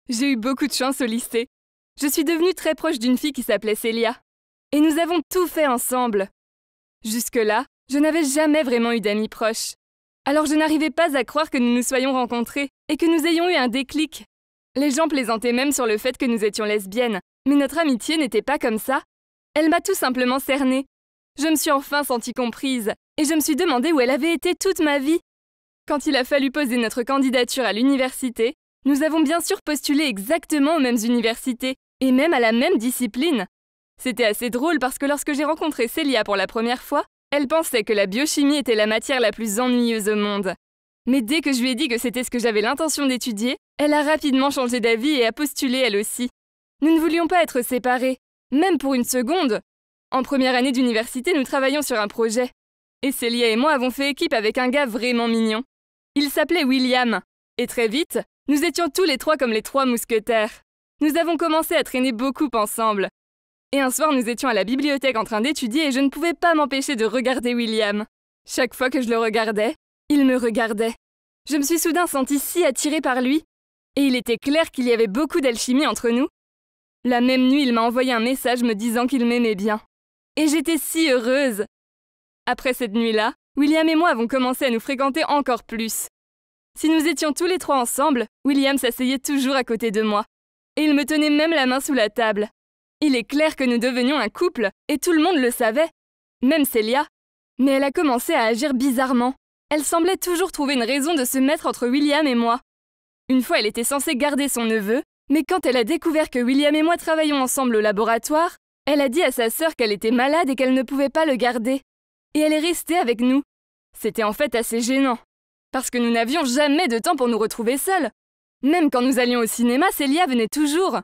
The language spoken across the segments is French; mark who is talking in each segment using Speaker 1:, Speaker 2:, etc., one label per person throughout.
Speaker 1: J'ai eu beaucoup de chance au lycée. Je suis devenue très proche d'une fille qui s'appelait Célia. Et nous avons tout fait ensemble. Jusque-là, je n'avais jamais vraiment eu d'amis proches. Alors je n'arrivais pas à croire que nous nous soyons rencontrés et que nous ayons eu un déclic. Les gens plaisantaient même sur le fait que nous étions lesbiennes, mais notre amitié n'était pas comme ça. Elle m'a tout simplement cernée. Je me suis enfin sentie comprise et je me suis demandé où elle avait été toute ma vie. Quand il a fallu poser notre candidature à l'université, nous avons bien sûr postulé exactement aux mêmes universités et même à la même discipline. C'était assez drôle parce que lorsque j'ai rencontré Célia pour la première fois, elle pensait que la biochimie était la matière la plus ennuyeuse au monde. Mais dès que je lui ai dit que c'était ce que j'avais l'intention d'étudier, elle a rapidement changé d'avis et a postulé elle aussi. Nous ne voulions pas être séparés, même pour une seconde. En première année d'université, nous travaillions sur un projet. Et Célia et moi avons fait équipe avec un gars vraiment mignon. Il s'appelait William. Et très vite, nous étions tous les trois comme les 3 mousquetaires. Nous avons commencé à traîner beaucoup ensemble. Et un soir, nous étions à la bibliothèque en train d'étudier et je ne pouvais pas m'empêcher de regarder William. Chaque fois que je le regardais, il me regardait. Je me suis soudain sentie si attirée par lui. Et il était clair qu'il y avait beaucoup d'alchimie entre nous. La même nuit, il m'a envoyé un message me disant qu'il m'aimait bien. Et j'étais si heureuse. Après cette nuit-là, William et moi avons commencé à nous fréquenter encore plus. Si nous étions tous les 3 ensemble, William s'asseyait toujours à côté de moi. Et il me tenait même la main sous la table. Il est clair que nous devenions un couple, et tout le monde le savait. Même Célia. Mais elle a commencé à agir bizarrement. Elle semblait toujours trouver une raison de se mettre entre William et moi. Une fois, elle était censée garder son neveu, mais quand elle a découvert que William et moi travaillions ensemble au laboratoire, elle a dit à sa sœur qu'elle était malade et qu'elle ne pouvait pas le garder. Et elle est restée avec nous. C'était en fait assez gênant, parce que nous n'avions jamais de temps pour nous retrouver seuls. Même quand nous allions au cinéma, Célia venait toujours.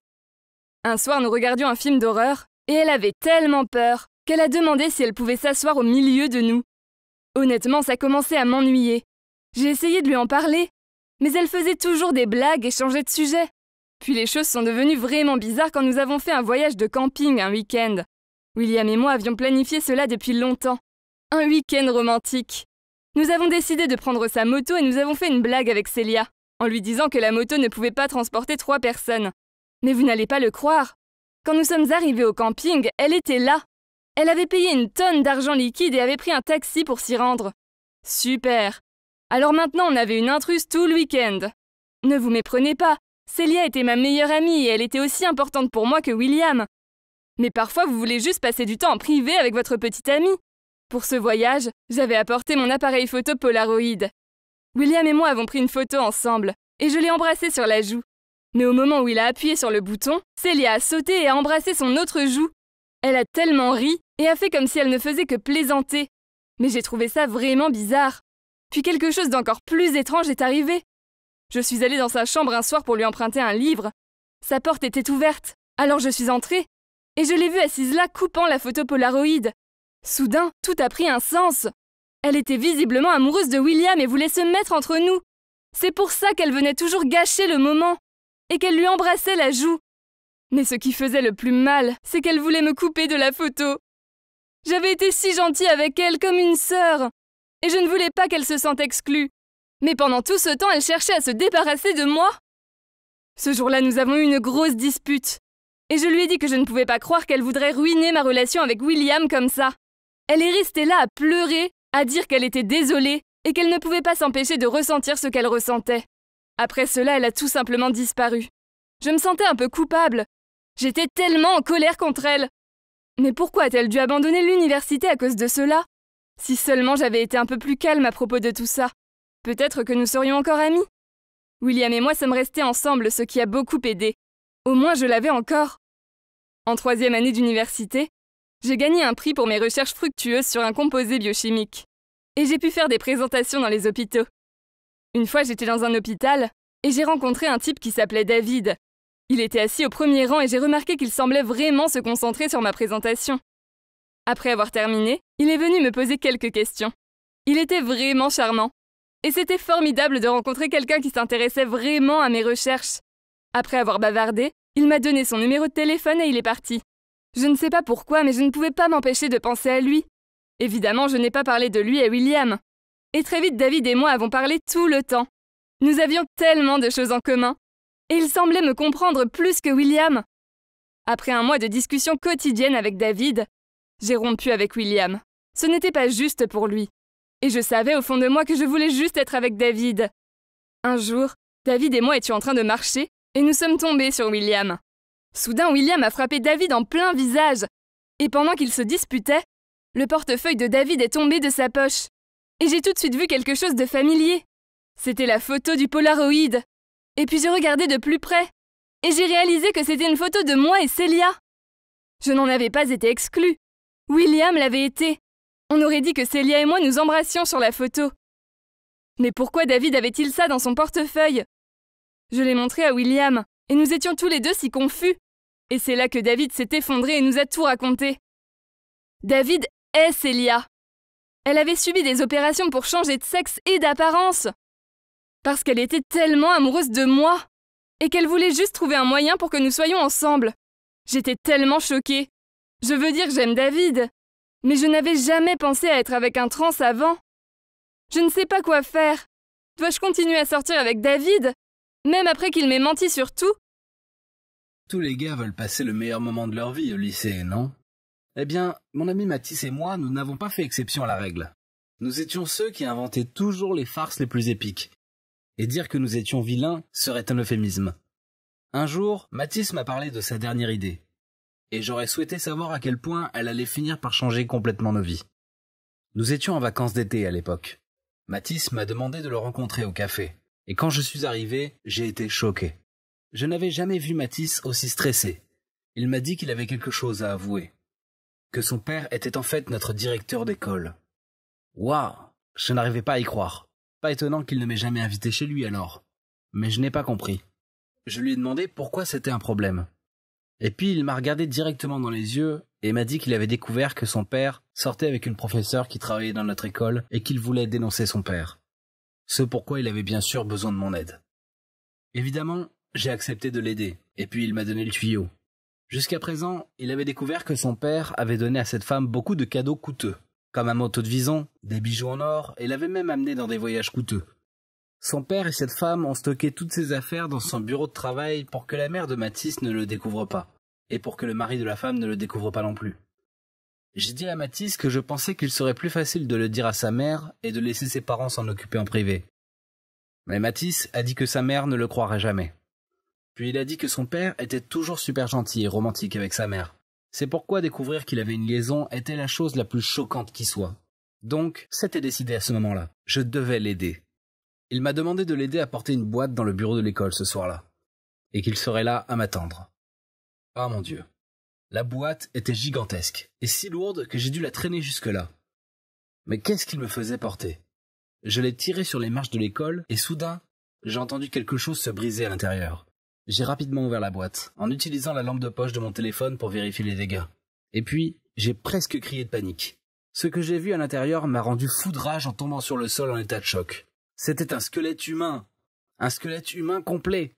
Speaker 1: Un soir, nous regardions un film d'horreur, et elle avait tellement peur qu'elle a demandé si elle pouvait s'asseoir au milieu de nous. Honnêtement, ça commençait à m'ennuyer. J'ai essayé de lui en parler, mais elle faisait toujours des blagues et changeait de sujet. Puis les choses sont devenues vraiment bizarres quand nous avons fait un voyage de camping un week-end. William et moi avions planifié cela depuis longtemps. Un week-end romantique. Nous avons décidé de prendre sa moto et nous avons fait une blague avec Célia, en lui disant que la moto ne pouvait pas transporter 3 personnes. Mais vous n'allez pas le croire. Quand nous sommes arrivés au camping, elle était là. Elle avait payé une tonne d'argent liquide et avait pris un taxi pour s'y rendre. Super. Alors maintenant, on avait une intruse tout le week-end. Ne vous méprenez pas, Célia était ma meilleure amie et elle était aussi importante pour moi que William. Mais parfois, vous voulez juste passer du temps en privé avec votre petite amie. Pour ce voyage, j'avais apporté mon appareil photo Polaroid. William et moi avons pris une photo ensemble et je l'ai embrassé sur la joue. Mais au moment où il a appuyé sur le bouton, Célia a sauté et a embrassé son autre joue. Elle a tellement ri et a fait comme si elle ne faisait que plaisanter. Mais j'ai trouvé ça vraiment bizarre. Puis quelque chose d'encore plus étrange est arrivé. Je suis allée dans sa chambre un soir pour lui emprunter un livre. Sa porte était ouverte, alors je suis entrée. Et je l'ai vue assise là, coupant la photo Polaroid. Soudain, tout a pris un sens. Elle était visiblement amoureuse de William et voulait se mettre entre nous. C'est pour ça qu'elle venait toujours gâcher le moment. Et qu'elle lui embrassait la joue. Mais ce qui faisait le plus mal, c'est qu'elle voulait me couper de la photo. J'avais été si gentille avec elle, comme une sœur. Et je ne voulais pas qu'elle se sente exclue. Mais pendant tout ce temps, elle cherchait à se débarrasser de moi. Ce jour-là, nous avons eu une grosse dispute. Et je lui ai dit que je ne pouvais pas croire qu'elle voudrait ruiner ma relation avec William comme ça. Elle est restée là à pleurer, à dire qu'elle était désolée et qu'elle ne pouvait pas s'empêcher de ressentir ce qu'elle ressentait. Après cela, elle a tout simplement disparu. Je me sentais un peu coupable. J'étais tellement en colère contre elle. Mais pourquoi a-t-elle dû abandonner l'université à cause de cela? Si seulement j'avais été un peu plus calme à propos de tout ça. Peut-être que nous serions encore amis. William et moi sommes restés ensemble, ce qui a beaucoup aidé. Au moins je l'avais encore. En 3e année d'université, j'ai gagné un prix pour mes recherches fructueuses sur un composé biochimique. Et j'ai pu faire des présentations dans les hôpitaux. Une fois, j'étais dans un hôpital et j'ai rencontré un type qui s'appelait David. Il était assis au premier rang et j'ai remarqué qu'il semblait vraiment se concentrer sur ma présentation. Après avoir terminé, il est venu me poser quelques questions. Il était vraiment charmant. Et c'était formidable de rencontrer quelqu'un qui s'intéressait vraiment à mes recherches. Après avoir bavardé, il m'a donné son numéro de téléphone et il est parti. Je ne sais pas pourquoi, mais je ne pouvais pas m'empêcher de penser à lui. Évidemment, je n'ai pas parlé de lui à William. Et très vite, David et moi avons parlé tout le temps. Nous avions tellement de choses en commun. Et il semblait me comprendre plus que William. Après un mois de discussions quotidiennes avec David, j'ai rompu avec William. Ce n'était pas juste pour lui. Et je savais au fond de moi que je voulais juste être avec David. Un jour, David et moi étions en train de marcher et nous sommes tombés sur William. Soudain, William a frappé David en plein visage. Et pendant qu'ils se disputaient, le portefeuille de David est tombé de sa poche. Et j'ai tout de suite vu quelque chose de familier. C'était la photo du Polaroid. Et puis j'ai regardé de plus près. Et j'ai réalisé que c'était une photo de moi et Célia. Je n'en avais pas été exclue. William l'avait été. On aurait dit que Célia et moi nous embrassions sur la photo. Mais pourquoi David avait-il ça dans son portefeuille? Je l'ai montré à William, et nous étions tous les deux si confus. Et c'est là que David s'est effondré et nous a tout raconté. David est Célia. Elle avait subi des opérations pour changer de sexe et d'apparence. Parce qu'elle était tellement amoureuse de moi. Et qu'elle voulait juste trouver un moyen pour que nous soyons ensemble. J'étais tellement choquée. Je veux dire, j'aime David. Mais je n'avais jamais pensé à être avec un trans avant. Je ne sais pas quoi faire. Dois-je continuer à sortir avec David, même après qu'il m'ait menti sur tout?
Speaker 2: Tous les gars veulent passer le meilleur moment de leur vie au lycée, non? Eh bien, mon ami Mathis et moi, nous n'avons pas fait exception à la règle. Nous étions ceux qui inventaient toujours les farces les plus épiques. Et dire que nous étions vilains serait un euphémisme. Un jour, Mathis m'a parlé de sa dernière idée. Et j'aurais souhaité savoir à quel point elle allait finir par changer complètement nos vies. Nous étions en vacances d'été à l'époque. Mathis m'a demandé de le rencontrer au café. Et quand je suis arrivé, j'ai été choqué. Je n'avais jamais vu Mathis aussi stressé. Il m'a dit qu'il avait quelque chose à avouer. Que son père était en fait notre directeur d'école. Waouh! Je n'arrivais pas à y croire. Pas étonnant qu'il ne m'ait jamais invité chez lui alors. Mais je n'ai pas compris. Je lui ai demandé pourquoi c'était un problème. Et puis il m'a regardé directement dans les yeux et m'a dit qu'il avait découvert que son père sortait avec une professeure qui travaillait dans notre école et qu'il voulait dénoncer son père. Ce pourquoi il avait bien sûr besoin de mon aide. Évidemment, j'ai accepté de l'aider, et puis il m'a donné le tuyau. Jusqu'à présent, il avait découvert que son père avait donné à cette femme beaucoup de cadeaux coûteux, comme un manteau de vison, des bijoux en or, et l'avait même amené dans des voyages coûteux. Son père et cette femme ont stocké toutes ses affaires dans son bureau de travail pour que la mère de Mathis ne le découvre pas, et pour que le mari de la femme ne le découvre pas non plus. J'ai dit à Mathis que je pensais qu'il serait plus facile de le dire à sa mère et de laisser ses parents s'en occuper en privé. Mais Mathis a dit que sa mère ne le croirait jamais. Puis il a dit que son père était toujours super gentil et romantique avec sa mère. C'est pourquoi découvrir qu'il avait une liaison était la chose la plus choquante qui soit. Donc, c'était décidé à ce moment-là. Je devais l'aider. Il m'a demandé de l'aider à porter une boîte dans le bureau de l'école ce soir-là. Et qu'il serait là à m'attendre. Ah mon Dieu. La boîte était gigantesque, et si lourde que j'ai dû la traîner jusque-là. Mais qu'est-ce qu'il me faisait porter? Je l'ai tiré sur les marches de l'école, et soudain, j'ai entendu quelque chose se briser à l'intérieur. J'ai rapidement ouvert la boîte, en utilisant la lampe de poche de mon téléphone pour vérifier les dégâts. Et puis, j'ai presque crié de panique. Ce que j'ai vu à l'intérieur m'a rendu fou de rage en tombant sur le sol en état de choc. C'était un squelette humain. Un squelette humain complet.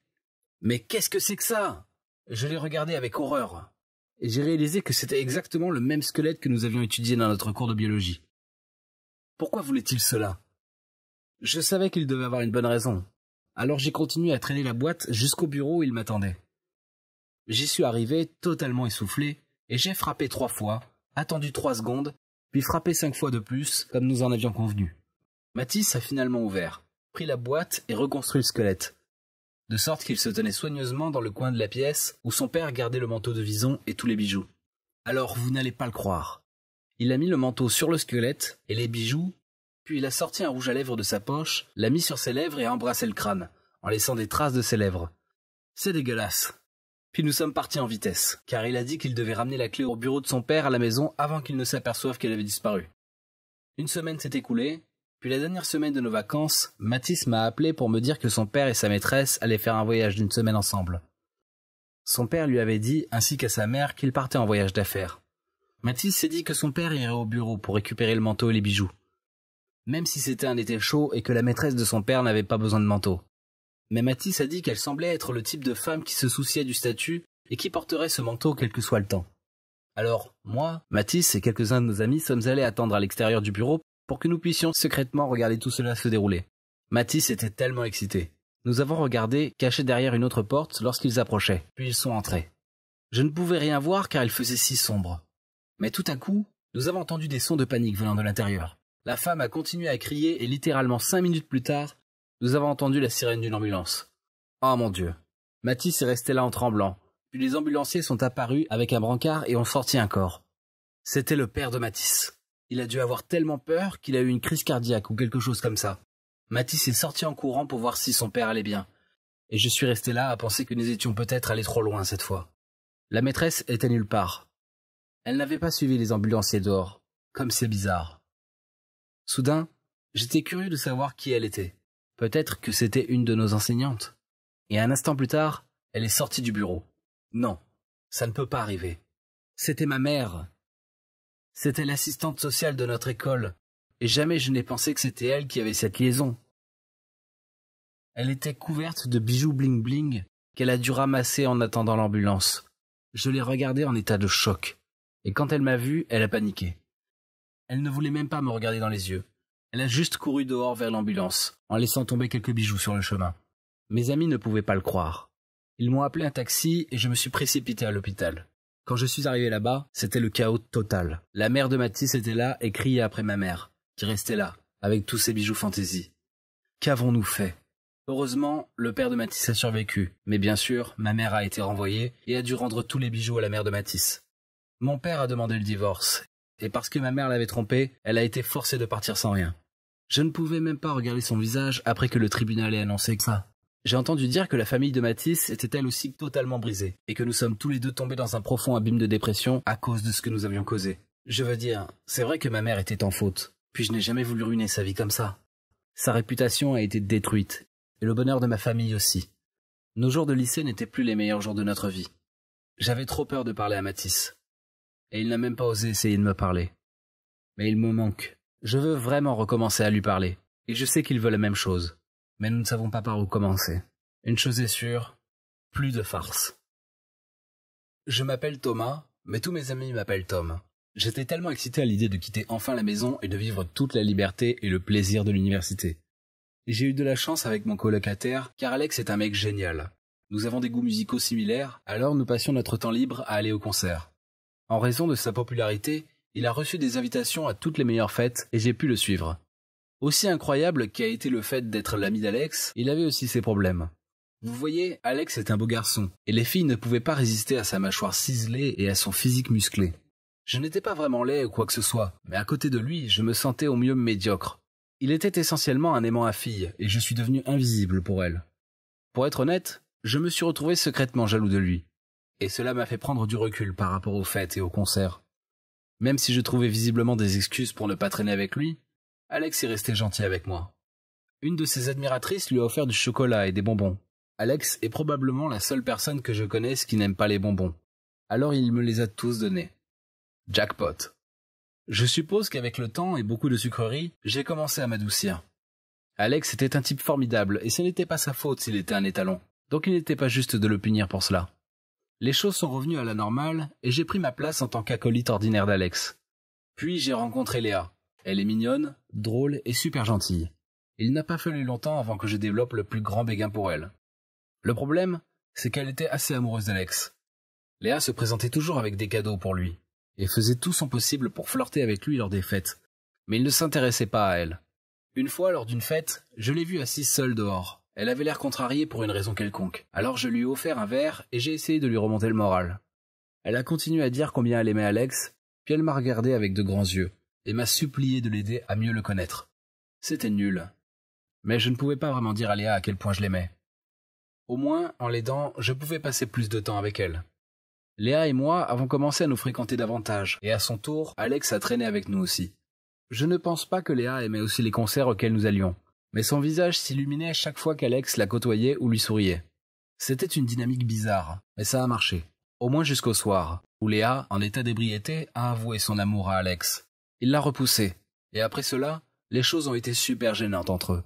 Speaker 2: Mais qu'est-ce que c'est que ça? Je l'ai regardé avec horreur. Et j'ai réalisé que c'était exactement le même squelette que nous avions étudié dans notre cours de biologie. Pourquoi voulait-il cela? Je savais qu'il devait avoir une bonne raison. Alors j'ai continué à traîner la boîte jusqu'au bureau où il m'attendait. J'y suis arrivé, totalement essoufflé, et j'ai frappé 3 fois, attendu 3 secondes, puis frappé 5 fois de plus, comme nous en avions convenu. Mathis a finalement ouvert, pris la boîte et reconstruit le squelette, de sorte qu'il se tenait soigneusement dans le coin de la pièce où son père gardait le manteau de vison et tous les bijoux. Alors vous n'allez pas le croire. Il a mis le manteau sur le squelette et les bijoux, puis il a sorti un rouge à lèvres de sa poche, l'a mis sur ses lèvres et a embrassé le crâne, en laissant des traces de ses lèvres. C'est dégueulasse. Puis nous sommes partis en vitesse, car il a dit qu'il devait ramener la clé au bureau de son père à la maison avant qu'il ne s'aperçoive qu'elle avait disparu. Une semaine s'est écoulée, puis la dernière semaine de nos vacances, Mathis m'a appelé pour me dire que son père et sa maîtresse allaient faire un voyage d'1 semaine ensemble. Son père lui avait dit, ainsi qu'à sa mère, qu'il partait en voyage d'affaires. Mathis s'est dit que son père irait au bureau pour récupérer le manteau et les bijoux. Même si c'était un été chaud et que la maîtresse de son père n'avait pas besoin de manteau. Mais Mathis a dit qu'elle semblait être le type de femme qui se souciait du statut et qui porterait ce manteau quel que soit le temps. Alors, moi, Mathis et quelques-uns de nos amis sommes allés attendre à l'extérieur du bureau pour que nous puissions secrètement regarder tout cela se dérouler. Mathis était tellement excité. Nous avons regardé, cachés derrière une autre porte, lorsqu'ils approchaient, puis ils sont entrés. Je ne pouvais rien voir car il faisait si sombre. Mais tout à coup, nous avons entendu des sons de panique venant de l'intérieur. La femme a continué à crier et littéralement 5 minutes plus tard, nous avons entendu la sirène d'une ambulance. Oh mon Dieu. Mathis est resté là en tremblant. Puis les ambulanciers sont apparus avec un brancard et ont sorti un corps. C'était le père de Mathis. Il a dû avoir tellement peur qu'il a eu une crise cardiaque ou quelque chose comme ça. Mathis est sorti en courant pour voir si son père allait bien. Et je suis resté là à penser que nous étions peut-être allés trop loin cette fois. La maîtresse était nulle part. Elle n'avait pas suivi les ambulanciers dehors. Comme c'est bizarre. Soudain, j'étais curieux de savoir qui elle était. Peut-être que c'était une de nos enseignantes. Et un instant plus tard, elle est sortie du bureau. Non, ça ne peut pas arriver. C'était ma mère. C'était l'assistante sociale de notre école. Et jamais je n'ai pensé que c'était elle qui avait cette liaison. Elle était couverte de bijoux bling-bling qu'elle a dû ramasser en attendant l'ambulance. Je l'ai regardée en état de choc. Et quand elle m'a vu, elle a paniqué. Elle ne voulait même pas me regarder dans les yeux. Elle a juste couru dehors vers l'ambulance, en laissant tomber quelques bijoux sur le chemin. Mes amis ne pouvaient pas le croire. Ils m'ont appelé un taxi et je me suis précipité à l'hôpital. Quand je suis arrivé là-bas, c'était le chaos total. La mère de Mathis était là et criait après ma mère, qui restait là, avec tous ses bijoux fantaisie. Qu'avons-nous fait? Heureusement, le père de Mathis a survécu, mais bien sûr, ma mère a été renvoyée et a dû rendre tous les bijoux à la mère de Mathis. Mon père a demandé le divorce, et parce que ma mère l'avait trompé, elle a été forcée de partir sans rien. Je ne pouvais même pas regarder son visage après que le tribunal ait annoncé que ça. J'ai entendu dire que la famille de Mathis était elle aussi totalement brisée, et que nous sommes tous les deux tombés dans un profond abîme de dépression à cause de ce que nous avions causé. Je veux dire, c'est vrai que ma mère était en faute, puis je n'ai jamais voulu ruiner sa vie comme ça. Sa réputation a été détruite, et le bonheur de ma famille aussi. Nos jours de lycée n'étaient plus les meilleurs jours de notre vie. J'avais trop peur de parler à Mathis, et il n'a même pas osé essayer de me parler. Mais il me manque. Je veux vraiment recommencer à lui parler, et je sais qu'il veut la même chose. Mais nous ne savons pas par où commencer. Une chose est sûre, plus de farce. Je m'appelle Thomas, mais tous mes amis m'appellent Tom. J'étais tellement excité à l'idée de quitter enfin la maison et de vivre toute la liberté et le plaisir de l'université. Et j'ai eu de la chance avec mon colocataire, car Alex est un mec génial. Nous avons des goûts musicaux similaires, alors nous passions notre temps libre à aller au concert. En raison de sa popularité, il a reçu des invitations à toutes les meilleures fêtes et j'ai pu le suivre. Aussi incroyable qu'a été le fait d'être l'ami d'Alex, il avait aussi ses problèmes. Vous voyez, Alex est un beau garçon, et les filles ne pouvaient pas résister à sa mâchoire ciselée et à son physique musclé. Je n'étais pas vraiment laid ou quoi que ce soit, mais à côté de lui, je me sentais au mieux médiocre. Il était essentiellement un aimant à filles, et je suis devenu invisible pour elle. Pour être honnête, je me suis retrouvé secrètement jaloux de lui, et cela m'a fait prendre du recul par rapport aux fêtes et aux concerts. Même si je trouvais visiblement des excuses pour ne pas traîner avec lui, Alex est resté gentil avec moi. Une de ses admiratrices lui a offert du chocolat et des bonbons. Alex est probablement la seule personne que je connaisse qui n'aime pas les bonbons. Alors il me les a tous donnés. Jackpot. Je suppose qu'avec le temps et beaucoup de sucreries, j'ai commencé à m'adoucir. Alex était un type formidable et ce n'était pas sa faute s'il était un étalon. Donc il n'était pas juste de le punir pour cela. Les choses sont revenues à la normale et j'ai pris ma place en tant qu'acolyte ordinaire d'Alex. Puis j'ai rencontré Léa. Elle est mignonne, drôle et super gentille. Il n'a pas fallu longtemps avant que je développe le plus grand béguin pour elle. Le problème, c'est qu'elle était assez amoureuse d'Alex. Léa se présentait toujours avec des cadeaux pour lui, et faisait tout son possible pour flirter avec lui lors des fêtes. Mais il ne s'intéressait pas à elle. Une fois, lors d'une fête, je l'ai vue assise seule dehors. Elle avait l'air contrariée pour une raison quelconque. Alors je lui ai offert un verre et j'ai essayé de lui remonter le moral. Elle a continué à dire combien elle aimait Alex, puis elle m'a regardé avec de grands yeux, et m'a supplié de l'aider à mieux le connaître. C'était nul. Mais je ne pouvais pas vraiment dire à Léa à quel point je l'aimais. Au moins, en l'aidant, je pouvais passer plus de temps avec elle. Léa et moi avons commencé à nous fréquenter davantage, et à son tour, Alex a traîné avec nous aussi. Je ne pense pas que Léa aimait aussi les concerts auxquels nous allions, mais son visage s'illuminait chaque fois qu'Alex la côtoyait ou lui souriait. C'était une dynamique bizarre, mais ça a marché. Au moins jusqu'au soir, où Léa, en état d'ébriété, a avoué son amour à Alex. Il l'a repoussé, et après cela, les choses ont été super gênantes entre eux.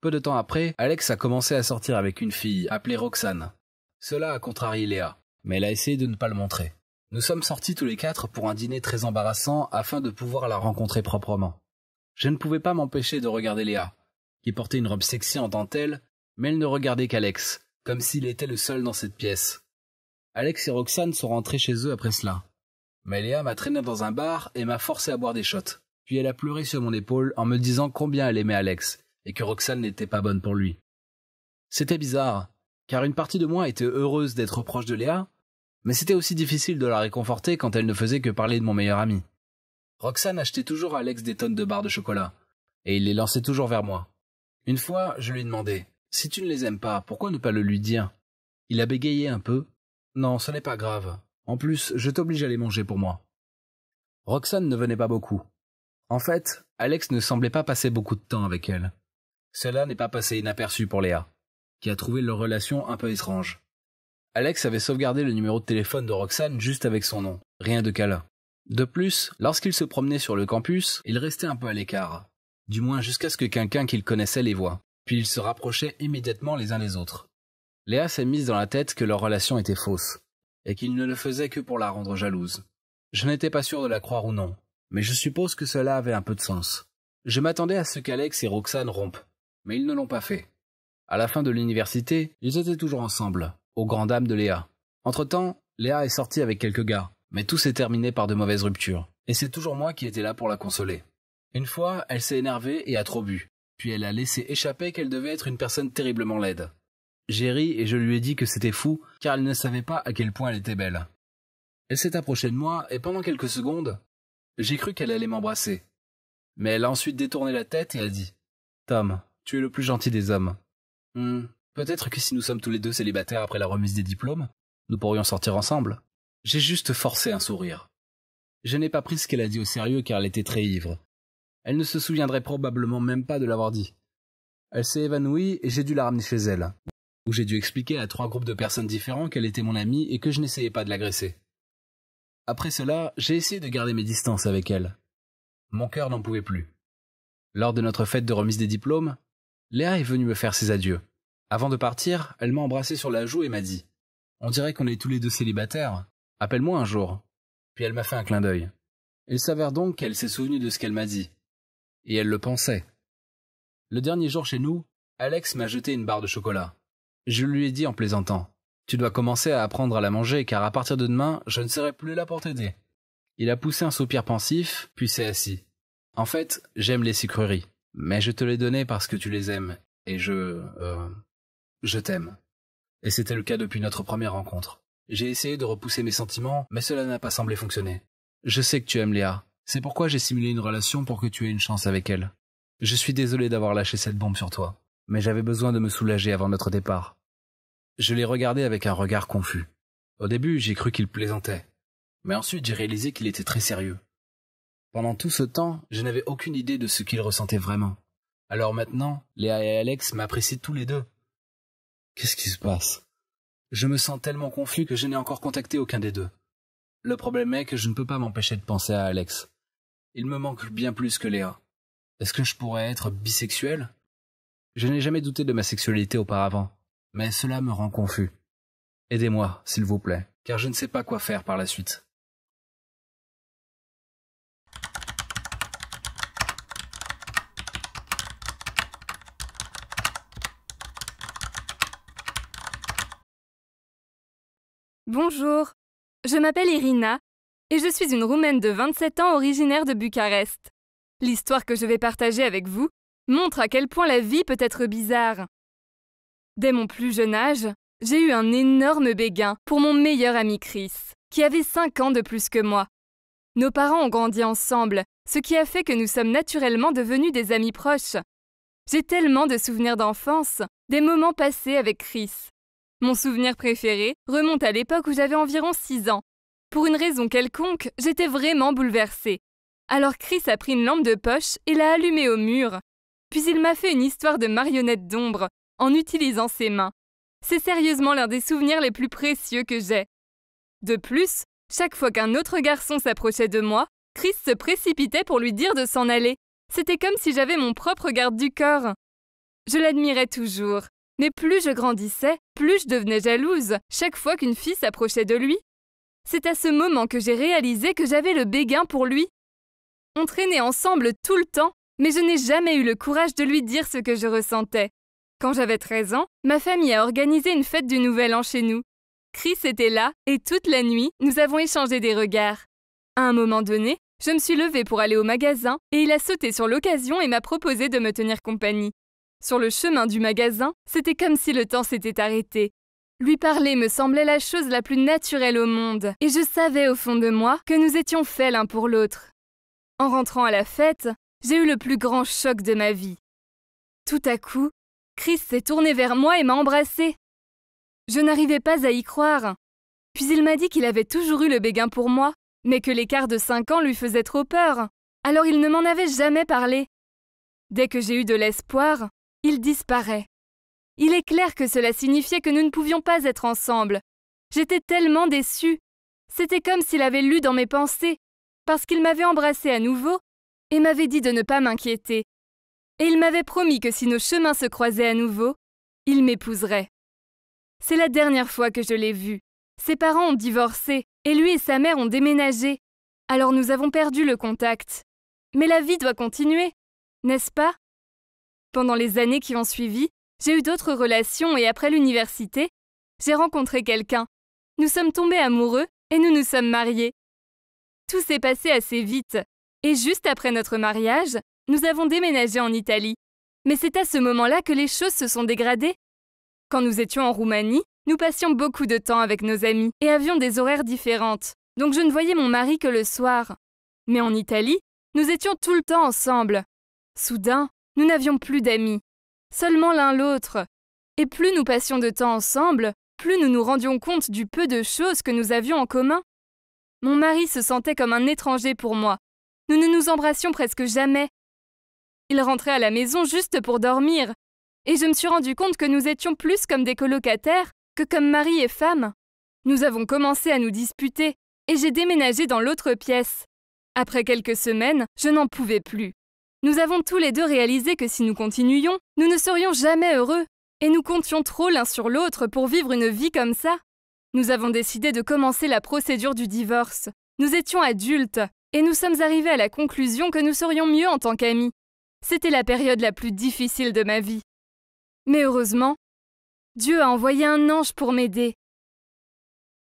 Speaker 2: Peu de temps après, Alex a commencé à sortir avec une fille appelée Roxane. Cela a contrarié Léa, mais elle a essayé de ne pas le montrer. Nous sommes sortis tous les 4 pour un dîner très embarrassant afin de pouvoir la rencontrer proprement. Je ne pouvais pas m'empêcher de regarder Léa, qui portait une robe sexy en dentelle Mais elle ne regardait qu'Alex, comme s'il était le seul dans cette pièce. Alex et Roxane sont rentrés chez eux après cela. Mais Léa m'a traîné dans un bar et m'a forcé à boire des shots. Puis elle a pleuré sur mon épaule en me disant combien elle aimait Alex et que Roxane n'était pas bonne pour lui. C'était bizarre, car une partie de moi était heureuse d'être proche de Léa, mais c'était aussi difficile de la réconforter quand elle ne faisait que parler de mon meilleur ami. Roxane achetait toujours à Alex des tonnes de barres de chocolat, et il les lançait toujours vers moi. Une fois, je lui ai demandé « Si tu ne les aimes pas, pourquoi ne pas le lui dire ?» Il a bégayé un peu. « Non, ce n'est pas grave. En plus, je t'oblige à les manger pour moi. » Roxane ne venait pas beaucoup. En fait, Alex ne semblait pas passer beaucoup de temps avec elle. Cela n'est pas passé inaperçu pour Léa, qui a trouvé leur relation un peu étrange. Alex avait sauvegardé le numéro de téléphone de Roxane juste avec son nom, rien de câlin. De plus, lorsqu'il se promenait sur le campus, il restait un peu à l'écart, du moins jusqu'à ce que quelqu'un qu'il connaissait les voie, puis ils se rapprochaient immédiatement les uns des autres. Léa s'est mise dans la tête que leur relation était fausse, et qu'il ne le faisait que pour la rendre jalouse. Je n'étais pas sûr de la croire ou non, mais je suppose que cela avait un peu de sens. Je m'attendais à ce qu'Alex et Roxane rompent, mais ils ne l'ont pas fait. À la fin de l'université, ils étaient toujours ensemble, aux grandes dames de Léa. Entre-temps, Léa est sortie avec quelques gars, mais tout s'est terminé par de mauvaises ruptures, et c'est toujours moi qui étais là pour la consoler. Une fois, elle s'est énervée et a trop bu, puis elle a laissé échapper qu'elle devait être une personne terriblement laide. J'ai ri et je lui ai dit que c'était fou, car elle ne savait pas à quel point elle était belle. Elle s'est approchée de moi, et pendant quelques secondes, j'ai cru qu'elle allait m'embrasser. Mais elle a ensuite détourné la tête et a dit « Tom, tu es le plus gentil des hommes. Peut-être que si nous sommes tous les deux célibataires après la remise des diplômes, nous pourrions sortir ensemble. » J'ai juste forcé un sourire. Je n'ai pas pris ce qu'elle a dit au sérieux car elle était très ivre. Elle ne se souviendrait probablement même pas de l'avoir dit. Elle s'est évanouie et j'ai dû la ramener chez elle, où j'ai dû expliquer à 3 groupes de personnes différents qu'elle était mon amie et que je n'essayais pas de l'agresser. Après cela, j'ai essayé de garder mes distances avec elle. Mon cœur n'en pouvait plus. Lors de notre fête de remise des diplômes, Léa est venue me faire ses adieux. Avant de partir, elle m'a embrassé sur la joue et m'a dit « On dirait qu'on est tous les deux célibataires. Appelle-moi un jour. » Puis elle m'a fait un clin d'œil. Il s'avère donc qu'elle s'est souvenue de ce qu'elle m'a dit. Et elle le pensait. Le dernier jour chez nous, Alex m'a jeté une barre de chocolat. Je lui ai dit en plaisantant « Tu dois commencer à apprendre à la manger car à partir de demain, je ne serai plus là pour t'aider. » Il a poussé un soupir pensif, puis s'est assis. « En fait, j'aime les sucreries, mais je te les donnais parce que tu les aimes, et je t'aime. » Et c'était le cas depuis notre première rencontre. J'ai essayé de repousser mes sentiments, mais cela n'a pas semblé fonctionner. Je sais que tu aimes Léa, c'est pourquoi j'ai simulé une relation pour que tu aies une chance avec elle. Je suis désolé d'avoir lâché cette bombe sur toi, mais j'avais besoin de me soulager avant notre départ. Je l'ai regardé avec un regard confus. Au début, j'ai cru qu'il plaisantait, mais ensuite j'ai réalisé qu'il était très sérieux. Pendant tout ce temps, je n'avais aucune idée de ce qu'il ressentait vraiment. Alors maintenant, Léa et Alex m'apprécient tous les deux. Qu'est-ce qui se passe ? Je me sens tellement confus que je n'ai encore contacté aucun des deux. Le problème est que je ne peux pas m'empêcher de penser à Alex. Il me manque bien plus que Léa. Est-ce que je pourrais être bisexuel ? Je n'ai jamais douté de ma sexualité auparavant, mais cela me rend confus. Aidez-moi, s'il vous plaît, car je ne sais pas quoi faire par la suite.
Speaker 1: Bonjour, je m'appelle Irina et je suis une Roumaine de 27 ans originaire de Bucarest. L'histoire que je vais partager avec vous montre à quel point la vie peut être bizarre. Dès mon plus jeune âge, j'ai eu un énorme béguin pour mon meilleur ami Chris, qui avait 5 ans de plus que moi. Nos parents ont grandi ensemble, ce qui a fait que nous sommes naturellement devenus des amis proches. J'ai tellement de souvenirs d'enfance, des moments passés avec Chris. Mon souvenir préféré remonte à l'époque où j'avais environ 6 ans. Pour une raison quelconque, j'étais vraiment bouleversée. Alors Chris a pris une lampe de poche et l'a allumée au mur. Puis il m'a fait une histoire de marionnette d'ombre, en utilisant ses mains. C'est sérieusement l'un des souvenirs les plus précieux que j'ai. De plus, chaque fois qu'un autre garçon s'approchait de moi, Chris se précipitait pour lui dire de s'en aller. C'était comme si j'avais mon propre garde du corps. Je l'admirais toujours. Mais plus je grandissais, plus je devenais jalouse chaque fois qu'une fille s'approchait de lui. C'est à ce moment que j'ai réalisé que j'avais le béguin pour lui. On traînait ensemble tout le temps, mais je n'ai jamais eu le courage de lui dire ce que je ressentais. Quand j'avais 13 ans, ma famille a organisé une fête du Nouvel An chez nous. Chris était là et toute la nuit, nous avons échangé des regards. À un moment donné, je me suis levée pour aller au magasin et il a sauté sur l'occasion et m'a proposé de me tenir compagnie. Sur le chemin du magasin, c'était comme si le temps s'était arrêté. Lui parler me semblait la chose la plus naturelle au monde et je savais au fond de moi que nous étions faits l'un pour l'autre. En rentrant à la fête, j'ai eu le plus grand choc de ma vie. Tout à coup, Chris s'est tourné vers moi et m'a embrassée. Je n'arrivais pas à y croire. Puis il m'a dit qu'il avait toujours eu le béguin pour moi, mais que l'écart de 5 ans lui faisait trop peur. Alors il ne m'en avait jamais parlé. Dès que j'ai eu de l'espoir, il disparaît. Il est clair que cela signifiait que nous ne pouvions pas être ensemble. J'étais tellement déçue. C'était comme s'il avait lu dans mes pensées, parce qu'il m'avait embrassée à nouveau et m'avait dit de ne pas m'inquiéter. Et il m'avait promis que si nos chemins se croisaient à nouveau, il m'épouserait. C'est la dernière fois que je l'ai vu. Ses parents ont divorcé et lui et sa mère ont déménagé. Alors nous avons perdu le contact. Mais la vie doit continuer, n'est-ce pas? Pendant les années qui ont suivi, j'ai eu d'autres relations et après l'université, j'ai rencontré quelqu'un. Nous sommes tombés amoureux et nous nous sommes mariés. Tout s'est passé assez vite et juste après notre mariage, nous avons déménagé en Italie. Mais c'est à ce moment-là que les choses se sont dégradées. Quand nous étions en Roumanie, nous passions beaucoup de temps avec nos amis et avions des horaires différentes, donc je ne voyais mon mari que le soir. Mais en Italie, nous étions tout le temps ensemble. Soudain, nous n'avions plus d'amis, seulement l'un l'autre. Et plus nous passions de temps ensemble, plus nous nous rendions compte du peu de choses que nous avions en commun. Mon mari se sentait comme un étranger pour moi. Nous ne nous embrassions presque jamais. Il rentrait à la maison juste pour dormir, et je me suis rendu compte que nous étions plus comme des colocataires que comme mari et femme. Nous avons commencé à nous disputer, et j'ai déménagé dans l'autre pièce. Après quelques semaines, je n'en pouvais plus. Nous avons tous les deux réalisé que si nous continuions, nous ne serions jamais heureux, et nous comptions trop l'un sur l'autre pour vivre une vie comme ça. Nous avons décidé de commencer la procédure du divorce. Nous étions adultes, et nous sommes arrivés à la conclusion que nous serions mieux en tant qu'amis. C'était la période la plus difficile de ma vie. Mais heureusement, Dieu a envoyé un ange pour m'aider.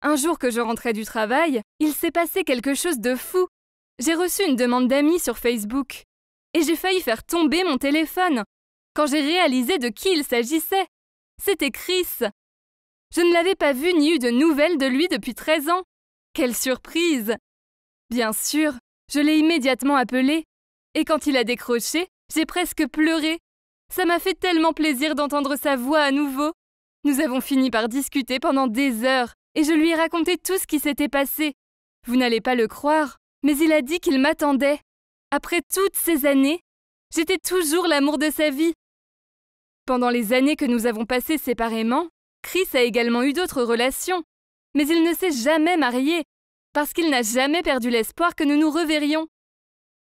Speaker 1: Un jour que je rentrais du travail, il s'est passé quelque chose de fou. J'ai reçu une demande d'amis sur Facebook. Et j'ai failli faire tomber mon téléphone quand j'ai réalisé de qui il s'agissait. C'était Chris. Je ne l'avais pas vu ni eu de nouvelles de lui depuis 13 ans. Quelle surprise! Bien sûr, je l'ai immédiatement appelé. Et quand il a décroché, j'ai presque pleuré. Ça m'a fait tellement plaisir d'entendre sa voix à nouveau. Nous avons fini par discuter pendant des heures et je lui ai raconté tout ce qui s'était passé. Vous n'allez pas le croire, mais il a dit qu'il m'attendait. Après toutes ces années, j'étais toujours l'amour de sa vie. Pendant les années que nous avons passées séparément, Chris a également eu d'autres relations, mais il ne s'est jamais marié parce qu'il n'a jamais perdu l'espoir que nous nous reverrions.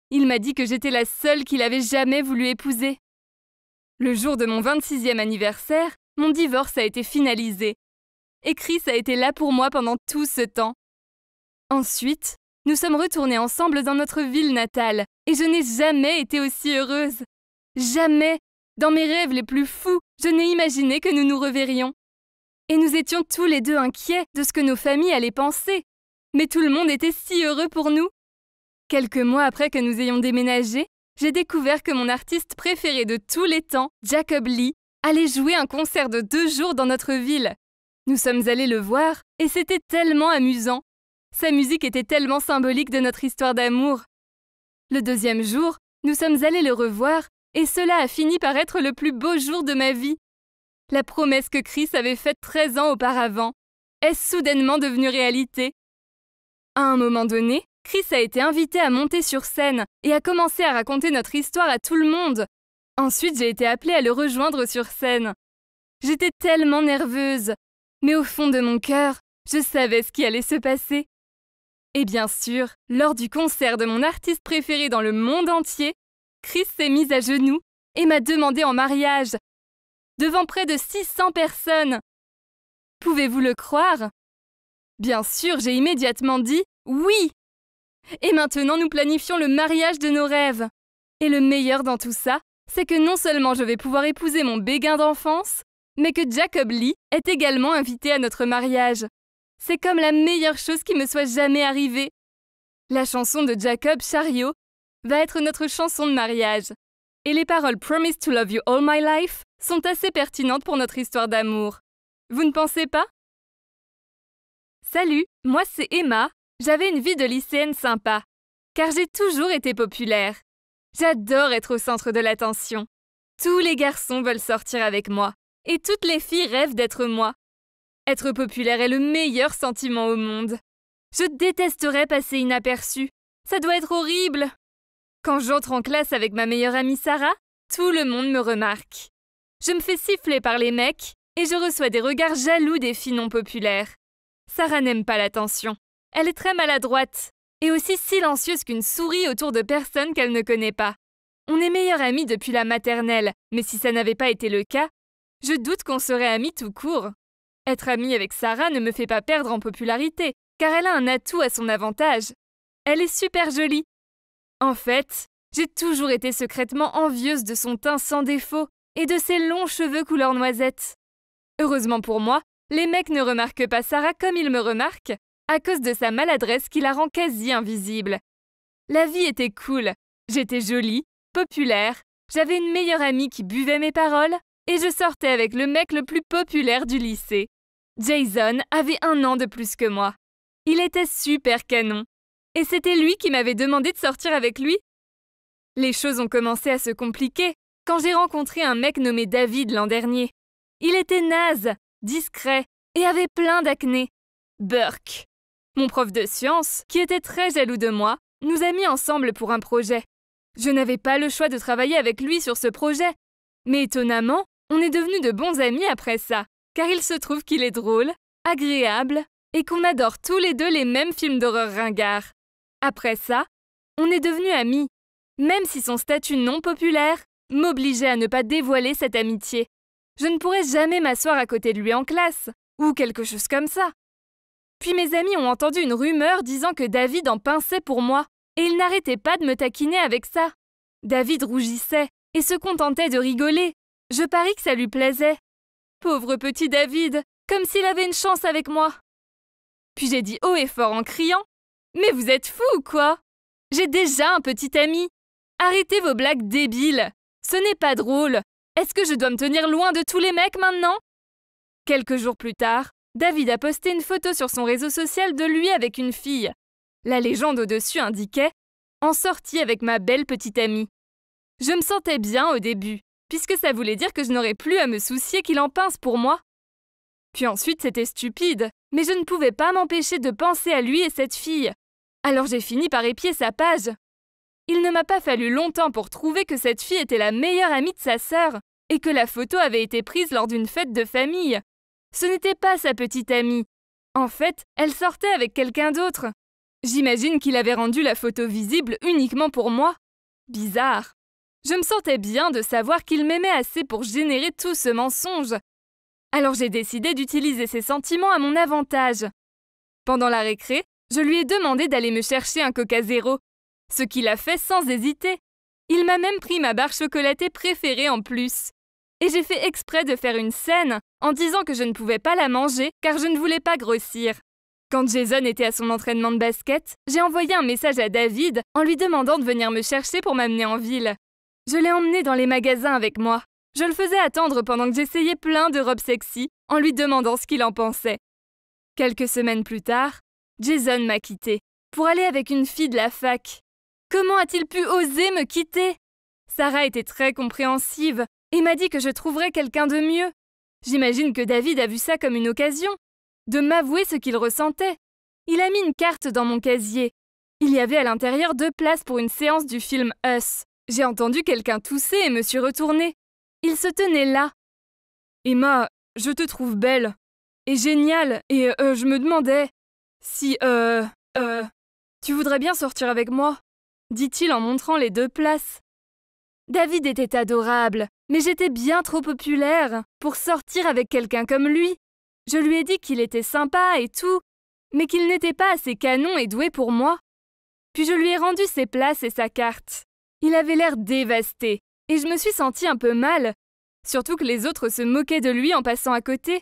Speaker 1: Il m'a dit que j'étais la seule qu'il avait jamais voulu épouser. Le jour de mon 26e anniversaire, mon divorce a été finalisé. Et Chris a été là pour moi pendant tout ce temps. Ensuite, nous sommes retournés ensemble dans notre ville natale et je n'ai jamais été aussi heureuse. Jamais, dans mes rêves les plus fous, je n'ai imaginé que nous nous reverrions. Et nous étions tous les deux inquiets de ce que nos familles allaient penser. Mais tout le monde était si heureux pour nous. Quelques mois après que nous ayons déménagé, j'ai découvert que mon artiste préféré de tous les temps, Jacob Lee, allait jouer un concert de 2 jours dans notre ville. Nous sommes allés le voir et c'était tellement amusant. Sa musique était tellement symbolique de notre histoire d'amour. Le 2e jour, nous sommes allés le revoir et cela a fini par être le plus beau jour de ma vie. La promesse que Chris avait faite 13 ans auparavant est soudainement devenue réalité. À un moment donné, Chris a été invité à monter sur scène et a commencé à raconter notre histoire à tout le monde. Ensuite, j'ai été appelée à le rejoindre sur scène. J'étais tellement nerveuse, mais au fond de mon cœur, je savais ce qui allait se passer. Et bien sûr, lors du concert de mon artiste préféré dans le monde entier, Chris s'est mis à genoux et m'a demandé en mariage, devant près de 600 personnes. Pouvez-vous le croire? Bien sûr, j'ai immédiatement dit « oui ». Et maintenant, nous planifions le mariage de nos rêves. Et le meilleur dans tout ça, c'est que non seulement je vais pouvoir épouser mon béguin d'enfance, mais que Jacob Lee est également invité à notre mariage. C'est comme la meilleure chose qui me soit jamais arrivée. La chanson de Jacob Chariot va être notre chanson de mariage. Et les paroles « Promise to love you all my life » sont assez pertinentes pour notre histoire d'amour. Vous ne pensez pas? Salut, moi c'est Emma. J'avais une vie de lycéenne sympa, car j'ai toujours été populaire. J'adore être au centre de l'attention. Tous les garçons veulent sortir avec moi, et toutes les filles rêvent d'être moi. Être populaire est le meilleur sentiment au monde. Je détesterais passer inaperçu. Ça doit être horrible. Quand j'entre en classe avec ma meilleure amie Sarah, tout le monde me remarque. Je me fais siffler par les mecs et je reçois des regards jaloux des filles non populaires. Sarah n'aime pas l'attention. Elle est très maladroite et aussi silencieuse qu'une souris autour de personnes qu'elle ne connaît pas. On est meilleures amies depuis la maternelle, mais si ça n'avait pas été le cas, je doute qu'on serait amies tout court. Être amie avec Sarah ne me fait pas perdre en popularité, car elle a un atout à son avantage. Elle est super jolie. En fait, j'ai toujours été secrètement envieuse de son teint sans défaut et de ses longs cheveux couleur noisette. Heureusement pour moi, les mecs ne remarquent pas Sarah comme ils me remarquent, à cause de sa maladresse qui la rend quasi invisible. La vie était cool. J'étais jolie, populaire, j'avais une meilleure amie qui buvait mes paroles et je sortais avec le mec le plus populaire du lycée. Jason avait 1 an de plus que moi. Il était super canon. Et c'était lui qui m'avait demandé de sortir avec lui. Les choses ont commencé à se compliquer quand j'ai rencontré un mec nommé David l'an dernier. Il était naze, discret et avait plein d'acné. Burke. Mon prof de sciences, qui était très jaloux de moi, nous a mis ensemble pour un projet. Je n'avais pas le choix de travailler avec lui sur ce projet. Mais étonnamment, on est devenus de bons amis après ça, car il se trouve qu'il est drôle, agréable et qu'on adore tous les deux les mêmes films d'horreur ringards. Après ça, on est devenus amis, même si son statut non populaire m'obligeait à ne pas dévoiler cette amitié. Je ne pourrais jamais m'asseoir à côté de lui en classe, ou quelque chose comme ça. Puis mes amis ont entendu une rumeur disant que David en pinçait pour moi, et ils n'arrêtaient pas de me taquiner avec ça. David rougissait et se contentait de rigoler. Je parie que ça lui plaisait. Pauvre petit David, comme s'il avait une chance avec moi. Puis j'ai dit haut et fort en criant « Mais vous êtes fous ou quoi? J'ai déjà un petit ami. Arrêtez vos blagues débiles. Ce n'est pas drôle. Est-ce que je dois me tenir loin de tous les mecs maintenant ?» Quelques jours plus tard, David a posté une photo sur son réseau social de lui avec une fille. La légende au-dessus indiquait « En sortie avec ma belle petite amie ». Je me sentais bien au début, puisque ça voulait dire que je n'aurais plus à me soucier qu'il en pince pour moi. Puis ensuite, c'était stupide, mais je ne pouvais pas m'empêcher de penser à lui et cette fille. Alors j'ai fini par épier sa page. Il ne m'a pas fallu longtemps pour trouver que cette fille était la meilleure amie de sa sœur et que la photo avait été prise lors d'une fête de famille. Ce n'était pas sa petite amie. En fait, elle sortait avec quelqu'un d'autre. J'imagine qu'il avait rendu la photo visible uniquement pour moi. Bizarre. Je me sentais bien de savoir qu'il m'aimait assez pour générer tout ce mensonge. Alors j'ai décidé d'utiliser ses sentiments à mon avantage. Pendant la récré, je lui ai demandé d'aller me chercher un Coca Zéro, ce qu'il a fait sans hésiter. Il m'a même pris ma barre chocolatée préférée en plus. Et j'ai fait exprès de faire une scène en disant que je ne pouvais pas la manger car je ne voulais pas grossir. Quand Jason était à son entraînement de basket, j'ai envoyé un message à David en lui demandant de venir me chercher pour m'amener en ville. Je l'ai emmené dans les magasins avec moi. Je le faisais attendre pendant que j'essayais plein de robes sexy en lui demandant ce qu'il en pensait. Quelques semaines plus tard, Jason m'a quittée pour aller avec une fille de la fac. Comment a-t-il pu oser me quitter? Sarah était très compréhensive et m'a dit que je trouverais quelqu'un de mieux. J'imagine que David a vu ça comme une occasion de m'avouer ce qu'il ressentait. Il a mis une carte dans mon casier. Il y avait à l'intérieur 2 places pour une séance du film Us. J'ai entendu quelqu'un tousser et me suis retournée. Il se tenait là. « Emma, je te trouve belle et géniale et je me demandais si, tu voudrais bien sortir avec moi ?» dit-il en montrant les 2 places. David était adorable, mais j'étais bien trop populaire pour sortir avec quelqu'un comme lui. Je lui ai dit qu'il était sympa et tout, mais qu'il n'était pas assez canon et doué pour moi. Puis je lui ai rendu ses places et sa carte. Il avait l'air dévasté. et je me suis sentie un peu mal, surtout que les autres se moquaient de lui en passant à côté.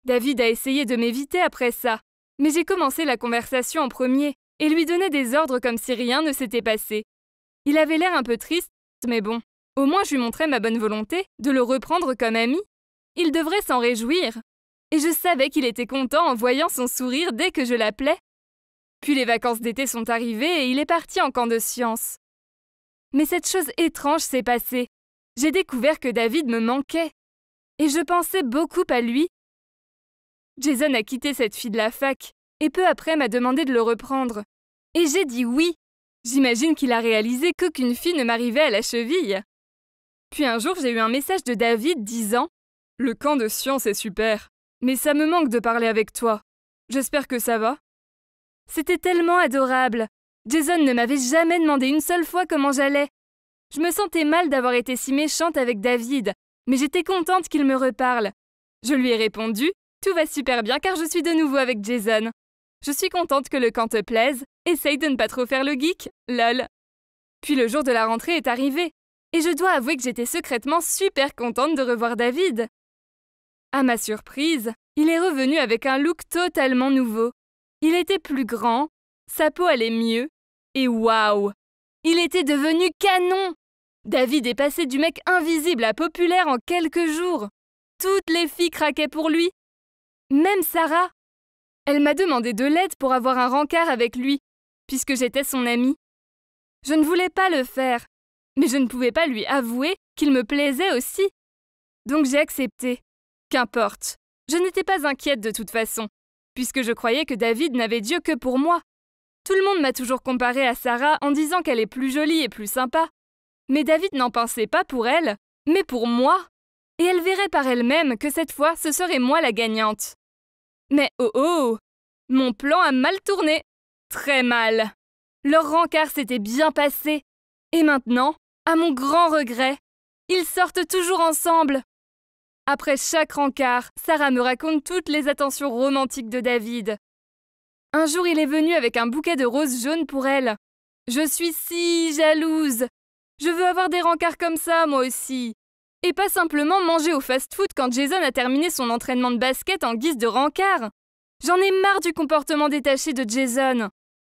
Speaker 1: David a essayé de m'éviter après ça, mais j'ai commencé la conversation en premier et lui donnais des ordres comme si rien ne s'était passé. Il avait l'air un peu triste, mais bon, au moins je lui montrais ma bonne volonté de le reprendre comme ami. Il devrait s'en réjouir. Et je savais qu'il était content en voyant son sourire dès que je l'appelais. Puis les vacances d'été sont arrivées et il est parti en camp de sciences. Mais cette chose étrange s'est passée. J'ai découvert que David me manquait. Et je pensais beaucoup à lui. Jason a quitté cette fille de la fac et peu après m'a demandé de le reprendre. Et j'ai dit oui. J'imagine qu'il a réalisé qu'aucune fille ne m'arrivait à la cheville. Puis un jour, j'ai eu un message de David disant « Le camp de sciences est super, mais ça me manque de parler avec toi. J'espère que ça va. » C'était tellement adorable. Jason ne m'avait jamais demandé une seule fois comment j'allais. Je me sentais mal d'avoir été si méchante avec David, mais j'étais contente qu'il me reparle. Je lui ai répondu « Tout va super bien car je suis de nouveau avec Jason. Je suis contente que le camp te plaise. Essaye de ne pas trop faire le geek, lol. » Puis le jour de la rentrée est arrivé, et je dois avouer que j'étais secrètement super contente de revoir David. À ma surprise, il est revenu avec un look totalement nouveau. Il était plus grand, sa peau allait mieux, et waouh! Il était devenu canon! David est passé du mec invisible à populaire en quelques jours. Toutes les filles craquaient pour lui. Même Sarah. Elle m'a demandé de l'aide pour avoir un rencard avec lui, puisque j'étais son amie. Je ne voulais pas le faire, mais je ne pouvais pas lui avouer qu'il me plaisait aussi. Donc j'ai accepté. Qu'importe, je n'étais pas inquiète de toute façon, puisque je croyais que David n'avait Dieu que pour moi. Tout le monde m'a toujours comparée à Sarah en disant qu'elle est plus jolie et plus sympa. Mais David n'en pensait pas pour elle, mais pour moi. Et elle verrait par elle-même que cette fois, ce serait moi la gagnante. Mais oh oh! Mon plan a mal tourné. Très mal. Leur rencard s'était bien passé. Et maintenant, à mon grand regret, ils sortent toujours ensemble. Après chaque rencard, Sarah me raconte toutes les attentions romantiques de David. Un jour, il est venu avec un bouquet de roses jaunes pour elle. Je suis si jalouse. Je veux avoir des rencards comme ça, moi aussi. Et pas simplement manger au fast-food quand Jason a terminé son entraînement de basket en guise de rencard. J'en ai marre du comportement détaché de Jason.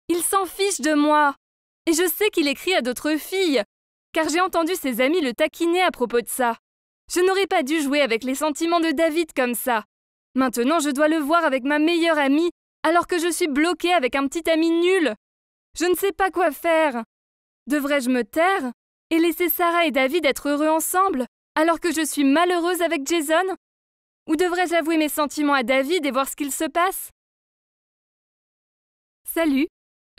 Speaker 1: Il s'en fiche de moi. Et je sais qu'il écrit à d'autres filles, car j'ai entendu ses amis le taquiner à propos de ça. Je n'aurais pas dû jouer avec les sentiments de David comme ça. Maintenant, je dois le voir avec ma meilleure amie, alors que je suis bloquée avec un petit ami nul. Je ne sais pas quoi faire. Devrais-je me taire et laisser Sarah et David être heureux ensemble, alors que je suis malheureuse avec Jason? Ou devrais-je avouer mes sentiments à David et voir ce qu'il se passe? Salut,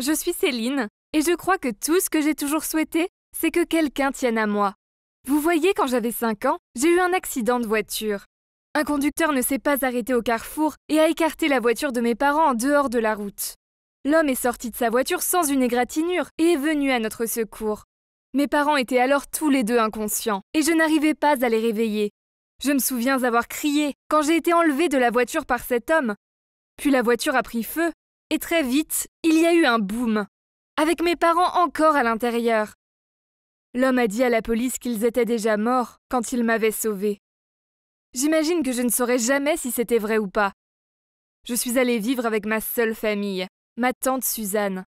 Speaker 1: je suis Céline, et je crois que tout ce que j'ai toujours souhaité, c'est que quelqu'un tienne à moi. Vous voyez, quand j'avais 5 ans, j'ai eu un accident de voiture. Un conducteur ne s'est pas arrêté au carrefour et a écarté la voiture de mes parents en dehors de la route. L'homme est sorti de sa voiture sans une égratignure et est venu à notre secours. Mes parents étaient alors tous les deux inconscients et je n'arrivais pas à les réveiller. Je me souviens avoir crié quand j'ai été enlevée de la voiture par cet homme. Puis la voiture a pris feu et très vite, il y a eu un boom, avec mes parents encore à l'intérieur. L'homme a dit à la police qu'ils étaient déjà morts quand il m'avait sauvée. J'imagine que je ne saurais jamais si c'était vrai ou pas. Je suis allée vivre avec ma seule famille, ma tante Suzanne.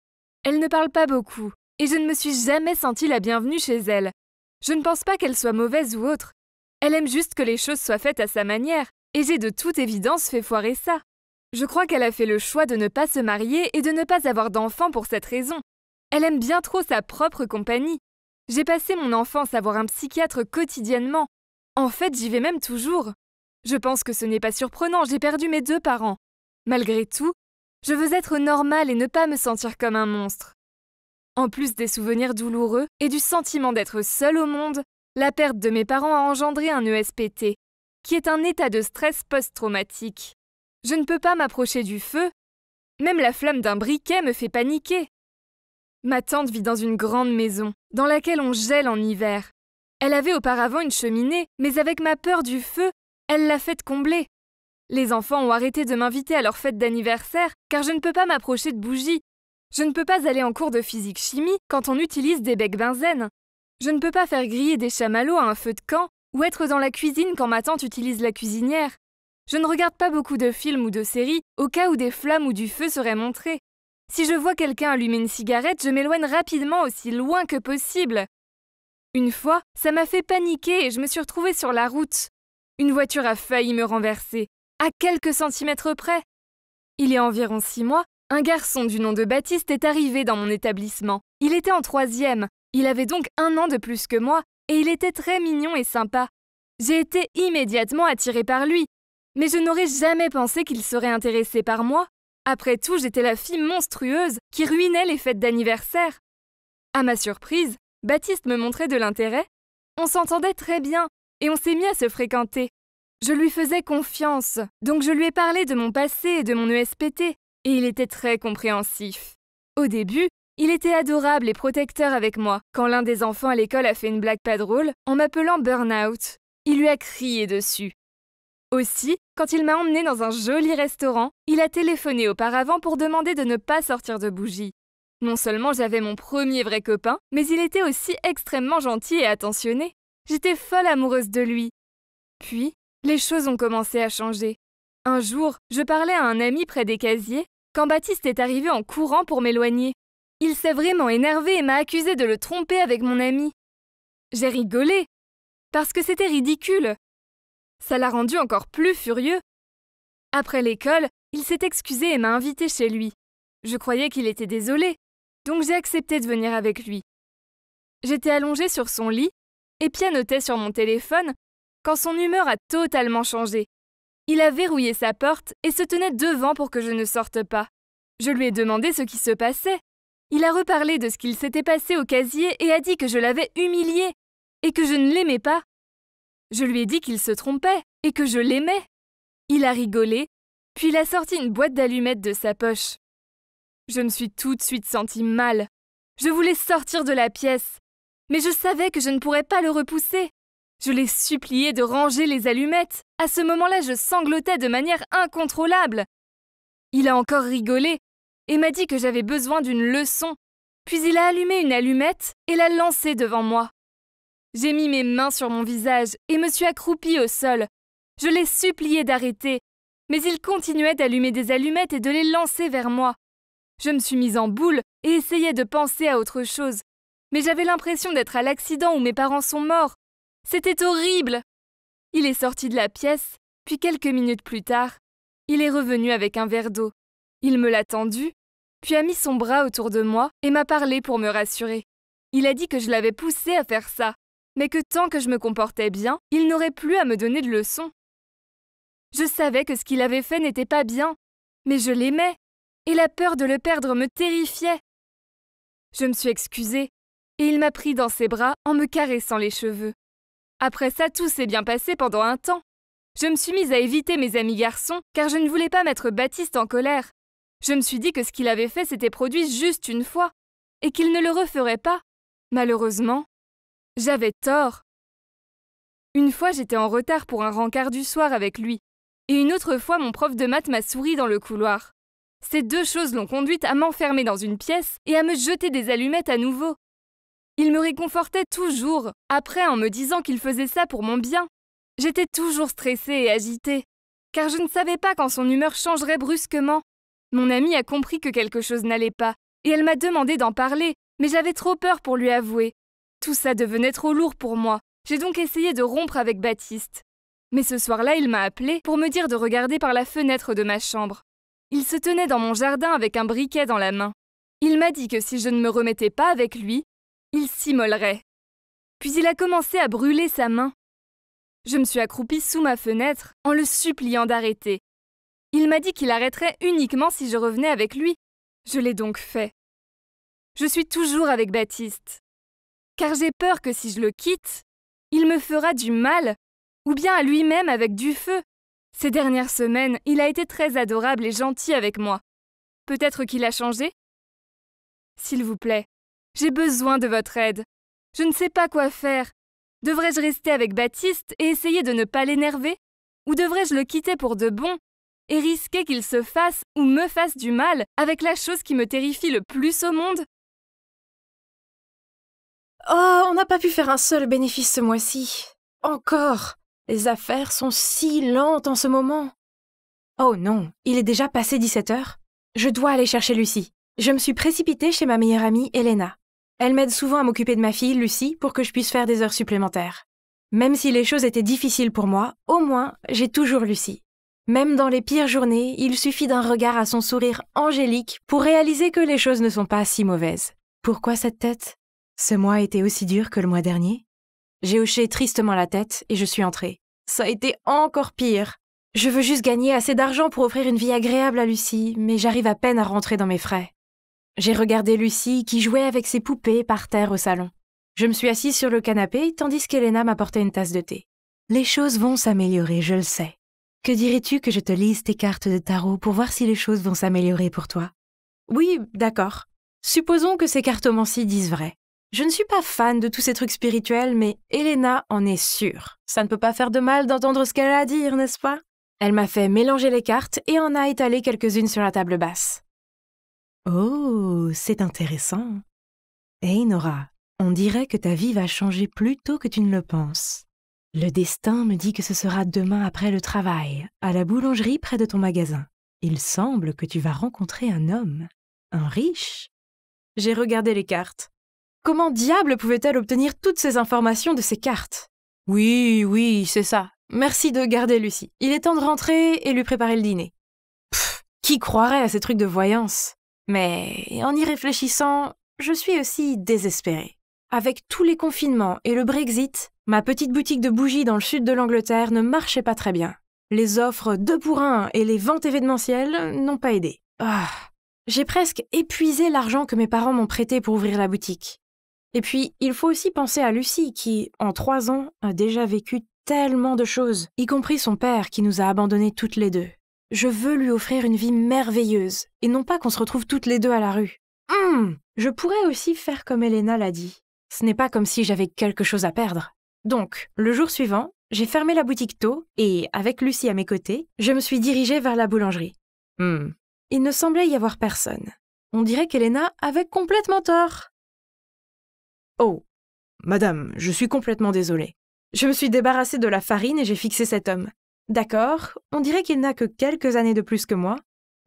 Speaker 1: Elle ne parle pas beaucoup, et je ne me suis jamais sentie la bienvenue chez elle. Je ne pense pas qu'elle soit mauvaise ou autre. Elle aime juste que les choses soient faites à sa manière, et j'ai de toute évidence fait foirer ça. Je crois qu'elle a fait le choix de ne pas se marier et de ne pas avoir d'enfant pour cette raison. Elle aime bien trop sa propre compagnie. J'ai passé mon enfance à voir un psychiatre quotidiennement. En fait, j'y vais même toujours. Je pense que ce n'est pas surprenant, j'ai perdu mes 2 parents. Malgré tout, je veux être normale et ne pas me sentir comme un monstre. En plus des souvenirs douloureux et du sentiment d'être seule au monde, la perte de mes parents a engendré un ESPT, qui est un état de stress post-traumatique. Je ne peux pas m'approcher du feu. Même la flamme d'un briquet me fait paniquer. Ma tante vit dans une grande maison, dans laquelle on gèle en hiver. Elle avait auparavant une cheminée, mais avec ma peur du feu, elle l'a faite combler. Les enfants ont arrêté de m'inviter à leur fête d'anniversaire, car je ne peux pas m'approcher de bougies. Je ne peux pas aller en cours de physique-chimie quand on utilise des becs benzène. Je ne peux pas faire griller des chamallows à un feu de camp ou être dans la cuisine quand ma tante utilise la cuisinière. Je ne regarde pas beaucoup de films ou de séries au cas où des flammes ou du feu seraient montrés. Si je vois quelqu'un allumer une cigarette, je m'éloigne rapidement aussi loin que possible. Une fois, ça m'a fait paniquer et je me suis retrouvée sur la route. Une voiture a failli me renverser, à quelques centimètres près. Il y a environ 6 mois, un garçon du nom de Baptiste est arrivé dans mon établissement. Il était en 3e. Il avait donc 1 an de plus que moi et il était très mignon et sympa. J'ai été immédiatement attirée par lui. Mais je n'aurais jamais pensé qu'il serait intéressé par moi. Après tout, j'étais la fille monstrueuse qui ruinait les fêtes d'anniversaire. À ma surprise, Baptiste me montrait de l'intérêt. On s'entendait très bien et on s'est mis à se fréquenter. Je lui faisais confiance, donc je lui ai parlé de mon passé et de mon ESPT, et il était très compréhensif. Au début, il était adorable et protecteur avec moi. Quand l'un des enfants à l'école a fait une blague pas drôle, en m'appelant Burnout, il lui a crié dessus. Aussi, quand il m'a emmenée dans un joli restaurant, il a téléphoné auparavant pour demander de ne pas sortir de bougies. Non seulement j'avais mon premier vrai copain, mais il était aussi extrêmement gentil et attentionné. J'étais folle amoureuse de lui. Puis, les choses ont commencé à changer. Un jour, je parlais à un ami près des casiers, quand Baptiste est arrivé en courant pour m'éloigner. Il s'est vraiment énervé et m'a accusé de le tromper avec mon ami. J'ai rigolé, parce que c'était ridicule. Ça l'a rendu encore plus furieux. Après l'école, il s'est excusé et m'a invité chez lui. Je croyais qu'il était désolé, donc j'ai accepté de venir avec lui. J'étais allongée sur son lit et pianotais sur mon téléphone quand son humeur a totalement changé. Il a verrouillé sa porte et se tenait devant pour que je ne sorte pas. Je lui ai demandé ce qui se passait. Il a reparlé de ce qu'il s'était passé au casier et a dit que je l'avais humilié et que je ne l'aimais pas. Je lui ai dit qu'il se trompait et que je l'aimais. Il a rigolé, puis il a sorti une boîte d'allumettes de sa poche. Je me suis tout de suite sentie mal. Je voulais sortir de la pièce, mais je savais que je ne pourrais pas le repousser. Je l'ai supplié de ranger les allumettes. À ce moment-là, je sanglotais de manière incontrôlable. Il a encore rigolé et m'a dit que j'avais besoin d'une leçon. Puis il a allumé une allumette et l'a lancée devant moi. J'ai mis mes mains sur mon visage et me suis accroupie au sol. Je l'ai supplié d'arrêter, mais il continuait d'allumer des allumettes et de les lancer vers moi. Je me suis mise en boule et essayais de penser à autre chose. Mais j'avais l'impression d'être à l'accident où mes parents sont morts. C'était horrible. Il est sorti de la pièce, puis quelques minutes plus tard, il est revenu avec un verre d'eau. Il me l'a tendu, puis a mis son bras autour de moi et m'a parlé pour me rassurer. Il a dit que je l'avais poussé à faire ça, mais que tant que je me comportais bien, il n'aurait plus à me donner de leçons. Je savais que ce qu'il avait fait n'était pas bien, mais je l'aimais, et la peur de le perdre me terrifiait. Je me suis excusée, et il m'a pris dans ses bras en me caressant les cheveux. Après ça, tout s'est bien passé pendant un temps. Je me suis mise à éviter mes amis garçons, car je ne voulais pas mettre Baptiste en colère. Je me suis dit que ce qu'il avait fait s'était produit juste une fois, et qu'il ne le referait pas. Malheureusement, j'avais tort. Une fois, j'étais en retard pour un rencard du soir avec lui, et une autre fois, mon prof de maths m'a souri dans le couloir. Ces 2 choses l'ont conduite à m'enfermer dans une pièce et à me jeter des allumettes à nouveau. Il me réconfortait toujours, après en me disant qu'il faisait ça pour mon bien. J'étais toujours stressée et agitée, car je ne savais pas quand son humeur changerait brusquement. Mon amie a compris que quelque chose n'allait pas, et elle m'a demandé d'en parler, mais j'avais trop peur pour lui avouer. Tout ça devenait trop lourd pour moi. J'ai donc essayé de rompre avec Baptiste. Mais ce soir-là, il m'a appelée pour me dire de regarder par la fenêtre de ma chambre. Il se tenait dans mon jardin avec un briquet dans la main. Il m'a dit que si je ne me remettais pas avec lui, il s'immolerait. Puis il a commencé à brûler sa main. Je me suis accroupie sous ma fenêtre en le suppliant d'arrêter. Il m'a dit qu'il arrêterait uniquement si je revenais avec lui. Je l'ai donc fait. Je suis toujours avec Baptiste. Car j'ai peur que si je le quitte, il me fera du mal, ou bien à lui-même avec du feu. Ces dernières semaines, il a été très adorable et gentil avec moi. Peut-être qu'il a changé ? S'il vous plaît, j'ai besoin de votre aide. Je ne sais pas quoi faire. Devrais-je rester avec Baptiste et essayer de ne pas l'énerver ? Ou devrais-je le quitter pour de bon et risquer qu'il se fasse ou me fasse du mal avec la chose qui me terrifie le plus au monde ?
Speaker 3: Oh, on n'a pas pu faire un seul bénéfice ce mois-ci. Encore. Les affaires sont si lentes en ce moment. Oh non, il est déjà passé 17h. Je dois aller chercher Lucie. Je me suis précipitée chez ma meilleure amie, Elena. Elle m'aide souvent à m'occuper de ma fille, Lucie, pour que je puisse faire des heures supplémentaires. Même si les choses étaient difficiles pour moi, au moins, j'ai toujours Lucie. Même dans les pires journées, il suffit d'un regard à son sourire angélique pour réaliser que les choses ne sont pas si mauvaises. Pourquoi cette tête? Ce mois était aussi dur que le mois dernier? J'ai hoché tristement la tête et je suis entrée. Ça a été encore pire. Je veux juste gagner assez d'argent pour offrir une vie agréable à Lucie, mais j'arrive à peine à rentrer dans mes frais. J'ai regardé Lucie qui jouait avec ses poupées par terre au salon. Je me suis assise sur le canapé tandis qu'Elena m'apportait une tasse de thé. Les choses vont s'améliorer, je le sais. Que dirais-tu que je te lise tes cartes de tarot pour voir si les choses vont s'améliorer pour toi? Oui, d'accord. Supposons que ces cartomancies disent vrai. Je ne suis pas fan de tous ces trucs spirituels, mais Elena en est sûre. Ça ne peut pas faire de mal d'entendre ce qu'elle a à dire, n'est-ce pas? Elle m'a fait mélanger les cartes et en a étalé quelques-unes sur la table basse. Oh, c'est intéressant. Hey Nora, on dirait que ta vie va changer plus tôt que tu ne le penses. Le destin me dit que ce sera demain après le travail, à la boulangerie près de ton magasin. Il semble que tu vas rencontrer un homme, un riche. J'ai regardé les cartes. Comment diable pouvait-elle obtenir toutes ces informations de ces cartes? Oui, c'est ça. Merci de garder Lucie. Il est temps de rentrer et lui préparer le dîner. Pff, qui croirait à ces trucs de voyance? Mais en y réfléchissant, je suis aussi désespérée. Avec tous les confinements et le Brexit, ma petite boutique de bougies dans le sud de l'Angleterre ne marchait pas très bien. Les offres 2 pour 1 et les ventes événementielles n'ont pas aidé. J'ai presque épuisé l'argent que mes parents m'ont prêté pour ouvrir la boutique. Et puis, il faut aussi penser à Lucie qui, en 3 ans, a déjà vécu tellement de choses, y compris son père qui nous a abandonnés toutes les deux. Je veux lui offrir une vie merveilleuse, et non pas qu'on se retrouve toutes les deux à la rue. Je pourrais aussi faire comme Elena l'a dit. Ce n'est pas comme si j'avais quelque chose à perdre. Donc, le jour suivant, j'ai fermé la boutique tôt, et, avec Lucie à mes côtés, je me suis dirigée vers la boulangerie. Il ne semblait y avoir personne. On dirait qu'Elena avait complètement tort. Oh, madame, je suis complètement désolée. Je me suis débarrassée de la farine et j'ai fixé cet homme. D'accord, on dirait qu'il n'a que quelques années de plus que moi,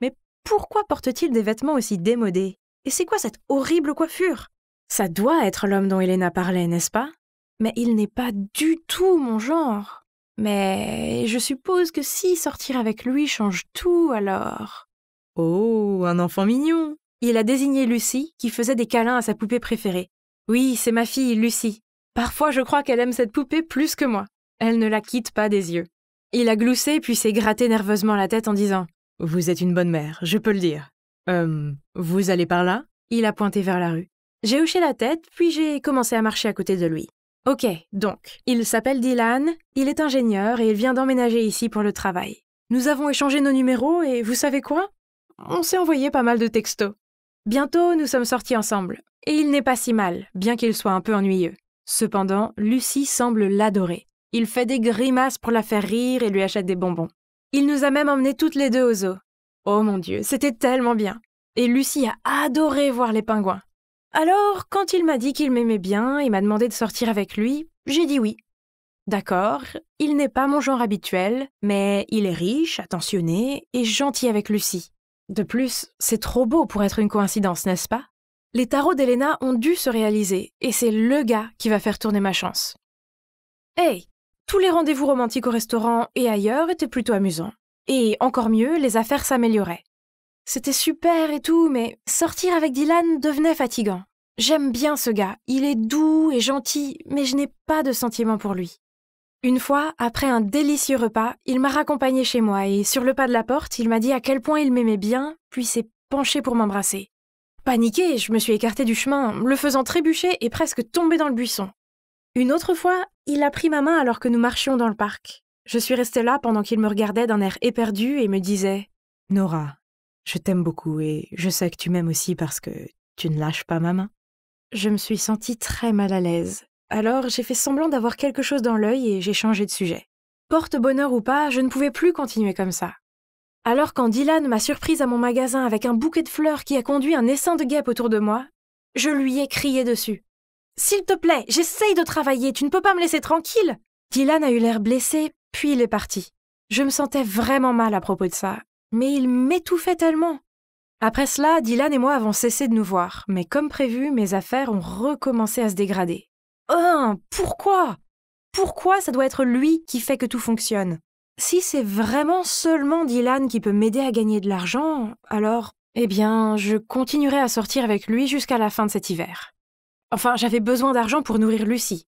Speaker 3: mais pourquoi porte-t-il des vêtements aussi démodés? Et c'est quoi cette horrible coiffure? Ça doit être l'homme dont Elena parlait, n'est-ce pas? Mais il n'est pas du tout mon genre. Mais je suppose que si sortir avec lui change tout, alors... Oh, un enfant mignon! Il a désigné Lucie, qui faisait des câlins à sa poupée préférée. Oui, c'est ma fille, Lucie. Parfois, je crois qu'elle aime cette poupée plus que moi. Elle ne la quitte pas des yeux. Il a gloussé puis s'est gratté nerveusement la tête en disant « Vous êtes une bonne mère, je peux le dire. Vous allez par là ?» Il a pointé vers la rue. J'ai hoché la tête, puis j'ai commencé à marcher à côté de lui. Ok, donc, il s'appelle Dylan, il est ingénieur et il vient d'emménager ici pour le travail. Nous avons échangé nos numéros et vous savez quoi? On s'est envoyé pas mal de textos. Bientôt, nous sommes sortis ensemble. Et il n'est pas si mal, bien qu'il soit un peu ennuyeux. Cependant, Lucie semble l'adorer. Il fait des grimaces pour la faire rire et lui achète des bonbons. Il nous a même emmenés toutes les deux au zoo. Oh mon Dieu, c'était tellement bien. Et Lucie a adoré voir les pingouins. Alors, quand il m'a dit qu'il m'aimait bien et m'a demandé de sortir avec lui, j'ai dit oui. D'accord, il n'est pas mon genre habituel, mais il est riche, attentionné et gentil avec Lucie. De plus, c'est trop beau pour être une coïncidence, n'est-ce pas? Les tarots d'Elena ont dû se réaliser, et c'est le gars qui va faire tourner ma chance. Hey, tous les rendez-vous romantiques au restaurant et ailleurs étaient plutôt amusants. Et encore mieux, les affaires s'amélioraient. C'était super et tout, mais sortir avec Dylan devenait fatigant. J'aime bien ce gars, il est doux et gentil, mais je n'ai pas de sentiments pour lui. Une fois, après un délicieux repas, il m'a raccompagnée chez moi et sur le pas de la porte, il m'a dit à quel point il m'aimait bien, puis s'est penché pour m'embrasser. Paniquée, je me suis écartée du chemin, le faisant trébucher et presque tomber dans le buisson. Une autre fois, il a pris ma main alors que nous marchions dans le parc. Je suis restée là pendant qu'il me regardait d'un air éperdu et me disait « Nora, je t'aime beaucoup et je sais que tu m'aimes aussi parce que tu ne lâches pas ma main. » Je me suis sentie très mal à l'aise. Alors j'ai fait semblant d'avoir quelque chose dans l'œil et j'ai changé de sujet. Porte-bonheur ou pas, je ne pouvais plus continuer comme ça. Alors quand Dylan m'a surprise à mon magasin avec un bouquet de fleurs qui a conduit un essaim de guêpes autour de moi, je lui ai crié dessus. S'il te plaît, j'essaye de travailler, tu ne peux pas me laisser tranquille. Dylan a eu l'air blessé, puis il est parti. Je me sentais vraiment mal à propos de ça, mais il m'étouffait tellement. Après cela, Dylan et moi avons cessé de nous voir, mais comme prévu, mes affaires ont recommencé à se dégrader. Pourquoi? Pourquoi ça doit être lui qui fait que tout fonctionne? Si c'est vraiment seulement Dylan qui peut m'aider à gagner de l'argent, alors, eh bien, je continuerai à sortir avec lui jusqu'à la fin de cet hiver. Enfin, j'avais besoin d'argent pour nourrir Lucie.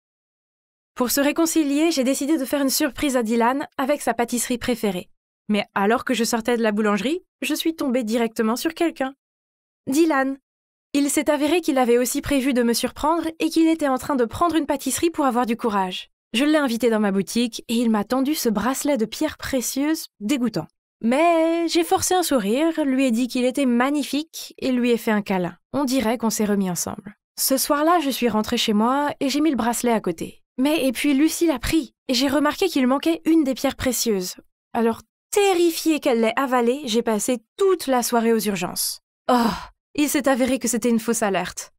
Speaker 3: Pour se réconcilier, j'ai décidé de faire une surprise à Dylan avec sa pâtisserie préférée. Mais alors que je sortais de la boulangerie, je suis tombée directement sur quelqu'un. Dylan. Il s'est avéré qu'il avait aussi prévu de me surprendre et qu'il était en train de prendre une pâtisserie pour avoir du courage. Je l'ai invité dans ma boutique et il m'a tendu ce bracelet de pierres précieuses dégoûtant. Mais j'ai forcé un sourire, lui ai dit qu'il était magnifique et lui ai fait un câlin. On dirait qu'on s'est remis ensemble. Ce soir-là, je suis rentrée chez moi et j'ai mis le bracelet à côté. Et puis Lucie l'a pris et j'ai remarqué qu'il manquait une des pierres précieuses. Alors, terrifiée qu'elle l'ait avalée, j'ai passé toute la soirée aux urgences. Oh, il s'est avéré que c'était une fausse alerte.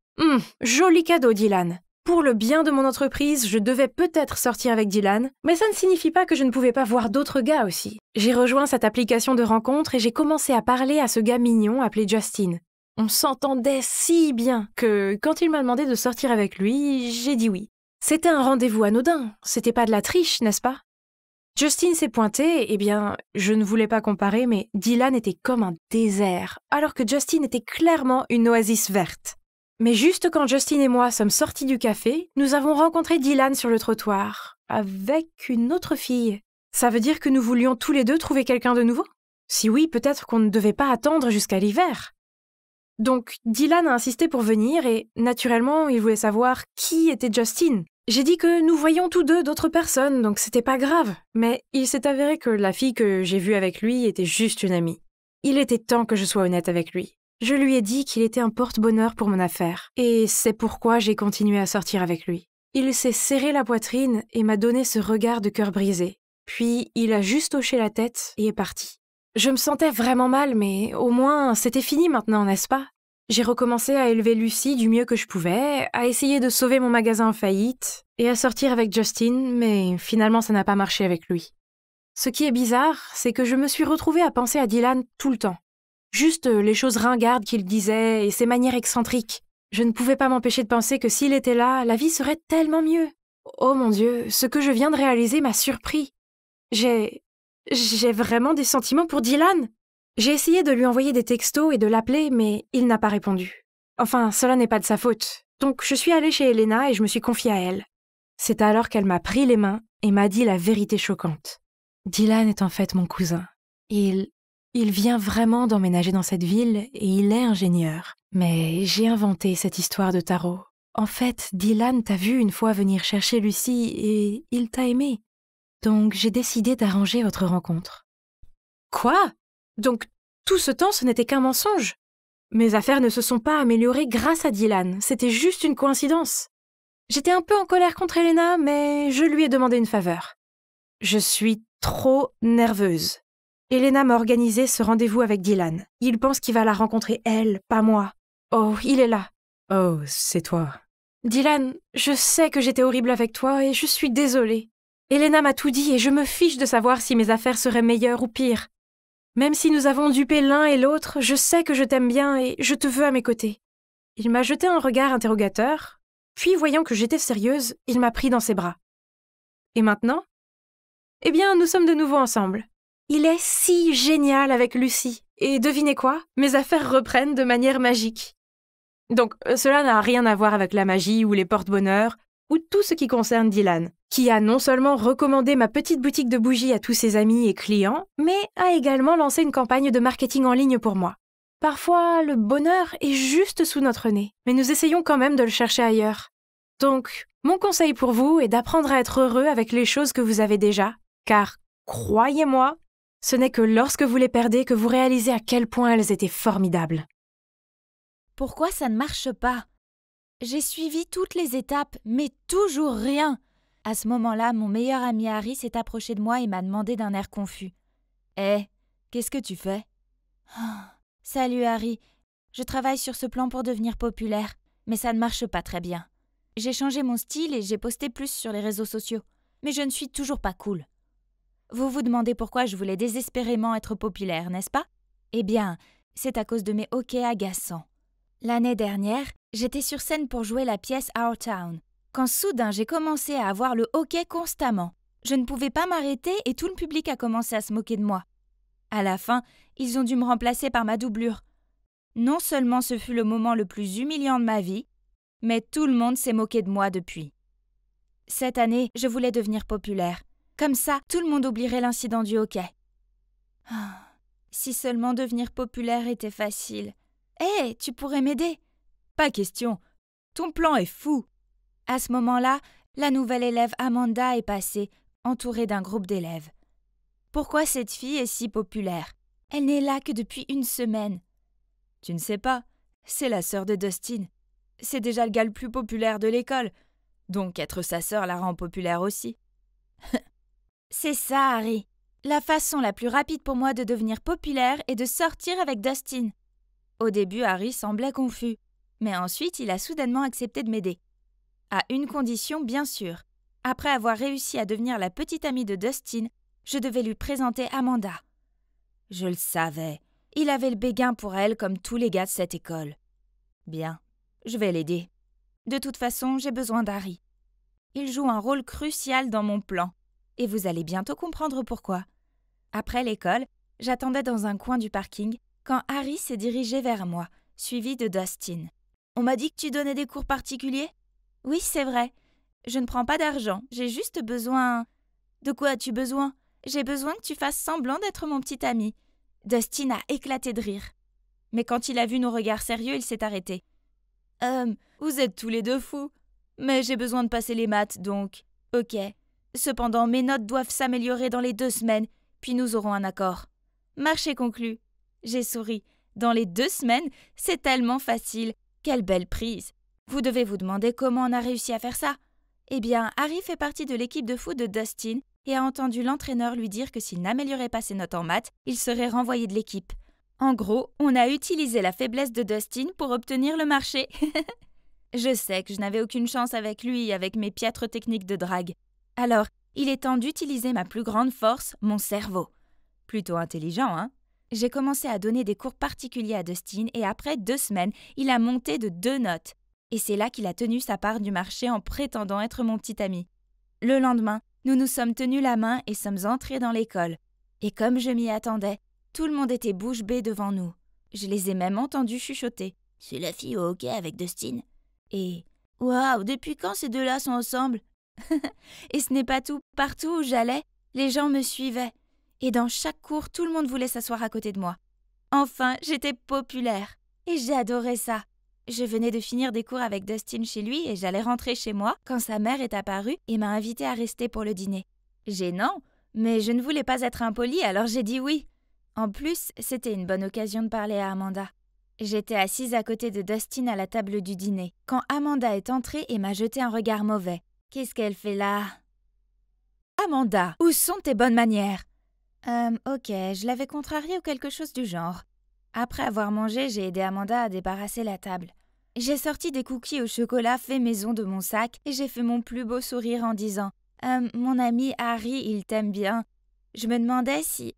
Speaker 3: Joli cadeau, Dylan. Pour le bien de mon entreprise, je devais peut-être sortir avec Dylan, mais ça ne signifie pas que je ne pouvais pas voir d'autres gars aussi. J'ai rejoint cette application de rencontre et j'ai commencé à parler à ce gars mignon appelé Justin. On s'entendait si bien que, quand il m'a demandé de sortir avec lui, j'ai dit oui. C'était un rendez-vous anodin, c'était pas de la triche, n'est-ce pas? Justin s'est pointé, je ne voulais pas comparer, mais Dylan était comme un désert, alors que Justin était clairement une oasis verte. Mais juste quand Justin et moi sommes sortis du café, nous avons rencontré Dylan sur le trottoir, avec une autre fille. Ça veut dire que nous voulions tous les deux trouver quelqu'un de nouveau? Si oui, peut-être qu'on ne devait pas attendre jusqu'à l'hiver. Donc, Dylan a insisté pour venir et, naturellement, il voulait savoir qui était Justin. J'ai dit que nous voyions tous deux d'autres personnes, donc c'était pas grave. Mais il s'est avéré que la fille que j'ai vue avec lui était juste une amie. Il était temps que je sois honnête avec lui. Je lui ai dit qu'il était un porte-bonheur pour mon affaire, et c'est pourquoi j'ai continué à sortir avec lui. Il s'est serré la poitrine et m'a donné ce regard de cœur brisé. Puis il a juste hoché la tête et est parti. Je me sentais vraiment mal, mais au moins c'était fini maintenant, n'est-ce pas? J'ai recommencé à élever Lucie du mieux que je pouvais, à essayer de sauver mon magasin en faillite, et à sortir avec Justin, mais finalement ça n'a pas marché avec lui. Ce qui est bizarre, c'est que je me suis retrouvée à penser à Dylan tout le temps. Juste les choses ringardes qu'il disait et ses manières excentriques. Je ne pouvais pas m'empêcher de penser que s'il était là, la vie serait tellement mieux. Oh mon Dieu, ce que je viens de réaliser m'a surpris. J'ai vraiment des sentiments pour Dylan. J'ai essayé de lui envoyer des textos et de l'appeler, mais il n'a pas répondu. Enfin, cela n'est pas de sa faute. Donc je suis allée chez Elena et je me suis confiée à elle. C'est alors qu'elle m'a pris les mains et m'a dit la vérité choquante. Dylan est en fait mon cousin. Il vient vraiment d'emménager dans cette ville et il est ingénieur. Mais j'ai inventé cette histoire de tarot. En fait, Dylan t'a vu une fois venir chercher Lucie et il t'a aimé. Donc j'ai décidé d'arranger votre rencontre. Quoi? Donc tout ce temps, ce n'était qu'un mensonge? Mes affaires ne se sont pas améliorées grâce à Dylan, c'était juste une coïncidence. J'étais un peu en colère contre Elena, mais je lui ai demandé une faveur. Je suis trop nerveuse. Elena m'a organisé ce rendez-vous avec Dylan. Il pense qu'il va la rencontrer elle, pas moi. Oh, il est là. Oh, c'est toi. Dylan, je sais que j'étais horrible avec toi et je suis désolée. Elena m'a tout dit et je me fiche de savoir si mes affaires seraient meilleures ou pires. Même si nous avons dupé l'un et l'autre, je sais que je t'aime bien et je te veux à mes côtés. Il m'a jeté un regard interrogateur, puis voyant que j'étais sérieuse, il m'a pris dans ses bras. Et maintenant? Eh bien, nous sommes de nouveau ensemble. Il est si génial avec Lucie. Et devinez quoi? Mes affaires reprennent de manière magique. Donc, cela n'a rien à voir avec la magie ou les porte-bonheur, ou tout ce qui concerne Dylan, qui a non seulement recommandé ma petite boutique de bougies à tous ses amis et clients, mais a également lancé une campagne de marketing en ligne pour moi. Parfois, le bonheur est juste sous notre nez, mais nous essayons quand même de le chercher ailleurs. Donc, mon conseil pour vous est d'apprendre à être heureux avec les choses que vous avez déjà, car, croyez-moi, ce n'est que lorsque vous les perdez que vous réalisez à quel point elles étaient formidables.
Speaker 4: Pourquoi ça ne marche pas? J'ai suivi toutes les étapes, mais toujours rien. À ce moment-là, mon meilleur ami Harry s'est approché de moi et m'a demandé d'un air confus. « Hé, qu'est-ce que tu fais ?»« Salut Harry, je travaille sur ce plan pour devenir populaire, mais ça ne marche pas très bien. J'ai changé mon style et j'ai posté plus sur les réseaux sociaux. Mais je ne suis toujours pas cool. Vous vous demandez pourquoi je voulais désespérément être populaire, n'est-ce pas? Eh bien, c'est à cause de mes hoquets agaçants. L'année dernière, j'étais sur scène pour jouer la pièce Our Town, quand soudain j'ai commencé à avoir le hoquet constamment. Je ne pouvais pas m'arrêter et tout le public a commencé à se moquer de moi. À la fin, ils ont dû me remplacer par ma doublure. Non seulement ce fut le moment le plus humiliant de ma vie, mais tout le monde s'est moqué de moi depuis. Cette année, je voulais devenir populaire. Comme ça, tout le monde oublierait l'incident du hockey. Si seulement devenir populaire était facile. Hé, tu pourrais m'aider? Pas question. Ton plan est fou. À ce moment-là, la nouvelle élève Amanda est passée, entourée d'un groupe d'élèves. Pourquoi cette fille est si populaire? Elle n'est là que depuis 1 semaine. Tu ne sais pas, c'est la sœur de Dustin. C'est déjà le gars le plus populaire de l'école. Donc être sa sœur la rend populaire aussi. C'est ça, Harry. La façon la plus rapide pour moi de devenir populaire est de sortir avec Dustin. Au début, Harry semblait confus, mais ensuite il a soudainement accepté de m'aider. À une condition, bien sûr. Après avoir réussi à devenir la petite amie de Dustin, je devais lui présenter Amanda. Je le savais. Il avait le béguin pour elle comme tous les gars de cette école. Bien, je vais l'aider. De toute façon, j'ai besoin d'Harry. Il joue un rôle crucial dans mon plan. Et vous allez bientôt comprendre pourquoi. Après l'école, j'attendais dans un coin du parking quand Harry s'est dirigé vers moi, suivi de Dustin. « On m'a dit que tu donnais des cours particuliers ?»« Oui, c'est vrai. Je ne prends pas d'argent, j'ai juste besoin… »« De quoi as-tu besoin ? J'ai besoin que tu fasses semblant d'être mon petit ami. » Dustin a éclaté de rire. Mais quand il a vu nos regards sérieux, il s'est arrêté. « Vous êtes tous les deux fous. Mais j'ai besoin de passer les maths, donc… Ok. Cependant, mes notes doivent s'améliorer dans les 2 semaines, puis nous aurons un accord. » Marché conclu. J'ai souri. Dans les 2 semaines, c'est tellement facile. Quelle belle prise. Vous devez vous demander comment on a réussi à faire ça. Eh bien, Harry fait partie de l'équipe de foot de Dustin et a entendu l'entraîneur lui dire que s'il n'améliorait pas ses notes en maths, il serait renvoyé de l'équipe. En gros, on a utilisé la faiblesse de Dustin pour obtenir le marché. Je sais que je n'avais aucune chance avec lui, avec mes piètres techniques de drague. Alors, il est temps d'utiliser ma plus grande force, mon cerveau. Plutôt intelligent, hein? J'ai commencé à donner des cours particuliers à Dustin et après 2 semaines, il a monté de 2 notes. Et c'est là qu'il a tenu sa part du marché en prétendant être mon petit ami. Le lendemain, nous nous sommes tenus la main et sommes entrés dans l'école. Et comme je m'y attendais, tout le monde était bouche bée devant nous. Je les ai même entendus chuchoter. « C'est la fille au hockey avec Dustin. » Et « Waouh, depuis quand ces deux-là sont ensemble ?» Et ce n'est pas tout. Partout où j'allais, les gens me suivaient. Et dans chaque cours, tout le monde voulait s'asseoir à côté de moi. Enfin, j'étais populaire. Et j'adorais ça. Je venais de finir des cours avec Dustin chez lui et j'allais rentrer chez moi quand sa mère est apparue et m'a invitée à rester pour le dîner. Gênant, mais je ne voulais pas être impolie, alors j'ai dit oui. En plus, c'était une bonne occasion de parler à Amanda. J'étais assise à côté de Dustin à la table du dîner, quand Amanda est entrée et m'a jeté un regard mauvais. Qu'est-ce qu'elle fait là? Amanda, où sont tes bonnes manières? Ok, je l'avais contrariée ou quelque chose du genre. Après avoir mangé, j'ai aidé Amanda à débarrasser la table. J'ai sorti des cookies au chocolat faits maison de mon sac et j'ai fait mon plus beau sourire en disant « Mon ami Harry, il t'aime bien. » Je me demandais si…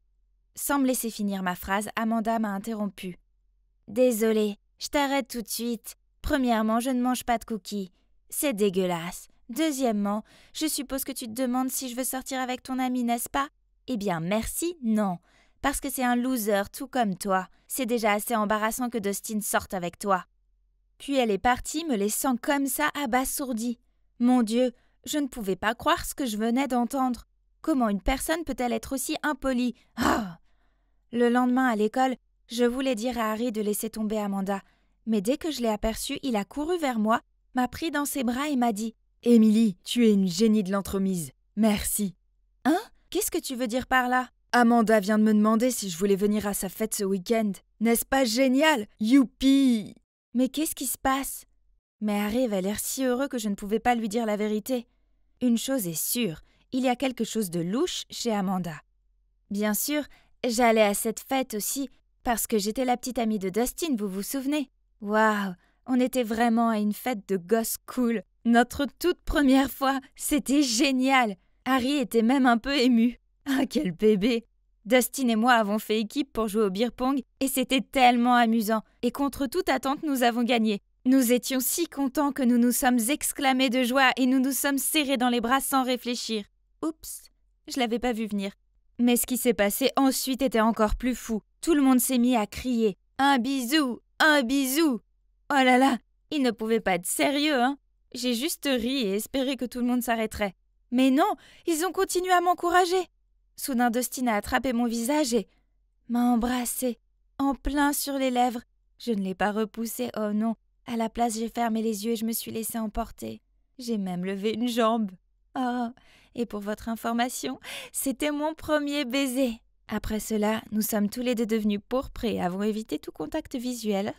Speaker 4: Sans me laisser finir ma phrase, Amanda m'a interrompue. « Désolée, je t'arrête tout de suite. Premièrement, je ne mange pas de cookies. C'est dégueulasse. Deuxièmement, je suppose que tu te demandes si je veux sortir avec ton ami, n'est-ce pas? Eh bien, merci, non. Parce que c'est un loser tout comme toi. C'est déjà assez embarrassant que Dustin sorte avec toi. » Puis elle est partie, me laissant comme ça abasourdie. Mon Dieu, je ne pouvais pas croire ce que je venais d'entendre. Comment une personne peut-elle être aussi impolie? Ah! Le lendemain à l'école, je voulais dire à Harry de laisser tomber Amanda. Mais dès que je l'ai aperçu, il a couru vers moi, m'a pris dans ses bras et m'a dit « Émilie, tu es une génie de l'entremise. Merci. » Hein? Qu'est-ce que tu veux dire par là? Amanda vient de me demander si je voulais venir à sa fête ce week-end. N'est-ce pas génial? Youpi! Mais qu'est-ce qui se passe? Mais Harry avait l'air si heureux que je ne pouvais pas lui dire la vérité. Une chose est sûre, il y a quelque chose de louche chez Amanda. Bien sûr, j'allais à cette fête aussi, parce que j'étais la petite amie de Dustin, vous vous souvenez? Waouh, on était vraiment à une fête de gosses cool. Notre toute première fois, c'était génial. Harry était même un peu ému. Ah, quel bébé! Dustin et moi avons fait équipe pour jouer au beer pong et c'était tellement amusant. Et contre toute attente, nous avons gagné. Nous étions si contents que nous nous sommes exclamés de joie et nous nous sommes serrés dans les bras sans réfléchir. Oups, je l'avais pas vu venir. Mais ce qui s'est passé ensuite était encore plus fou. Tout le monde s'est mis à crier « Un bisou! Un bisou !» Oh là là, il ne pouvait pas être sérieux, hein. J'ai juste ri et espéré que tout le monde s'arrêterait. Mais non, ils ont continué à m'encourager. Soudain, Dustin a attrapé mon visage et m'a embrassé, en plein sur les lèvres. Je ne l'ai pas repoussé, oh non. À la place, j'ai fermé les yeux et je me suis laissée emporter. J'ai même levé une jambe. Oh, et pour votre information, c'était mon premier baiser. Après cela, nous sommes tous les deux devenus pourpres et avons évité tout contact visuel.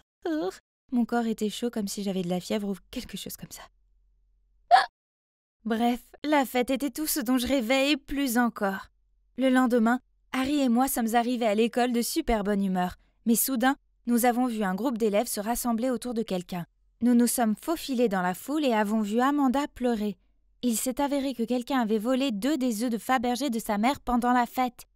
Speaker 4: Mon corps était chaud comme si j'avais de la fièvre ou quelque chose comme ça. Bref, la fête était tout ce dont je rêvais et plus encore. Le lendemain, Harry et moi sommes arrivés à l'école de super bonne humeur. Mais soudain, nous avons vu un groupe d'élèves se rassembler autour de quelqu'un. Nous nous sommes faufilés dans la foule et avons vu Amanda pleurer. Il s'est avéré que quelqu'un avait volé 2 des œufs de Fabergé de sa mère pendant la fête.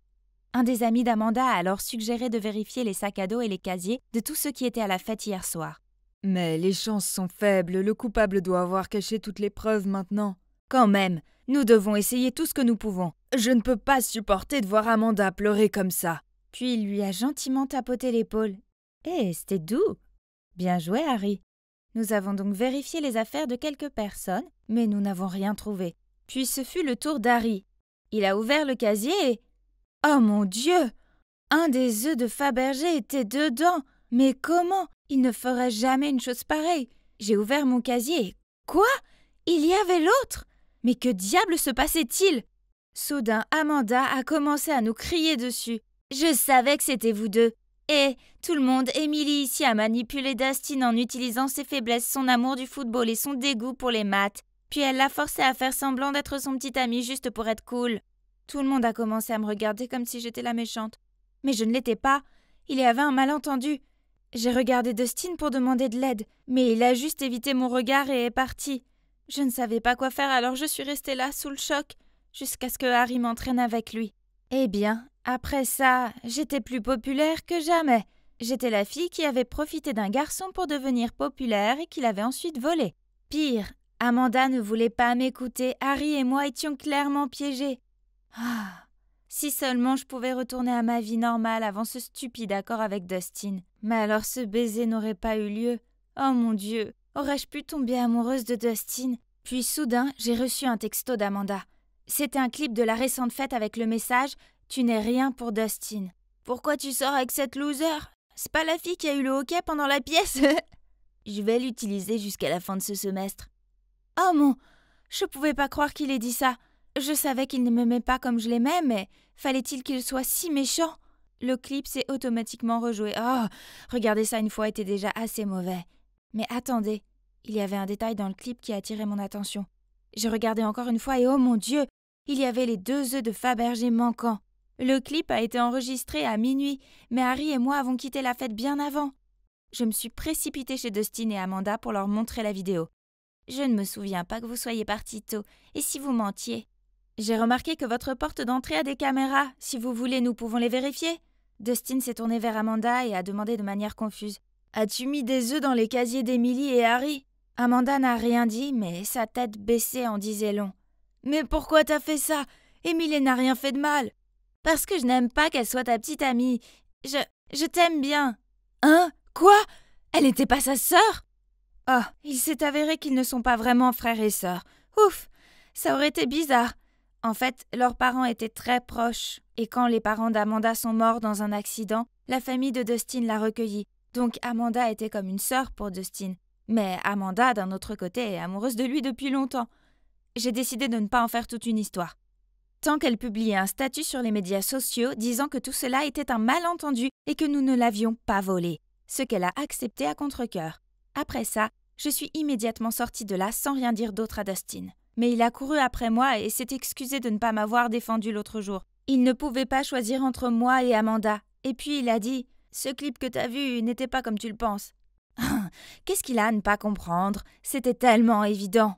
Speaker 4: Un des amis d'Amanda a alors suggéré de vérifier les sacs à dos et les casiers de tous ceux qui étaient à la fête hier soir.
Speaker 5: Mais les chances sont faibles, le coupable doit avoir caché toutes les preuves maintenant.
Speaker 4: Quand même, nous devons essayer tout ce que nous pouvons.
Speaker 5: Je ne peux pas supporter de voir Amanda pleurer comme ça.
Speaker 4: Puis il lui a gentiment tapoté l'épaule. C'était doux. Bien joué, Harry. Nous avons donc vérifié les affaires de quelques personnes, mais nous n'avons rien trouvé. Puis ce fut le tour d'Harry. Il a ouvert le casier et... Oh mon Dieu! Un des œufs de Fabergé était dedans. Mais comment? Il ne ferait jamais une chose pareille. J'ai ouvert mon casier et... Quoi? Il y avait l'autre? Mais que diable se passait-il? Soudain, Amanda a commencé à nous crier dessus. Je savais que c'était vous deux. Et tout le monde, Emily ici a manipulé Dustin en utilisant ses faiblesses, son amour du football et son dégoût pour les maths. Puis elle l'a forcé à faire semblant d'être son petit ami juste pour être cool. Tout le monde a commencé à me regarder comme si j'étais la méchante. Mais je ne l'étais pas. Il y avait un malentendu. J'ai regardé Dustin pour demander de l'aide, mais il a juste évité mon regard et est parti. Je ne savais pas quoi faire, alors je suis restée là, sous le choc, jusqu'à ce que Harry m'entraîne avec lui. Eh bien, après ça, j'étais plus populaire que jamais. J'étais la fille qui avait profité d'un garçon pour devenir populaire et qui l'avait ensuite volé. Pire, Amanda ne voulait pas m'écouter, Harry et moi étions clairement piégés. Ah, si seulement je pouvais retourner à ma vie normale avant ce stupide accord avec Dustin. Mais alors ce baiser n'aurait pas eu lieu. Oh mon Dieu, aurais-je pu tomber amoureuse de Dustin? Puis soudain, j'ai reçu un texto d'Amanda. C'était un clip de la récente fête avec le message « Tu n'es rien pour Dustin ». Pourquoi tu sors avec cette loser? C'est pas la fille qui a eu le hockey pendant la pièce? Je vais l'utiliser jusqu'à la fin de ce semestre. Oh mon, je pouvais pas croire qu'il ait dit ça. Je savais qu'il ne m'aimait pas comme je l'aimais, mais fallait-il qu'il soit si méchant? Le clip s'est automatiquement rejoué. Oh, regarder ça une fois était déjà assez mauvais. Mais attendez, il y avait un détail dans le clip qui a attiré mon attention. J'ai regardé encore une fois et oh mon Dieu, il y avait les 2 œufs de Fabergé manquants. Le clip a été enregistré à minuit, mais Harry et moi avons quitté la fête bien avant. Je me suis précipitée chez Dustin et Amanda pour leur montrer la vidéo. Je ne me souviens pas que vous soyez partis tôt, et si vous mentiez? J'ai remarqué que votre porte d'entrée a des caméras. Si vous voulez, nous pouvons les vérifier. Dustin s'est tourné vers Amanda et a demandé de manière confuse. As-tu mis des œufs dans les casiers d'Emily et Harry? Amanda n'a rien dit, mais sa tête baissée en disait long. Mais pourquoi t'as fait ça? Emily n'a rien fait de mal. Parce que je n'aime pas qu'elle soit ta petite amie. Je t'aime bien. Hein? Quoi? Elle n'était pas sa sœur? Oh, il s'est avéré qu'ils ne sont pas vraiment frères et sœurs. Ouf, ça aurait été bizarre. En fait, leurs parents étaient très proches, et quand les parents d'Amanda sont morts dans un accident, la famille de Dustin l'a recueillie. Donc Amanda était comme une sœur pour Dustin. Mais Amanda, d'un autre côté, est amoureuse de lui depuis longtemps. J'ai décidé de ne pas en faire toute une histoire. Tant qu'elle publiait un statut sur les médias sociaux disant que tout cela était un malentendu et que nous ne l'avions pas volé, ce qu'elle a accepté à contre-cœur. Après ça, je suis immédiatement sortie de là sans rien dire d'autre à Dustin. Mais il a couru après moi et s'est excusé de ne pas m'avoir défendu l'autre jour. Il ne pouvait pas choisir entre moi et Amanda. Et puis il a dit « Ce clip que t'as vu n'était pas comme tu le penses. » Qu'est-ce qu'il a à ne pas comprendre? C'était tellement évident.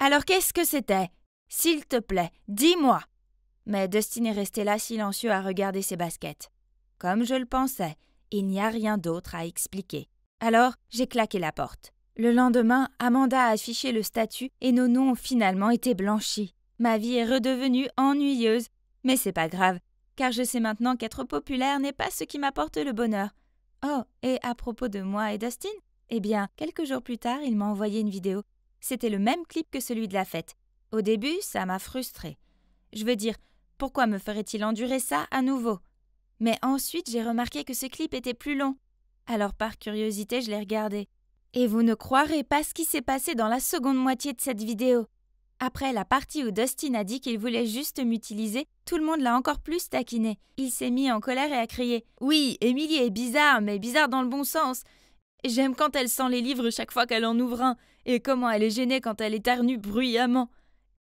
Speaker 4: Alors qu'est-ce que c'était? S'il te plaît, dis-moi. Mais Dustin est resté là silencieux à regarder ses baskets. Comme je le pensais, il n'y a rien d'autre à expliquer. Alors, j'ai claqué la porte. Le lendemain, Amanda a affiché le statut et nos noms ont finalement été blanchis. Ma vie est redevenue ennuyeuse, mais c'est pas grave, car je sais maintenant qu'être populaire n'est pas ce qui m'apporte le bonheur. Oh, et à propos de moi et Dustin, eh bien, quelques jours plus tard, il m'a envoyé une vidéo. C'était le même clip que celui de la fête. Au début, ça m'a frustrée. Je veux dire, pourquoi me ferait-il endurer ça à nouveau? Mais ensuite, j'ai remarqué que ce clip était plus long. Alors, par curiosité, je l'ai regardé. Et vous ne croirez pas ce qui s'est passé dans la seconde moitié de cette vidéo. Après la partie où Dustin a dit qu'il voulait juste m'utiliser, tout le monde l'a encore plus taquiné. Il s'est mis en colère et a crié « Oui, Emily est bizarre, mais bizarre dans le bon sens. J'aime quand elle sent les livres chaque fois qu'elle en ouvre un, et comment elle est gênée quand elle éternue bruyamment.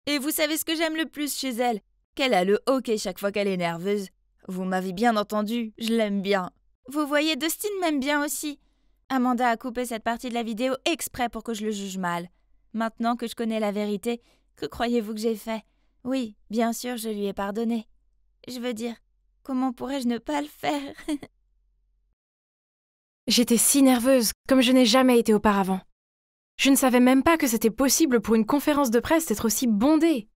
Speaker 4: Et vous savez ce que j'aime le plus chez elle? Qu'elle a le hoquet chaque fois qu'elle est nerveuse. Vous m'avez bien entendu, je l'aime bien. Vous voyez, Dustin m'aime bien aussi. » Amanda a coupé cette partie de la vidéo exprès pour que je le juge mal. Maintenant que je connais la vérité, que croyez-vous que j'ai fait? Oui, bien sûr, je lui ai pardonné. Je veux dire, comment pourrais-je ne pas le faire?
Speaker 3: J'étais si nerveuse, comme je n'ai jamais été auparavant. Je ne savais même pas que c'était possible pour une conférence de presse d'être aussi bondée.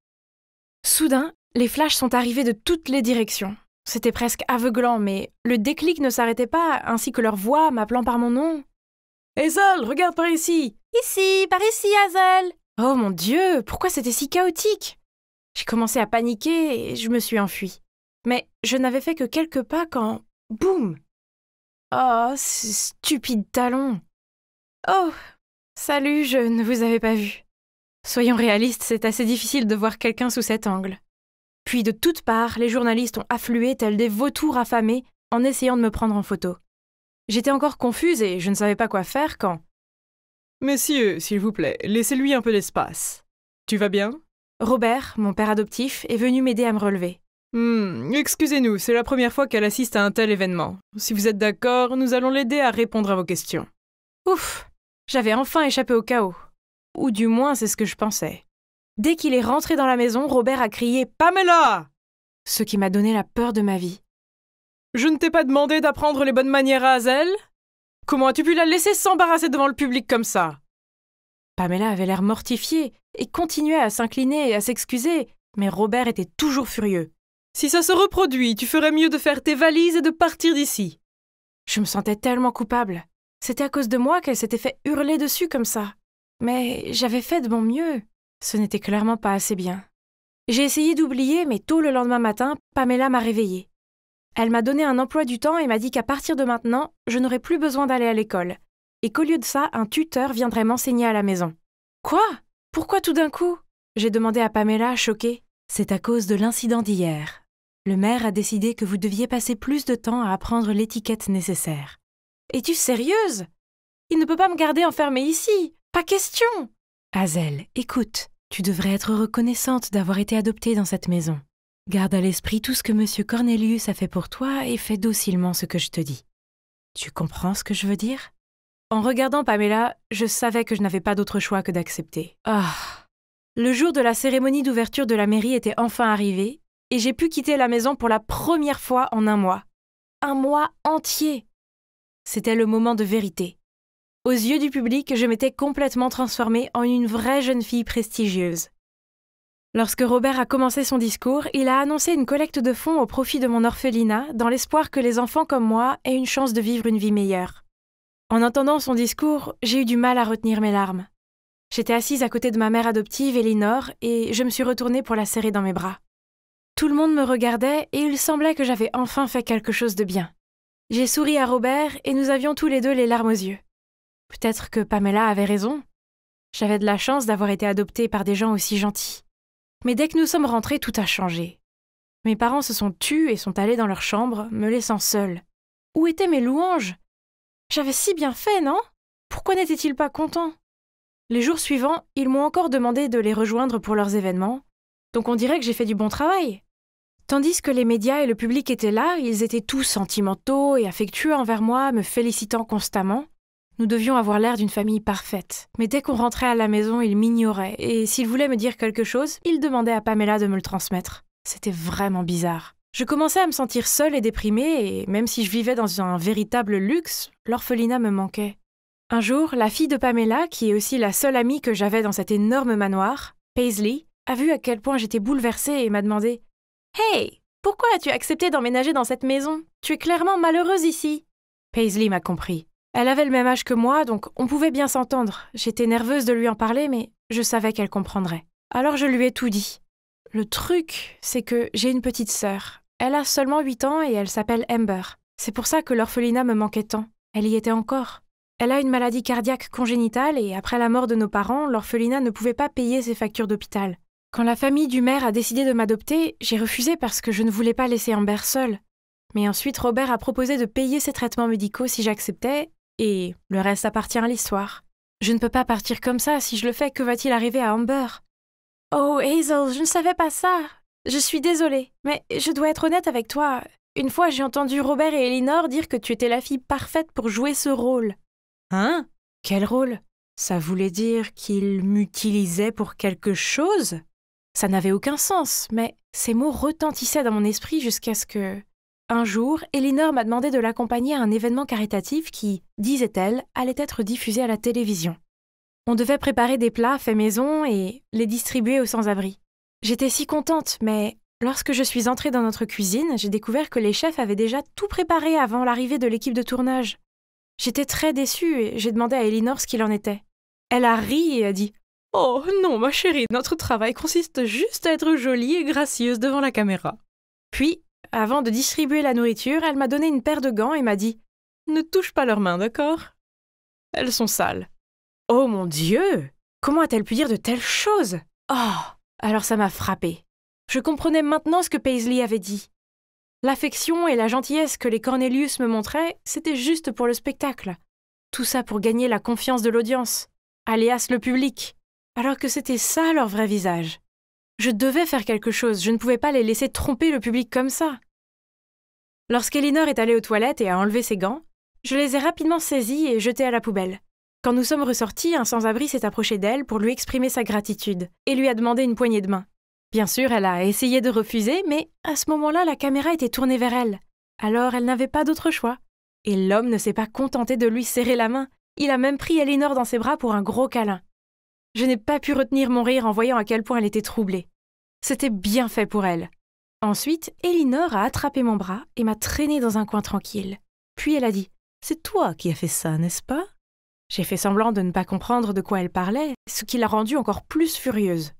Speaker 3: Soudain, les flashs sont arrivés de toutes les directions. C'était presque aveuglant, mais le déclic ne s'arrêtait pas, ainsi que leur voix m'appelant par mon nom. « Hazel, regarde par ici !»« Ici, par ici, Hazel !» Oh mon Dieu, pourquoi c'était si chaotique? J'ai commencé à paniquer et je me suis enfuie. Mais je n'avais fait que quelques pas quand... Boum! Oh, ce stupide talon! Oh, salut, je ne vous avais pas vu. Soyons réalistes, c'est assez difficile de voir quelqu'un sous cet angle. Puis de toutes parts, les journalistes ont afflué tels des vautours affamés en essayant de me prendre en photo. J'étais encore confuse et je ne savais pas quoi faire quand... « Messieurs, s'il vous plaît, laissez-lui un peu d'espace. Tu vas bien ?» Robert, mon père adoptif, est venu m'aider à me relever. « Excusez-nous, c'est la première fois qu'elle assiste à un tel événement. Si vous êtes d'accord, nous allons l'aider à répondre à vos questions. » Ouf! J'avais enfin échappé au chaos. Ou du moins, c'est ce que je pensais. Dès qu'il est rentré dans la maison, Robert a crié « Pamela !» Ce qui m'a donné la peur de ma vie. « Je ne t'ai pas demandé d'apprendre les bonnes manières à Hazel ? Comment as-tu pu la laisser s'embarrasser devant le public comme ça ?» Pamela avait l'air mortifiée et continuait à s'incliner et à s'excuser, mais Robert était toujours furieux. « Si ça se reproduit, tu ferais mieux de faire tes valises et de partir d'ici. » Je me sentais tellement coupable. C'était à cause de moi qu'elle s'était fait hurler dessus comme ça. Mais j'avais fait de mon mieux. Ce n'était clairement pas assez bien. J'ai essayé d'oublier, mais tôt le lendemain matin, Pamela m'a réveillée. Elle m'a donné un emploi du temps et m'a dit qu'à partir de maintenant, je n'aurais plus besoin d'aller à l'école, et qu'au lieu de ça, un tuteur viendrait m'enseigner à la maison. « Quoi? Pourquoi tout d'un coup ?» J'ai demandé à Pamela, choquée. « C'est à cause de l'incident d'hier. Le maire a décidé que vous deviez passer plus de temps à apprendre l'étiquette nécessaire. »« Es-tu sérieuse? Il ne peut pas me garder enfermée ici. Pas question !»« Hazel, écoute, tu devrais être reconnaissante d'avoir été adoptée dans cette maison. Garde à l'esprit tout ce que M. Cornelius a fait pour toi et fais docilement ce que je te dis. Tu comprends ce que je veux dire? » En regardant Pamela, je savais que je n'avais pas d'autre choix que d'accepter. Ah! Le jour de la cérémonie d'ouverture de la mairie était enfin arrivé et j'ai pu quitter la maison pour la première fois en un mois. Un mois entier! C'était le moment de vérité. Aux yeux du public, je m'étais complètement transformée en une vraie jeune fille prestigieuse. Lorsque Robert a commencé son discours, il a annoncé une collecte de fonds au profit de mon orphelinat, dans l'espoir que les enfants comme moi aient une chance de vivre une vie meilleure. En entendant son discours, j'ai eu du mal à retenir mes larmes. J'étais assise à côté de ma mère adoptive, Elinor, et je me suis retournée pour la serrer dans mes bras. Tout le monde me regardait et il semblait que j'avais enfin fait quelque chose de bien. J'ai souri à Robert et nous avions tous les deux les larmes aux yeux. Peut-être que Pamela avait raison. J'avais de la chance d'avoir été adoptée par des gens aussi gentils. Mais dès que nous sommes rentrés, tout a changé. Mes parents se sont tus et sont allés dans leur chambre, me laissant seule. Où étaient mes louanges? J'avais si bien fait, non? Pourquoi n'étaient-ils pas contents? Les jours suivants, ils m'ont encore demandé de les rejoindre pour leurs événements, donc on dirait que j'ai fait du bon travail. Tandis que les médias et le public étaient là, ils étaient tous sentimentaux et affectueux envers moi, me félicitant constamment. Nous devions avoir l'air d'une famille parfaite. Mais dès qu'on rentrait à la maison, il m'ignorait, et s'il voulait me dire quelque chose, il demandait à Pamela de me le transmettre. C'était vraiment bizarre. Je commençais à me sentir seule et déprimée, et même si je vivais dans un véritable luxe, l'orphelinat me manquait. Un jour, la fille de Pamela, qui est aussi la seule amie que j'avais dans cet énorme manoir, Paisley, a vu à quel point j'étais bouleversée et m'a demandé « Hey, pourquoi as-tu accepté d'emménager dans cette maison? Tu es clairement malheureuse ici. » Paisley m'a compris. Elle avait le même âge que moi, donc on pouvait bien s'entendre. J'étais nerveuse de lui en parler, mais je savais qu'elle comprendrait. Alors je lui ai tout dit. Le truc, c'est que j'ai une petite sœur. Elle a seulement 8 ans et elle s'appelle Amber. C'est pour ça que l'orphelinat me manquait tant. Elle y était encore. Elle a une maladie cardiaque congénitale et après la mort de nos parents, l'orphelinat ne pouvait pas payer ses factures d'hôpital. Quand la famille du maire a décidé de m'adopter, j'ai refusé parce que je ne voulais pas laisser Amber seule. Mais ensuite, Robert a proposé de payer ses traitements médicaux si j'acceptais, et le reste appartient à l'histoire. Je ne peux pas partir comme ça. Si je le fais, que va-t-il arriver à Amber? Oh, Hazel, je ne savais pas ça. Je suis désolée, mais je dois être honnête avec toi. Une fois, j'ai entendu Robert et Elinor dire que tu étais la fille parfaite pour jouer ce rôle. Hein? Quel rôle? Ça voulait dire qu'il m'utilisait pour quelque chose? Ça n'avait aucun sens, mais ces mots retentissaient dans mon esprit jusqu'à ce que... Un jour, Elinor m'a demandé de l'accompagner à un événement caritatif qui, disait-elle, allait être diffusé à la télévision. On devait préparer des plats faits maison et les distribuer aux sans-abri. J'étais si contente, mais lorsque je suis entrée dans notre cuisine, j'ai découvert que les chefs avaient déjà tout préparé avant l'arrivée de l'équipe de tournage. J'étais très déçue et j'ai demandé à Elinor ce qu'il en était. Elle a ri et a dit « Oh non, ma chérie, notre travail consiste juste à être jolie et gracieuse devant la caméra. » Puis, avant de distribuer la nourriture, elle m'a donné une paire de gants et m'a dit « Ne touche pas leurs mains, d'accord? Elles sont sales. » Oh mon Dieu! Comment a-t-elle pu dire de telles choses? Oh! Alors ça m'a frappée. Je comprenais maintenant ce que Paisley avait dit. L'affection et la gentillesse que les Cornelius me montraient, c'était juste pour le spectacle. Tout ça pour gagner la confiance de l'audience, alias le public, alors que c'était ça leur vrai visage. Je devais faire quelque chose, je ne pouvais pas les laisser tromper le public comme ça. Lorsqu'Elinor est allée aux toilettes et a enlevé ses gants, je les ai rapidement saisis et jetés à la poubelle. Quand nous sommes ressortis, un sans-abri s'est approché d'elle pour lui exprimer sa gratitude et lui a demandé une poignée de main. Bien sûr, elle a essayé de refuser, mais à ce moment-là, la caméra était tournée vers elle. Alors elle n'avait pas d'autre choix. Et l'homme ne s'est pas contenté de lui serrer la main, il a même pris Elinor dans ses bras pour un gros câlin. Je n'ai pas pu retenir mon rire en voyant à quel point elle était troublée. C'était bien fait pour elle. Ensuite, Elinor a attrapé mon bras et m'a traînée dans un coin tranquille. Puis elle a dit « C'est toi qui as fait ça, n'est-ce pas ?» J'ai fait semblant de ne pas comprendre de quoi elle parlait, ce qui l'a rendue encore plus furieuse.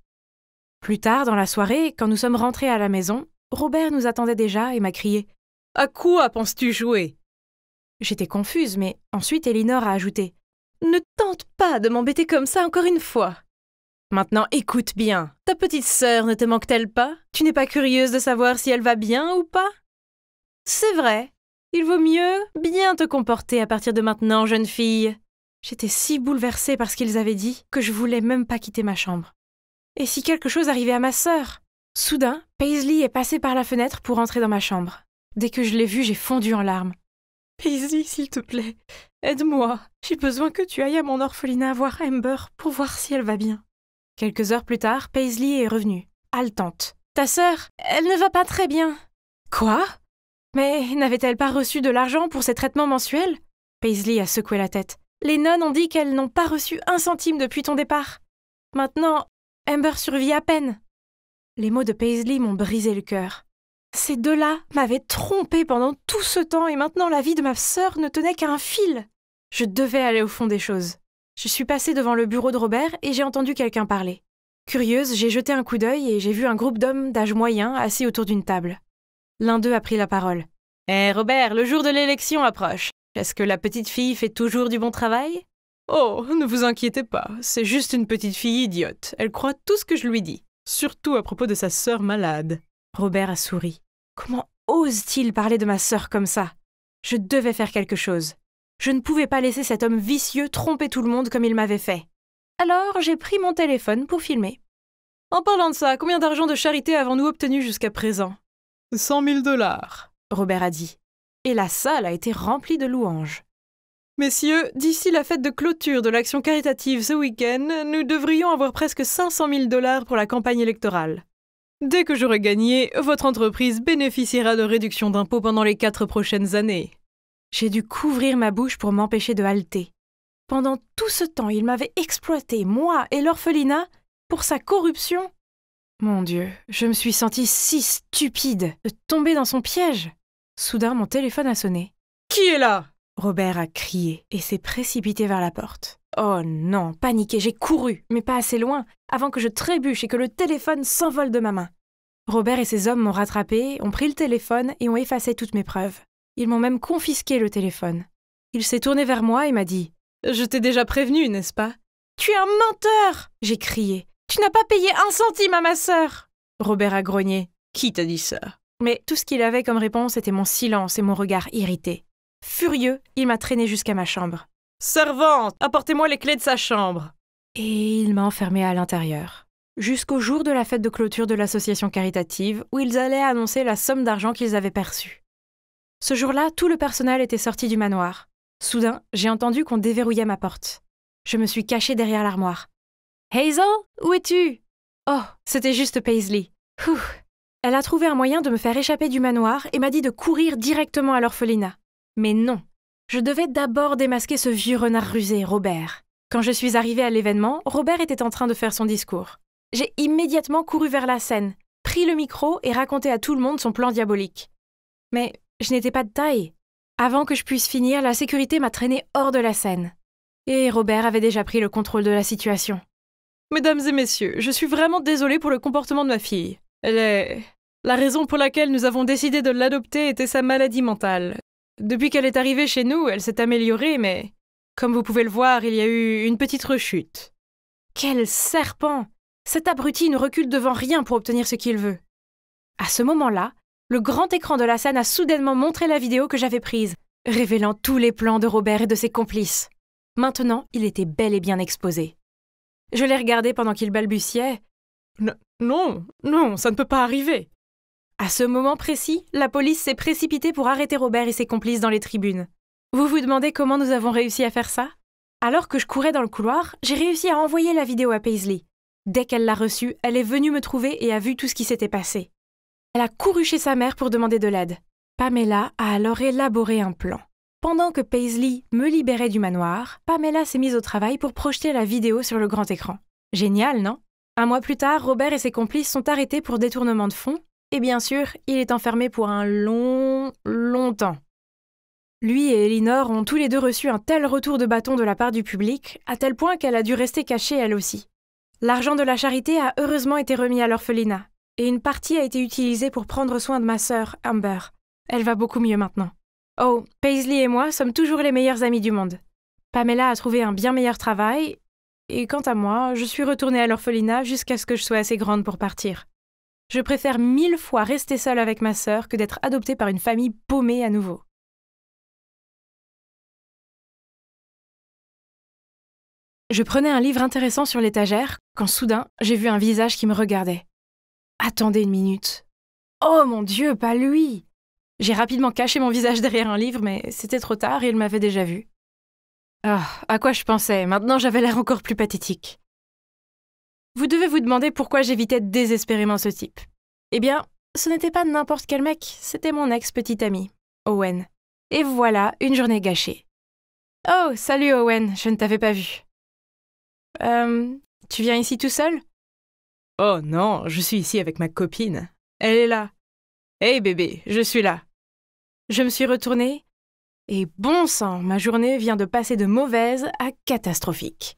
Speaker 3: Plus tard, dans la soirée, quand nous sommes rentrés à la maison, Robert nous attendait déjà et m'a crié « À quoi penses-tu jouer ?» J'étais confuse, mais ensuite Elinor a ajouté « Ne tente pas de m'embêter comme ça encore une fois. Maintenant, écoute bien, ta petite sœur ne te manque-t-elle pas? Tu n'es pas curieuse de savoir si elle va bien ou pas? C'est vrai, il vaut mieux bien te comporter à partir de maintenant, jeune fille. » J'étais si bouleversée par ce qu'ils avaient dit que je voulais même pas quitter ma chambre. Et si quelque chose arrivait à ma sœur? Soudain, Paisley est passée par la fenêtre pour entrer dans ma chambre. Dès que je l'ai vue, j'ai fondu en larmes. « Paisley, s'il te plaît, aide-moi. J'ai besoin que tu ailles à mon orphelinat voir Amber pour voir si elle va bien. » Quelques heures plus tard, Paisley est revenue, haletante. « Ta sœur, elle ne va pas très bien. »« Quoi? Mais n'avait-elle pas reçu de l'argent pour ses traitements mensuels ?» Paisley a secoué la tête. « Les nonnes ont dit qu'elles n'ont pas reçu un centime depuis ton départ. Maintenant, Amber survit à peine. » Les mots de Paisley m'ont brisé le cœur. Ces deux-là m'avaient trompée pendant tout ce temps et maintenant la vie de ma sœur ne tenait qu'à un fil. Je devais aller au fond des choses. Je suis passée devant le bureau de Robert et j'ai entendu quelqu'un parler. Curieuse, j'ai jeté un coup d'œil et j'ai vu un groupe d'hommes d'âge moyen assis autour d'une table. L'un d'eux a pris la parole. « Hé Robert, le jour de l'élection approche. Est-ce que la petite fille fait toujours du bon travail? » « Oh, ne vous inquiétez pas, c'est juste une petite fille idiote. Elle croit tout ce que je lui dis. Surtout à propos de sa sœur malade. » Robert a souri. Comment ose-t-il parler de ma sœur comme ça? Je devais faire quelque chose. Je ne pouvais pas laisser cet homme vicieux tromper tout le monde comme il m'avait fait. Alors j'ai pris mon téléphone pour filmer. En parlant de ça, combien d'argent de charité avons-nous obtenu jusqu'à présent? 100 000 $, Robert a dit. Et la salle a été remplie de louanges. Messieurs, d'ici la fête de clôture de l'action caritative ce week-end, nous devrions avoir presque 500 000 $ pour la campagne électorale. Dès que j'aurai gagné, votre entreprise bénéficiera de réductions d'impôts pendant les 4 prochaines années. J'ai dû couvrir ma bouche pour m'empêcher de halter. Pendant tout ce temps, il m'avait exploité, moi et l'orphelinat, pour sa corruption. Mon Dieu, je me suis sentie si stupide de tomber dans son piège. Soudain, mon téléphone a sonné. « Qui est là ?» Robert a crié et s'est précipité vers la porte. Oh non, paniqué, j'ai couru, mais pas assez loin, avant que je trébuche et que le téléphone s'envole de ma main. Robert et ses hommes m'ont rattrapé, ont pris le téléphone et ont effacé toutes mes preuves. Ils m'ont même confisqué le téléphone. Il s'est tourné vers moi et m'a dit « Je t'ai déjà prévenu, n'est-ce pas ?»« Tu es un menteur !» j'ai crié. « Tu n'as pas payé 1 centime à ma sœur !» Robert a grogné. « Qui t'a dit ça ?» Mais tout ce qu'il avait comme réponse était mon silence et mon regard irrité. Furieux, il m'a traîné jusqu'à ma chambre. « Servante, apportez-moi les clés de sa chambre !» Et il m'a enfermée à l'intérieur. Jusqu'au jour de la fête de clôture de l'association caritative, où ils allaient annoncer la somme d'argent qu'ils avaient perçue. Ce jour-là, tout le personnel était sorti du manoir. Soudain, j'ai entendu qu'on déverrouillait ma porte. Je me suis cachée derrière l'armoire. « Hazel, où es-tu » Oh, c'était juste Paisley. Ouf. Elle a trouvé un moyen de me faire échapper du manoir et m'a dit de courir directement à l'orphelinat. Mais non, je devais d'abord démasquer ce vieux renard rusé, Robert. Quand je suis arrivée à l'événement, Robert était en train de faire son discours. J'ai immédiatement couru vers la scène, pris le micro et raconté à tout le monde son plan diabolique. Mais je n'étais pas de taille. Avant que je puisse finir, la sécurité m'a traînée hors de la scène. Et Robert avait déjà pris le contrôle de la situation. « Mesdames et messieurs, je suis vraiment désolée pour le comportement de ma fille. La raison pour laquelle nous avons décidé de l'adopter était sa maladie mentale. Depuis qu'elle est arrivée chez nous, elle s'est améliorée, mais comme vous pouvez le voir, il y a eu une petite rechute. » Quel serpent! Cet abruti ne recule devant rien pour obtenir ce qu'il veut. À ce moment-là, le grand écran de la scène a soudainement montré la vidéo que j'avais prise, révélant tous les plans de Robert et de ses complices. Maintenant, il était bel et bien exposé. Je l'ai regardé pendant qu'il balbutiait. « Non, ça ne peut pas arriver !» À ce moment précis, la police s'est précipitée pour arrêter Robert et ses complices dans les tribunes. Vous vous demandez comment nous avons réussi à faire ça? Alors que je courais dans le couloir, j'ai réussi à envoyer la vidéo à Paisley. Dès qu'elle l'a reçue, elle est venue me trouver et a vu tout ce qui s'était passé. Elle a couru chez sa mère pour demander de l'aide. Pamela a alors élaboré un plan. Pendant que Paisley me libérait du manoir, Pamela s'est mise au travail pour projeter la vidéo sur le grand écran. Génial, non? 1 mois plus tard, Robert et ses complices sont arrêtés pour détournement de fonds, et bien sûr, il est enfermé pour un longtemps. Lui et Elinor ont tous les deux reçu un tel retour de bâton de la part du public, à tel point qu'elle a dû rester cachée elle aussi. L'argent de la charité a heureusement été remis à l'orphelinat, et une partie a été utilisée pour prendre soin de ma sœur, Amber. Elle va beaucoup mieux maintenant. Oh, Paisley et moi sommes toujours les meilleurs amis du monde. Pamela a trouvé un bien meilleur travail, et quant à moi, je suis retournée à l'orphelinat jusqu'à ce que je sois assez grande pour partir. Je préfère 1000 fois rester seule avec ma sœur que d'être adoptée par une famille paumée à nouveau. Je prenais un livre intéressant sur l'étagère quand soudain, j'ai vu un visage qui me regardait. Attendez une minute. Oh mon Dieu, pas lui! J'ai rapidement caché mon visage derrière un livre, mais c'était trop tard et il m'avait déjà vu. Ah, à quoi je pensais? Maintenant, j'avais l'air encore plus pathétique. Vous devez vous demander pourquoi j'évitais désespérément ce type. Eh bien, ce n'était pas n'importe quel mec, c'était mon ex-petit ami, Owen. Et voilà, une journée gâchée. Oh, salut Owen, je ne t'avais pas vu. Tu viens ici tout seul? Oh non, je suis ici avec ma copine. Elle est là. Hey bébé, je suis là. Je me suis retournée, et bon sang, ma journée vient de passer de mauvaise à catastrophique.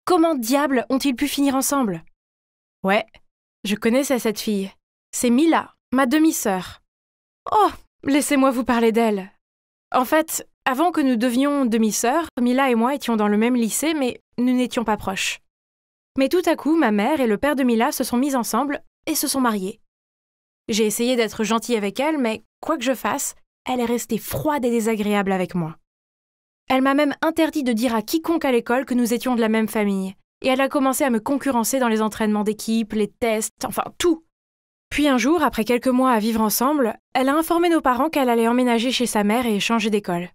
Speaker 3: Comment diable ont-ils pu finir ensemble? Ouais, je connaissais cette fille. C'est Mila, ma demi-sœur. Oh, laissez-moi vous parler d'elle. En fait, avant que nous devenions demi-sœurs, Mila et moi étions dans le même lycée, mais nous n'étions pas proches. Mais tout à coup, ma mère et le père de Mila se sont mis ensemble et se sont mariés. J'ai essayé d'être gentille avec elle, mais quoi que je fasse, elle est restée froide et désagréable avec moi. Elle m'a même interdit de dire à quiconque à l'école que nous étions de la même famille, et elle a commencé à me concurrencer dans les entraînements d'équipe, les tests, enfin tout. Puis un jour, après quelques mois à vivre ensemble, elle a informé nos parents qu'elle allait emménager chez sa mère et changer d'école.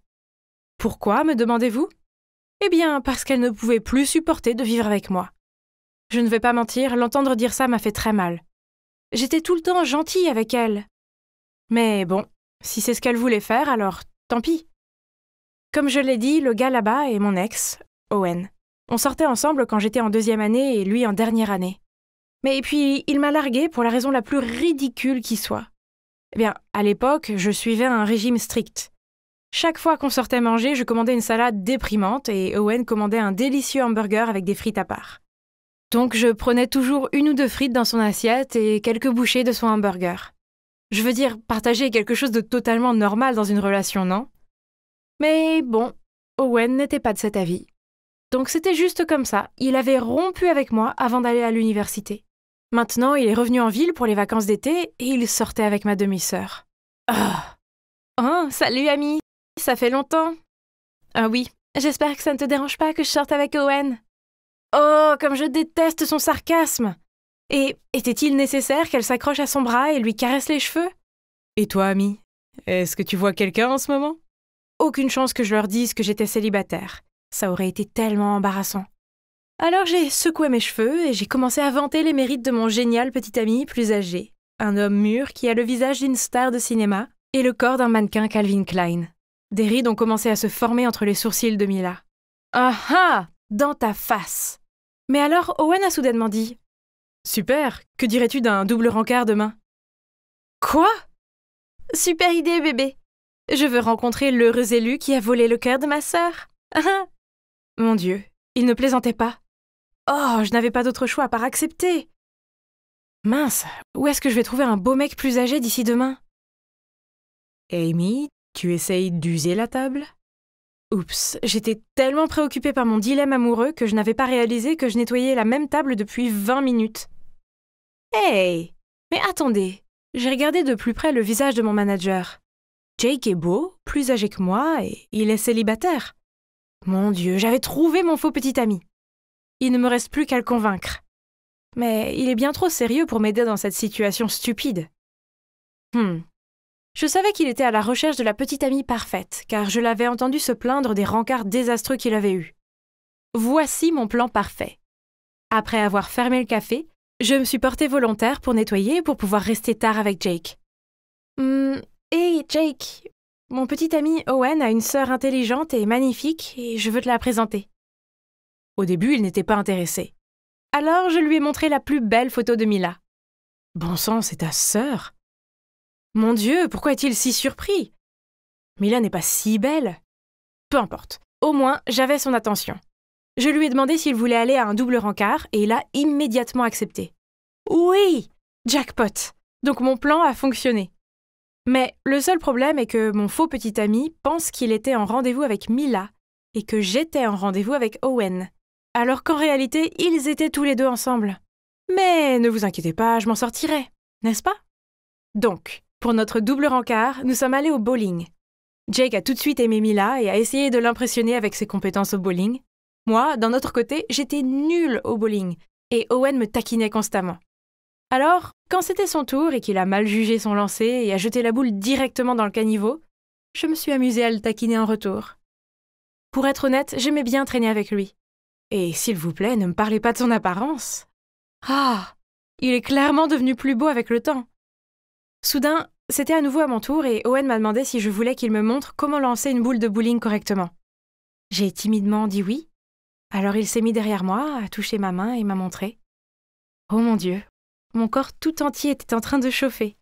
Speaker 3: Pourquoi, me demandez-vous? Eh bien, parce qu'elle ne pouvait plus supporter de vivre avec moi. Je ne vais pas mentir, l'entendre dire ça m'a fait très mal. J'étais tout le temps gentille avec elle. Mais bon, si c'est ce qu'elle voulait faire, alors tant pis. Comme je l'ai dit, le gars là-bas est mon ex, Owen. On sortait ensemble quand j'étais en 2e année et lui en dernière année. Mais puis, il m'a larguée pour la raison la plus ridicule qui soit. Eh bien, à l'époque, je suivais un régime strict. Chaque fois qu'on sortait manger, je commandais une salade déprimante et Owen commandait un délicieux hamburger avec des frites à part. Donc je prenais toujours 1 ou 2 frites dans son assiette et quelques bouchées de son hamburger. Je veux dire, partager est quelque chose de totalement normal dans une relation, non? Mais bon, Owen n'était pas de cet avis. Donc c'était juste comme ça, il avait rompu avec moi avant d'aller à l'université. Maintenant, il est revenu en ville pour les vacances d'été et il sortait avec ma demi-sœur. Ah. Oh, salut ami, ça fait longtemps. Ah oui, j'espère que ça ne te dérange pas que je sorte avec Owen. Oh, comme je déteste son sarcasme! Et était-il nécessaire qu'elle s'accroche à son bras et lui caresse les cheveux? Et toi, ami, est-ce que tu vois quelqu'un en ce moment? Aucune chance que je leur dise que j'étais célibataire. Ça aurait été tellement embarrassant. Alors j'ai secoué mes cheveux et j'ai commencé à vanter les mérites de mon génial petit ami plus âgé. Un homme mûr qui a le visage d'une star de cinéma et le corps d'un mannequin Calvin Klein. Des rides ont commencé à se former entre les sourcils de Mila. Ah ah! Dans ta face! Mais alors Owen a soudainement dit « Super, que dirais-tu d'un double rencard demain ?» Quoi? Super idée, bébé! Je veux rencontrer l'heureux élu qui a volé le cœur de ma sœur. Mon Dieu, il ne plaisantait pas. Oh, je n'avais pas d'autre choix à part accepter. Mince, où est-ce que je vais trouver un beau mec plus âgé d'ici demain? Amy, tu essayes d'user la table? Oups, j'étais tellement préoccupée par mon dilemme amoureux que je n'avais pas réalisé que je nettoyais la même table depuis 20 minutes. Hey! Mais attendez, j'ai regardé de plus près le visage de mon manager. Jake est beau, plus âgé que moi, et il est célibataire. Mon Dieu, j'avais trouvé mon faux petit ami. Il ne me reste plus qu'à le convaincre. Mais il est bien trop sérieux pour m'aider dans cette situation stupide. Je savais qu'il était à la recherche de la petite amie parfaite, car je l'avais entendu se plaindre des rencarts désastreux qu'il avait eus. Voici mon plan parfait. Après avoir fermé le café, je me suis portée volontaire pour nettoyer et pour pouvoir rester tard avec Jake. Hey Jake, mon petit ami Owen a une sœur intelligente et magnifique et je veux te la présenter. Au début, il n'était pas intéressé. Alors je lui ai montré la plus belle photo de Mila. Bon sang, c'est ta sœur? Mon Dieu, pourquoi est-il si surpris? Mila n'est pas si belle. Peu importe, au moins j'avais son attention. Je lui ai demandé s'il voulait aller à un double rencard et il a immédiatement accepté. Oui! Jackpot! Donc mon plan a fonctionné. Mais le seul problème est que mon faux petit ami pense qu'il était en rendez-vous avec Mila et que j'étais en rendez-vous avec Owen, alors qu'en réalité, ils étaient tous les deux ensemble. Mais ne vous inquiétez pas, je m'en sortirai, n'est-ce pas? Donc, pour notre double rencard, nous sommes allés au bowling. Jake a tout de suite aimé Mila et a essayé de l'impressionner avec ses compétences au bowling. Moi, d'un autre côté, j'étais nulle au bowling et Owen me taquinait constamment. Alors, quand c'était son tour et qu'il a mal jugé son lancer et a jeté la boule directement dans le caniveau, je me suis amusée à le taquiner en retour. Pour être honnête, j'aimais bien traîner avec lui. Et s'il vous plaît, ne me parlez pas de son apparence. Ah, il est clairement devenu plus beau avec le temps. Soudain, c'était à nouveau à mon tour et Owen m'a demandé si je voulais qu'il me montre comment lancer une boule de bowling correctement. J'ai timidement dit oui. Alors il s'est mis derrière moi, a touché ma main et m'a montré. Oh mon Dieu! Mon corps tout entier était en train de chauffer.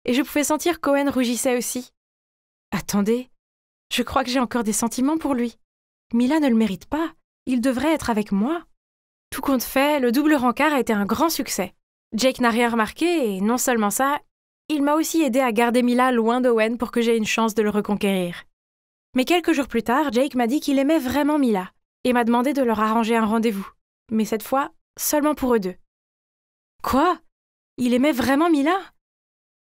Speaker 3: Et je pouvais sentir qu'Owen rougissait aussi. Attendez, je crois que j'ai encore des sentiments pour lui. Mila ne le mérite pas, il devrait être avec moi. Tout compte fait, le double rencard a été un grand succès. Jake n'a rien remarqué et non seulement ça, il m'a aussi aidé à garder Mila loin d'Owen pour que j'aie une chance de le reconquérir. Mais quelques jours plus tard, Jake m'a dit qu'il aimait vraiment Mila et m'a demandé de leur arranger un rendez-vous. Mais cette fois, seulement pour eux deux. Quoi? Il aimait vraiment Mila?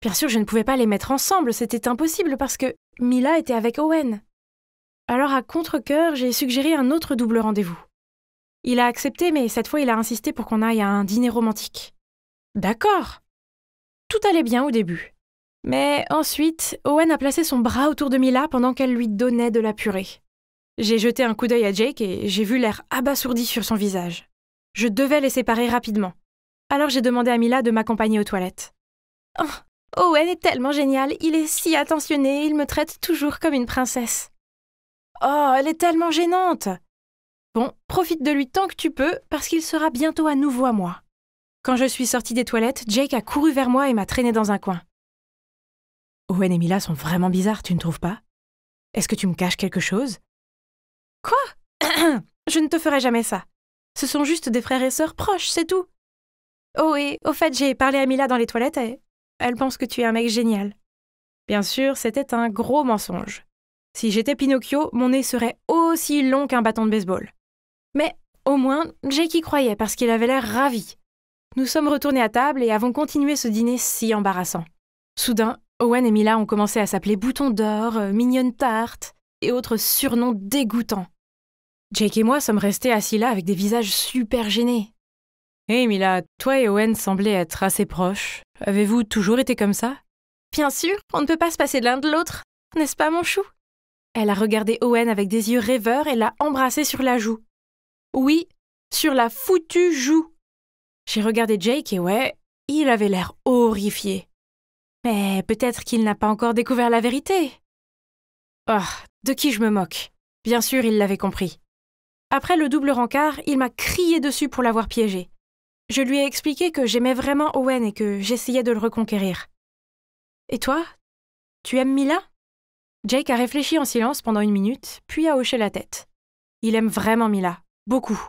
Speaker 3: Bien sûr, je ne pouvais pas les mettre ensemble, c'était impossible parce que Mila était avec Owen. Alors à contre-cœur, j'ai suggéré un autre double rendez-vous. Il a accepté, mais cette fois il a insisté pour qu'on aille à un dîner romantique. D'accord. Tout allait bien au début. Mais ensuite, Owen a placé son bras autour de Mila pendant qu'elle lui donnait de la purée. J'ai jeté un coup d'œil à Jake et j'ai vu l'air abasourdi sur son visage. Je devais les séparer rapidement. Alors j'ai demandé à Mila de m'accompagner aux toilettes. Oh, Owen est tellement génial, il est si attentionné, il me traite toujours comme une princesse. Oh, elle est tellement gênante. Bon, profite de lui tant que tu peux, parce qu'il sera bientôt à nouveau à moi. Quand je suis sortie des toilettes, Jake a couru vers moi et m'a traîné dans un coin. Owen et Mila sont vraiment bizarres, tu ne trouves pas? Est-ce que tu me caches quelque chose? Quoi? Je ne te ferai jamais ça. Ce sont juste des frères et sœurs proches, c'est tout. Oh, et au fait, j'ai parlé à Mila dans les toilettes et elle pense que tu es un mec génial. Bien sûr, c'était un gros mensonge. Si j'étais Pinocchio, mon nez serait aussi long qu'un bâton de baseball. Mais au moins, Jake y croyait parce qu'il avait l'air ravi. Nous sommes retournés à table et avons continué ce dîner si embarrassant. Soudain, Owen et Mila ont commencé à s'appeler Bouton d'or, Mignonne tarte et autres surnoms dégoûtants. Jake et moi sommes restés assis là avec des visages super gênés. « Hé Mila, toi et Owen semblaient être assez proches. Avez-vous toujours été comme ça ?»« Bien sûr, on ne peut pas se passer de l'un de l'autre, n'est-ce pas mon chou ?» Elle a regardé Owen avec des yeux rêveurs et l'a embrassé sur la joue. Oui, sur la foutue joue. J'ai regardé Jake et ouais, il avait l'air horrifié. Mais peut-être qu'il n'a pas encore découvert la vérité. Oh, de qui je me moque? Bien sûr, il l'avait compris. Après le double rencard, il m'a crié dessus pour l'avoir piégé. Je lui ai expliqué que j'aimais vraiment Owen et que j'essayais de le reconquérir. Et toi? Tu aimes Mila? Jake a réfléchi en silence pendant 1 minute, puis a hoché la tête. Il aime vraiment Mila, beaucoup.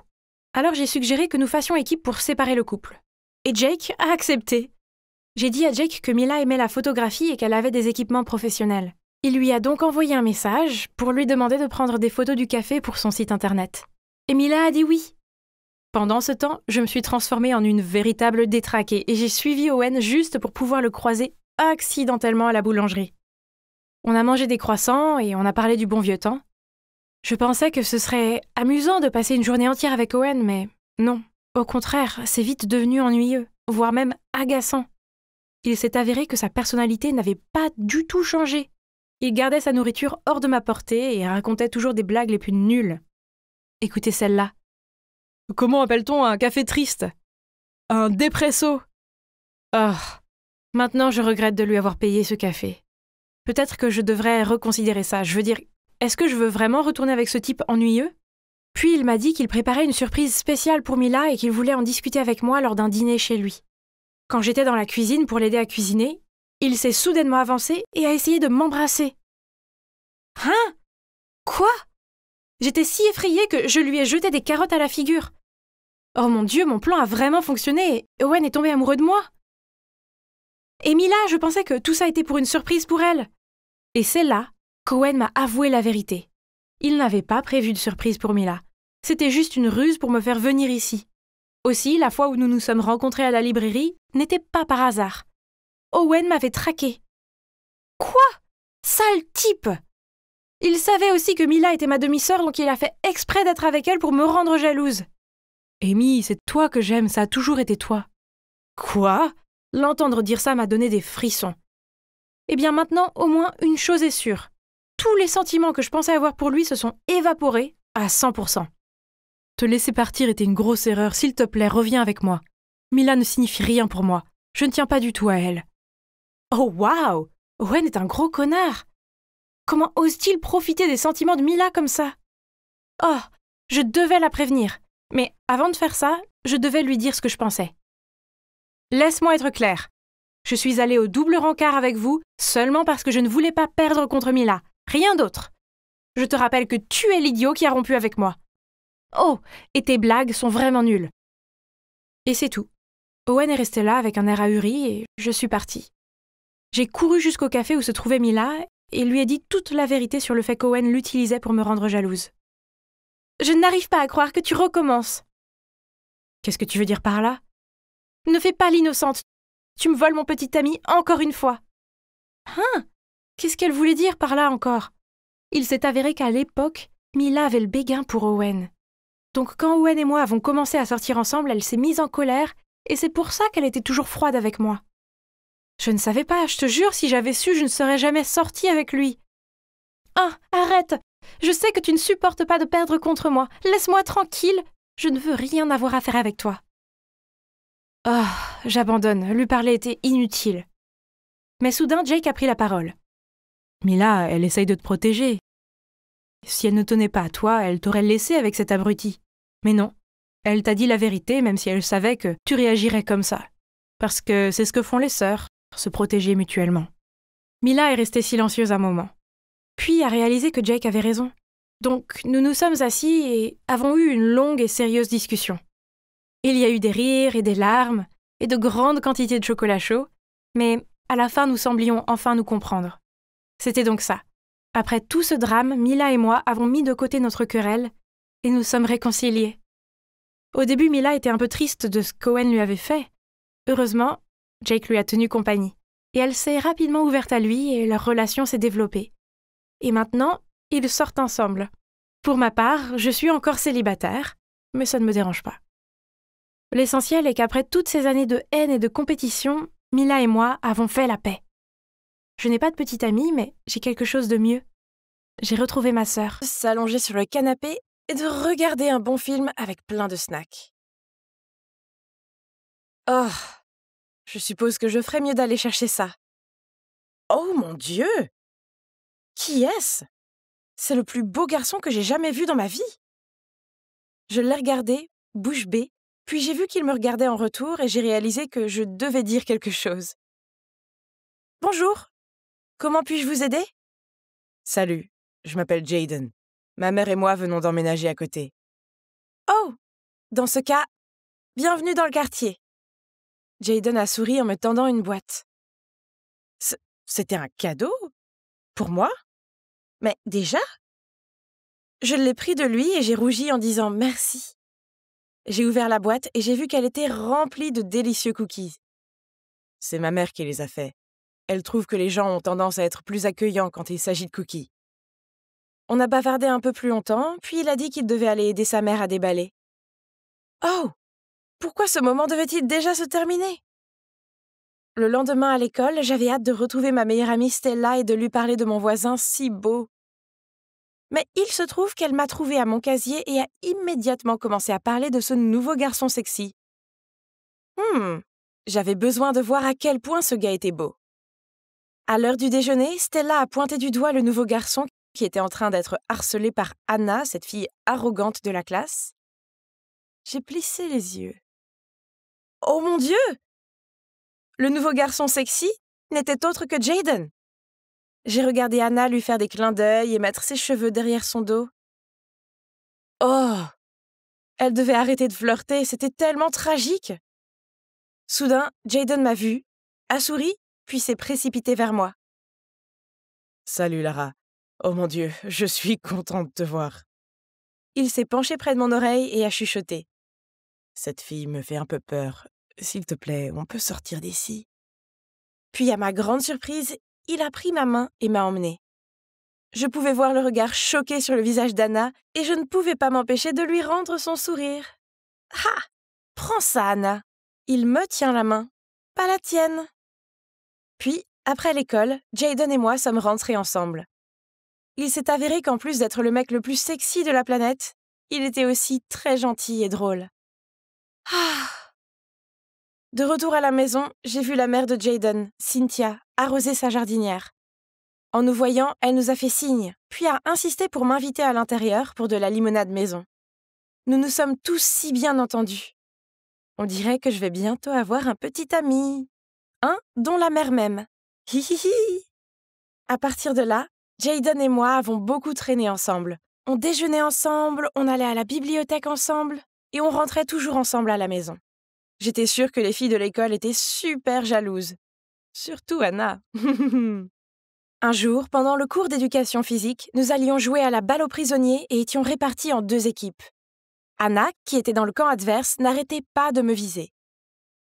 Speaker 3: Alors j'ai suggéré que nous fassions équipe pour séparer le couple. Et Jake a accepté. J'ai dit à Jake que Mila aimait la photographie et qu'elle avait des équipements professionnels. Il lui a donc envoyé un message pour lui demander de prendre des photos du café pour son site internet. Et Mila a dit oui. Pendant ce temps, je me suis transformée en une véritable détraquée et j'ai suivi Owen juste pour pouvoir le croiser accidentellement à la boulangerie. On a mangé des croissants et on a parlé du bon vieux temps. Je pensais que ce serait amusant de passer une journée entière avec Owen, mais non. Au contraire, c'est vite devenu ennuyeux, voire même agaçant. Il s'est avéré que sa personnalité n'avait pas du tout changé. Il gardait sa nourriture hors de ma portée et racontait toujours des blagues les plus nulles. Écoutez celle-là. Comment appelle-t-on un café triste? Un dépresso. Oh, maintenant je regrette de lui avoir payé ce café. Peut-être que je devrais reconsidérer ça. Je veux dire, est-ce que je veux vraiment retourner avec ce type ennuyeux? Puis il m'a dit qu'il préparait une surprise spéciale pour Mila et qu'il voulait en discuter avec moi lors d'un dîner chez lui. Quand j'étais dans la cuisine pour l'aider à cuisiner, il s'est soudainement avancé et a essayé de m'embrasser. Hein? Quoi? J'étais si effrayée que je lui ai jeté des carottes à la figure. Oh mon Dieu, mon plan a vraiment fonctionné et Owen est tombé amoureux de moi. Et Mila, je pensais que tout ça était pour une surprise pour elle. Et c'est là qu'Owen m'a avoué la vérité. Il n'avait pas prévu de surprise pour Mila. C'était juste une ruse pour me faire venir ici. Aussi, la fois où nous nous sommes rencontrés à la librairie n'était pas par hasard. Owen m'avait traqué. Quoi? Sale type! Il savait aussi que Mila était ma demi-sœur, donc il a fait exprès d'être avec elle pour me rendre jalouse. Amy, c'est toi que j'aime, ça a toujours été toi. Quoi? L'entendre dire ça m'a donné des frissons. Eh bien maintenant, au moins, une chose est sûre. Tous les sentiments que je pensais avoir pour lui se sont évaporés à 100%. Te laisser partir était une grosse erreur. S'il te plaît, reviens avec moi. Mila ne signifie rien pour moi. Je ne tiens pas du tout à elle. Oh waouh! Owen est un gros connard. Comment ose-t-il profiter des sentiments de Mila comme ça? Oh, je devais la prévenir. Mais avant de faire ça, je devais lui dire ce que je pensais. Laisse-moi être clair. Je suis allée au double rencard avec vous seulement parce que je ne voulais pas perdre contre Mila. Rien d'autre. Je te rappelle que tu es l'idiot qui a rompu avec moi. Oh, et tes blagues sont vraiment nulles. Et c'est tout. Owen est resté là avec un air ahuri et je suis partie. J'ai couru jusqu'au café où se trouvait Mila et lui ai dit toute la vérité sur le fait qu'Owen l'utilisait pour me rendre jalouse. Je n'arrive pas à croire que tu recommences. Qu'est-ce que tu veux dire par là? Ne fais pas l'innocente. Tu me voles mon petit ami encore une fois. Hein? Qu'est-ce qu'elle voulait dire par là encore? Il s'est avéré qu'à l'époque, Mila avait le béguin pour Owen. Donc quand Owen et moi avons commencé à sortir ensemble, elle s'est mise en colère et c'est pour ça qu'elle était toujours froide avec moi. Je ne savais pas, je te jure, si j'avais su, je ne serais jamais sortie avec lui. Ah, arrête! Je sais que tu ne supportes pas de perdre contre moi. Laisse-moi tranquille. Je ne veux rien avoir à faire avec toi. Ah, j'abandonne. Lui parler était inutile. Mais soudain, Jake a pris la parole. Mila, elle essaye de te protéger. Si elle ne tenait pas à toi, elle t'aurait laissé avec cet abruti. Mais non. Elle t'a dit la vérité, même si elle savait que tu réagirais comme ça. Parce que c'est ce que font les sœurs, se protéger mutuellement. Mila est restée silencieuse un moment. Puis a réalisé que Jake avait raison. Donc nous nous sommes assis et avons eu une longue et sérieuse discussion. Il y a eu des rires et des larmes, et de grandes quantités de chocolat chaud, mais à la fin nous semblions enfin nous comprendre. C'était donc ça. Après tout ce drame, Mila et moi avons mis de côté notre querelle, et nous sommes réconciliés. Au début, Mila était un peu triste de ce qu'Owen lui avait fait. Heureusement, Jake lui a tenu compagnie, et elle s'est rapidement ouverte à lui et leur relation s'est développée. Et maintenant, ils sortent ensemble. Pour ma part, je suis encore célibataire, mais ça ne me dérange pas. L'essentiel est qu'après toutes ces années de haine et de compétition, Mila et moi avons fait la paix. Je n'ai pas de petite amie, mais j'ai quelque chose de mieux. J'ai retrouvé ma sœur. S'allonger sur le canapé et de regarder un bon film avec plein de snacks. Oh, je suppose que je ferais mieux d'aller chercher ça. Oh mon Dieu! Qui est-ce? C'est le plus beau garçon que j'ai jamais vu dans ma vie. Je l'ai regardé, bouche bée, puis j'ai vu qu'il me regardait en retour et j'ai réalisé que je devais dire quelque chose. Bonjour, comment puis-je vous aider? Salut, je m'appelle Jayden. Ma mère et moi venons d'emménager à côté. Oh, dans ce cas, bienvenue dans le quartier. Jayden a souri en me tendant une boîte. C'était un cadeau? Pour moi? Mais déjà? Je l'ai pris de lui et j'ai rougi en disant merci. J'ai ouvert la boîte et j'ai vu qu'elle était remplie de délicieux cookies. C'est ma mère qui les a faits. Elle trouve que les gens ont tendance à être plus accueillants quand il s'agit de cookies. On a bavardé un peu plus longtemps, puis il a dit qu'il devait aller aider sa mère à déballer. Oh! Pourquoi ce moment devait-il déjà se terminer? Le lendemain à l'école, j'avais hâte de retrouver ma meilleure amie Stella et de lui parler de mon voisin si beau. Mais il se trouve qu'elle m'a trouvé à mon casier et a immédiatement commencé à parler de ce nouveau garçon sexy. J'avais besoin de voir à quel point ce gars était beau. À l'heure du déjeuner, Stella a pointé du doigt le nouveau garçon qui était en train d'être harcelé par Anna, cette fille arrogante de la classe. J'ai plissé les yeux. Oh mon Dieu! Le nouveau garçon sexy n'était autre que Jayden. J'ai regardé Anna lui faire des clins d'œil et mettre ses cheveux derrière son dos. Oh! Elle devait arrêter de flirter, c'était tellement tragique. Soudain, Jayden m'a vue, a souri, puis s'est précipité vers moi. Salut Lara. Oh mon Dieu, je suis contente de te voir. Il s'est penché près de mon oreille et a chuchoté. Cette fille me fait un peu peur. S'il te plaît, on peut sortir d'ici. Puis, à ma grande surprise, il a pris ma main et m'a emmenée. Je pouvais voir le regard choqué sur le visage d'Anna et je ne pouvais pas m'empêcher de lui rendre son sourire. « Ah! Prends ça, Anna !» Il me tient la main, pas la tienne. Puis, après l'école, Jayden et moi sommes rentrés ensemble. Il s'est avéré qu'en plus d'être le mec le plus sexy de la planète, il était aussi très gentil et drôle. Ah! De retour à la maison, j'ai vu la mère de Jayden, Cynthia, arroser sa jardinière. En nous voyant, elle nous a fait signe, puis a insisté pour m'inviter à l'intérieur pour de la limonade maison. Nous nous sommes tous si bien entendus. On dirait que je vais bientôt avoir un petit ami. Un dont la mère m'aime. Hi hi hi. À partir de là, Jayden et moi avons beaucoup traîné ensemble. On déjeunait ensemble, on allait à la bibliothèque ensemble, et on rentrait toujours ensemble à la maison. J'étais sûre que les filles de l'école étaient super jalouses. Surtout Anna. Un jour, pendant le cours d'éducation physique, nous allions jouer à la balle aux prisonniers et étions répartis en 2 équipes. Anna, qui était dans le camp adverse, n'arrêtait pas de me viser.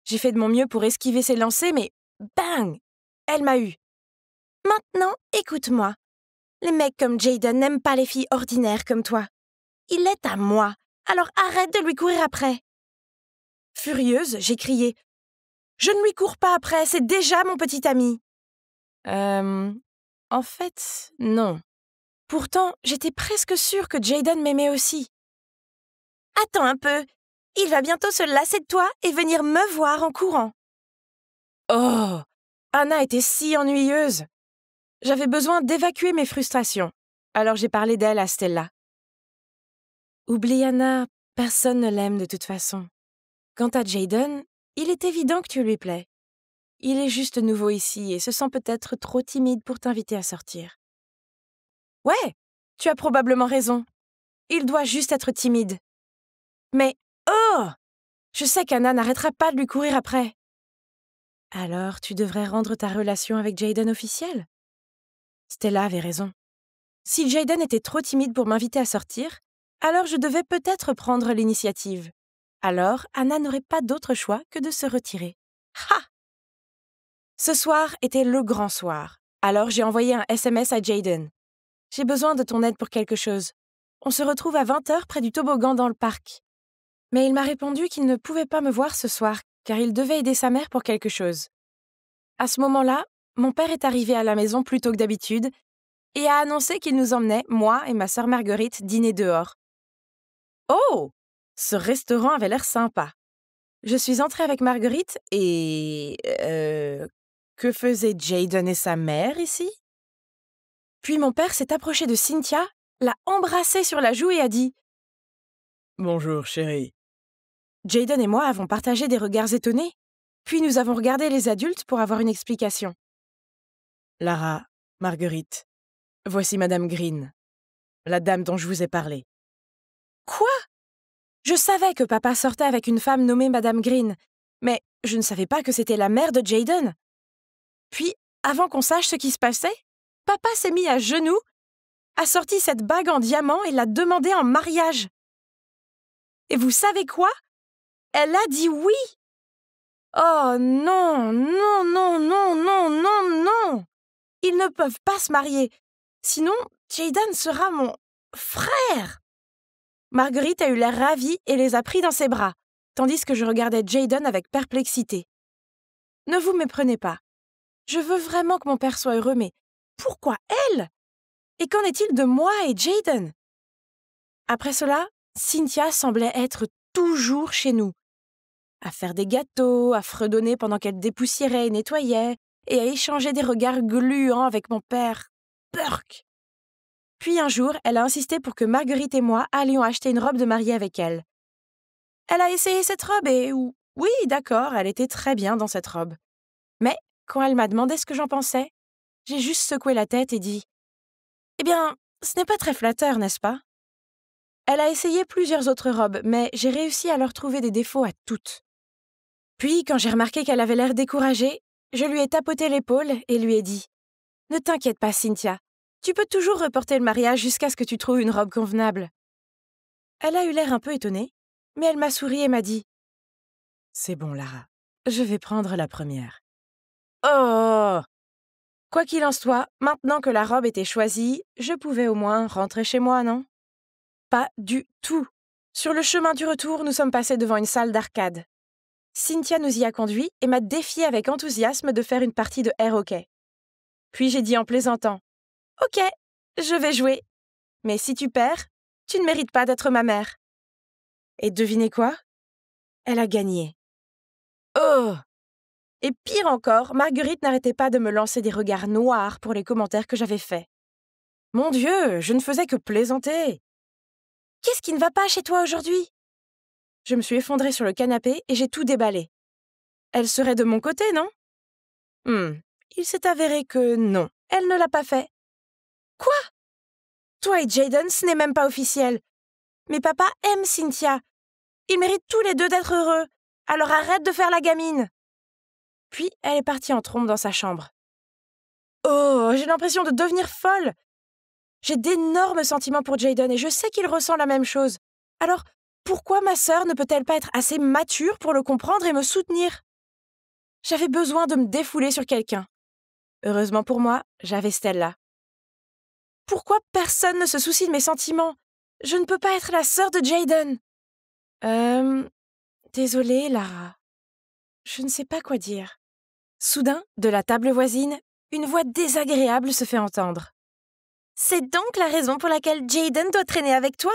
Speaker 3: J'ai fait de mon mieux pour esquiver ses lancers, mais bang! Elle m'a eu. Maintenant, écoute-moi. Les mecs comme Jayden n'aiment pas les filles ordinaires comme toi. Il est à moi, alors arrête de lui courir après. Furieuse, j'ai crié Je ne lui cours pas après, c'est déjà mon petit ami. En fait, non. Pourtant, j'étais presque sûre que Jayden m'aimait aussi. Attends un peu, il va bientôt se lasser de toi et venir me voir en courant. Oh, Anna était si ennuyeuse. J'avais besoin d'évacuer mes frustrations, alors j'ai parlé d'elle à Stella. Oublie Anna, personne ne l'aime de toute façon. Quant à Jayden, il est évident que tu lui plais. Il est juste nouveau ici et se sent peut-être trop timide pour t'inviter à sortir. Ouais, tu as probablement raison. Il doit juste être timide. Mais, oh! Je sais qu'Anna n'arrêtera pas de lui courir après. Alors, tu devrais rendre ta relation avec Jayden officielle. Stella avait raison. Si Jayden était trop timide pour m'inviter à sortir, alors je devais peut-être prendre l'initiative. Alors, Anna n'aurait pas d'autre choix que de se retirer. Ha! Ce soir était le grand soir. Alors j'ai envoyé un SMS à Jayden. J'ai besoin de ton aide pour quelque chose. On se retrouve à 20h près du toboggan dans le parc. Mais il m'a répondu qu'il ne pouvait pas me voir ce soir, car il devait aider sa mère pour quelque chose. À ce moment-là, mon père est arrivé à la maison plus tôt que d'habitude et a annoncé qu'il nous emmenait, moi et ma sœur Marguerite, dîner dehors. Oh! Ce restaurant avait l'air sympa. Je suis entrée avec Marguerite et... que faisaient Jayden et sa mère ici? Puis mon père s'est approché de Cynthia, l'a embrassée sur la joue et a dit « Bonjour, chérie. » Jayden et moi avons partagé des regards étonnés, puis nous avons regardé les adultes pour avoir une explication. « Lara, Marguerite, voici Madame Green, la dame dont je vous ai parlé. »« Quoi? Je savais que papa sortait avec une femme nommée Madame Green, mais je ne savais pas que c'était la mère de Jayden. Puis, avant qu'on sache ce qui se passait, papa s'est mis à genoux, a sorti cette bague en diamant et l'a demandée en mariage. Et vous savez quoi? Elle a dit oui. Oh non, non, non, non, non, non, non. Ils ne peuvent pas se marier. Sinon, Jayden sera mon frère. Marguerite a eu l'air ravie et les a pris dans ses bras, tandis que je regardais Jayden avec perplexité. Ne vous méprenez pas. Je veux vraiment que mon père soit heureux, mais pourquoi elle? Et qu'en est-il de moi et Jayden? Après cela, Cynthia semblait être toujours chez nous, à faire des gâteaux, à fredonner pendant qu'elle dépoussiérait et nettoyait, et à échanger des regards gluants avec mon père. Burk! Puis un jour, elle a insisté pour que Marguerite et moi allions acheter une robe de mariée avec elle. Elle a essayé cette robe et oui, d'accord, elle était très bien dans cette robe. Mais quand elle m'a demandé ce que j'en pensais, j'ai juste secoué la tête et dit « Eh bien, ce n'est pas très flatteur, n'est-ce pas ?» Elle a essayé plusieurs autres robes, mais j'ai réussi à leur trouver des défauts à toutes. Puis, quand j'ai remarqué qu'elle avait l'air découragée, je lui ai tapoté l'épaule et lui ai dit « Ne t'inquiète pas, Cynthia, tu peux toujours reporter le mariage jusqu'à ce que tu trouves une robe convenable. » Elle a eu l'air un peu étonnée, mais elle m'a souri et m'a dit « C'est bon, Lara, je vais prendre la première. » Oh! Quoi qu'il en soit, maintenant que la robe était choisie, je pouvais au moins rentrer chez moi, non? Pas du tout. Sur le chemin du retour, nous sommes passés devant une salle d'arcade. Cynthia nous y a conduits et m'a défié avec enthousiasme de faire une partie de air hockey. Puis j'ai dit en plaisantant « Ok, je vais jouer. Mais si tu perds, tu ne mérites pas d'être ma mère. » Et devinez quoi? Elle a gagné. Oh! Et pire encore, Marguerite n'arrêtait pas de me lancer des regards noirs pour les commentaires que j'avais faits. Mon Dieu, je ne faisais que plaisanter. Qu'est-ce qui ne va pas chez toi aujourd'hui? Je me suis effondrée sur le canapé et j'ai tout déballé. Elle serait de mon côté, non? Il s'est avéré que non, elle ne l'a pas fait. Quoi? Toi et Jayden, ce n'est même pas officiel. Mais papa aime Cynthia. Ils méritent tous les deux d'être heureux. Alors arrête de faire la gamine. Puis elle est partie en trombe dans sa chambre. Oh, j'ai l'impression de devenir folle. J'ai d'énormes sentiments pour Jayden et je sais qu'il ressent la même chose. Alors, pourquoi ma sœur ne peut-elle pas être assez mature pour le comprendre et me soutenir? J'avais besoin de me défouler sur quelqu'un. Heureusement pour moi, j'avais Stella. Pourquoi personne ne se soucie de mes sentiments? Je ne peux pas être la sœur de Jayden. Désolée, Lara. Je ne sais pas quoi dire. Soudain, de la table voisine, une voix désagréable se fait entendre. « C'est donc la raison pour laquelle Jayden doit traîner avec toi ?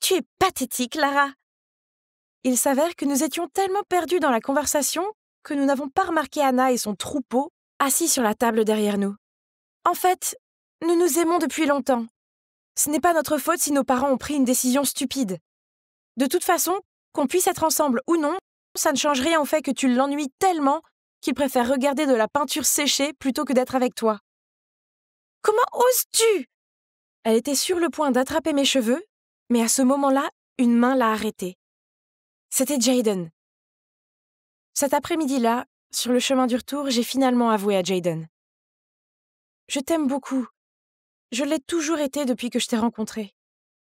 Speaker 3: Tu es pathétique, Lara !» Il s'avère que nous étions tellement perdus dans la conversation que nous n'avons pas remarqué Anna et son troupeau assis sur la table derrière nous. En fait, nous nous aimons depuis longtemps. Ce n'est pas notre faute si nos parents ont pris une décision stupide. De toute façon, qu'on puisse être ensemble ou non, ça ne change rien au fait que tu l'ennuies tellement qu'il préfère regarder de la peinture séchée plutôt que d'être avec toi. « Comment oses-tu » Elle était sur le point d'attraper mes cheveux, mais à ce moment-là, une main l'a arrêtée. C'était Jayden. Cet après-midi-là, sur le chemin du retour, j'ai finalement avoué à Jayden. « Je t'aime beaucoup. Je l'ai toujours été depuis que je t'ai rencontré.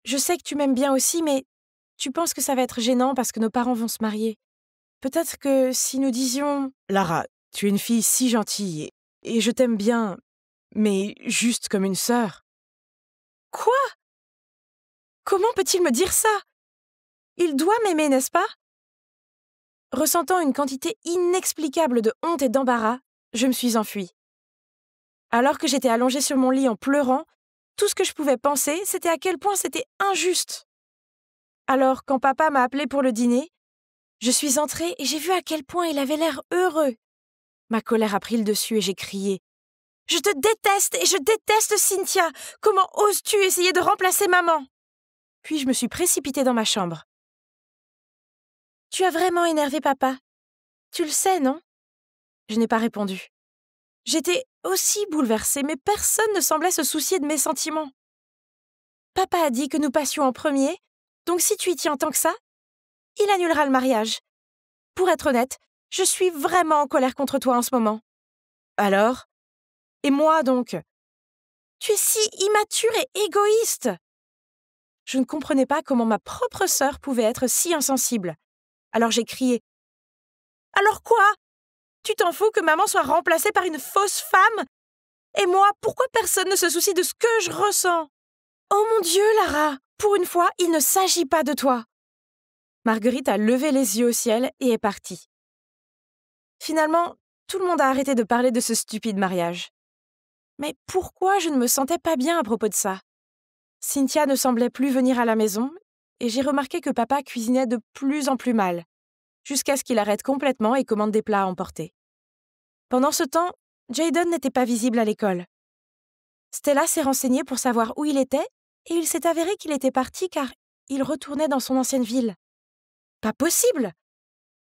Speaker 3: Je sais que tu m'aimes bien aussi, mais tu penses que ça va être gênant parce que nos parents vont se marier. Peut-être que si nous disions... Lara, tu es une fille si gentille et je t'aime bien, mais juste comme une sœur. » Quoi ? Comment peut-il me dire ça ? Il doit m'aimer, n'est-ce pas ? Ressentant une quantité inexplicable de honte et d'embarras, je me suis enfuie. Alors que j'étais allongée sur mon lit en pleurant, tout ce que je pouvais penser, c'était à quel point c'était injuste. Alors, quand papa m'a appelée pour le dîner, je suis entrée et j'ai vu à quel point il avait l'air heureux. Ma colère a pris le dessus et j'ai crié. « Je te déteste et je déteste Cynthia! Comment oses-tu essayer de remplacer maman ?» Puis je me suis précipitée dans ma chambre. « Tu as vraiment énervé papa. Tu le sais, non ?» Je n'ai pas répondu. J'étais aussi bouleversée, mais personne ne semblait se soucier de mes sentiments. Papa a dit que nous passions en premier, donc si tu y tiens tant que ça, il annulera le mariage. Pour être honnête, je suis vraiment en colère contre toi en ce moment. Alors ? Et moi donc ? Tu es si immature et égoïste. Je ne comprenais pas comment ma propre sœur pouvait être si insensible. Alors j'ai crié. « Alors quoi ? Tu t'en fous que maman soit remplacée par une fausse femme ? Et moi, pourquoi personne ne se soucie de ce que je ressens ? Oh mon Dieu, Lara, pour une fois, il ne s'agit pas de toi. » Marguerite a levé les yeux au ciel et est partie. Finalement, tout le monde a arrêté de parler de ce stupide mariage. Mais pourquoi je ne me sentais pas bien à propos de ça ? Cynthia ne semblait plus venir à la maison et j'ai remarqué que papa cuisinait de plus en plus mal, jusqu'à ce qu'il arrête complètement et commande des plats à emporter. Pendant ce temps, Jayden n'était pas visible à l'école. Stella s'est renseignée pour savoir où il était et il s'est avéré qu'il était parti car il retournait dans son ancienne ville. Pas possible !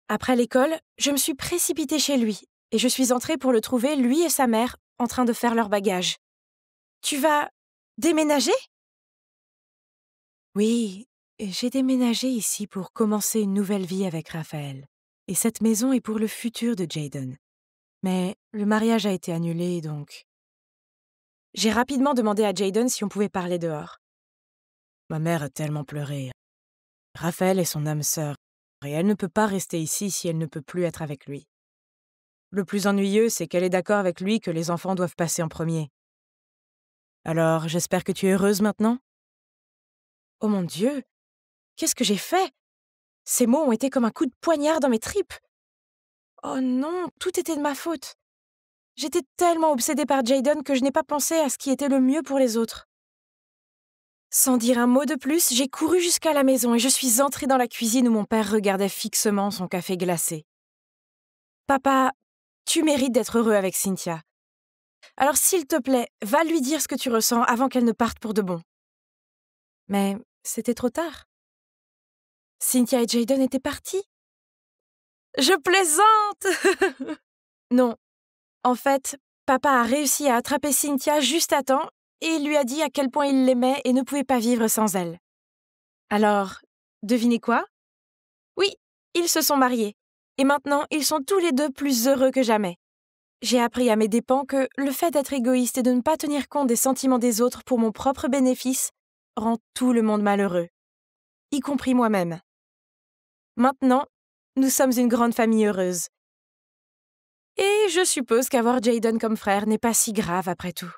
Speaker 3: Après l'école, je me suis précipitée chez lui et je suis entrée pour le trouver, lui et sa mère, en train de faire leurs bagages. « Tu vas déménager ?» Oui, j'ai déménagé ici pour commencer une nouvelle vie avec Raphaël. Et cette maison est pour le futur de Jayden. Mais le mariage a été annulé, donc... J'ai rapidement demandé à Jayden si on pouvait parler dehors. Ma mère a tellement pleuré. Raphaël est son âme sœur, et elle ne peut pas rester ici si elle ne peut plus être avec lui. Le plus ennuyeux, c'est qu'elle est d'accord avec lui que les enfants doivent passer en premier. Alors, j'espère que tu es heureuse maintenant ? Oh mon Dieu, qu'est-ce que j'ai fait ? Ces mots ont été comme un coup de poignard dans mes tripes. Oh non, tout était de ma faute. J'étais tellement obsédée par Jayden que je n'ai pas pensé à ce qui était le mieux pour les autres. Sans dire un mot de plus, j'ai couru jusqu'à la maison et je suis entrée dans la cuisine où mon père regardait fixement son café glacé. « Papa, tu mérites d'être heureux avec Cynthia. Alors s'il te plaît, va lui dire ce que tu ressens avant qu'elle ne parte pour de bon. » Mais c'était trop tard. Cynthia et Jayden étaient partis. Je plaisante. Non. En fait, papa a réussi à attraper Cynthia juste à temps et il lui a dit à quel point il l'aimait et ne pouvait pas vivre sans elle. Alors, devinez quoi ? Oui, ils se sont mariés. Et maintenant, ils sont tous les deux plus heureux que jamais. J'ai appris à mes dépens que le fait d'être égoïste et de ne pas tenir compte des sentiments des autres pour mon propre bénéfice rend tout le monde malheureux, y compris moi-même. Maintenant, nous sommes une grande famille heureuse. Et je suppose qu'avoir Jayden comme frère n'est pas si grave après tout.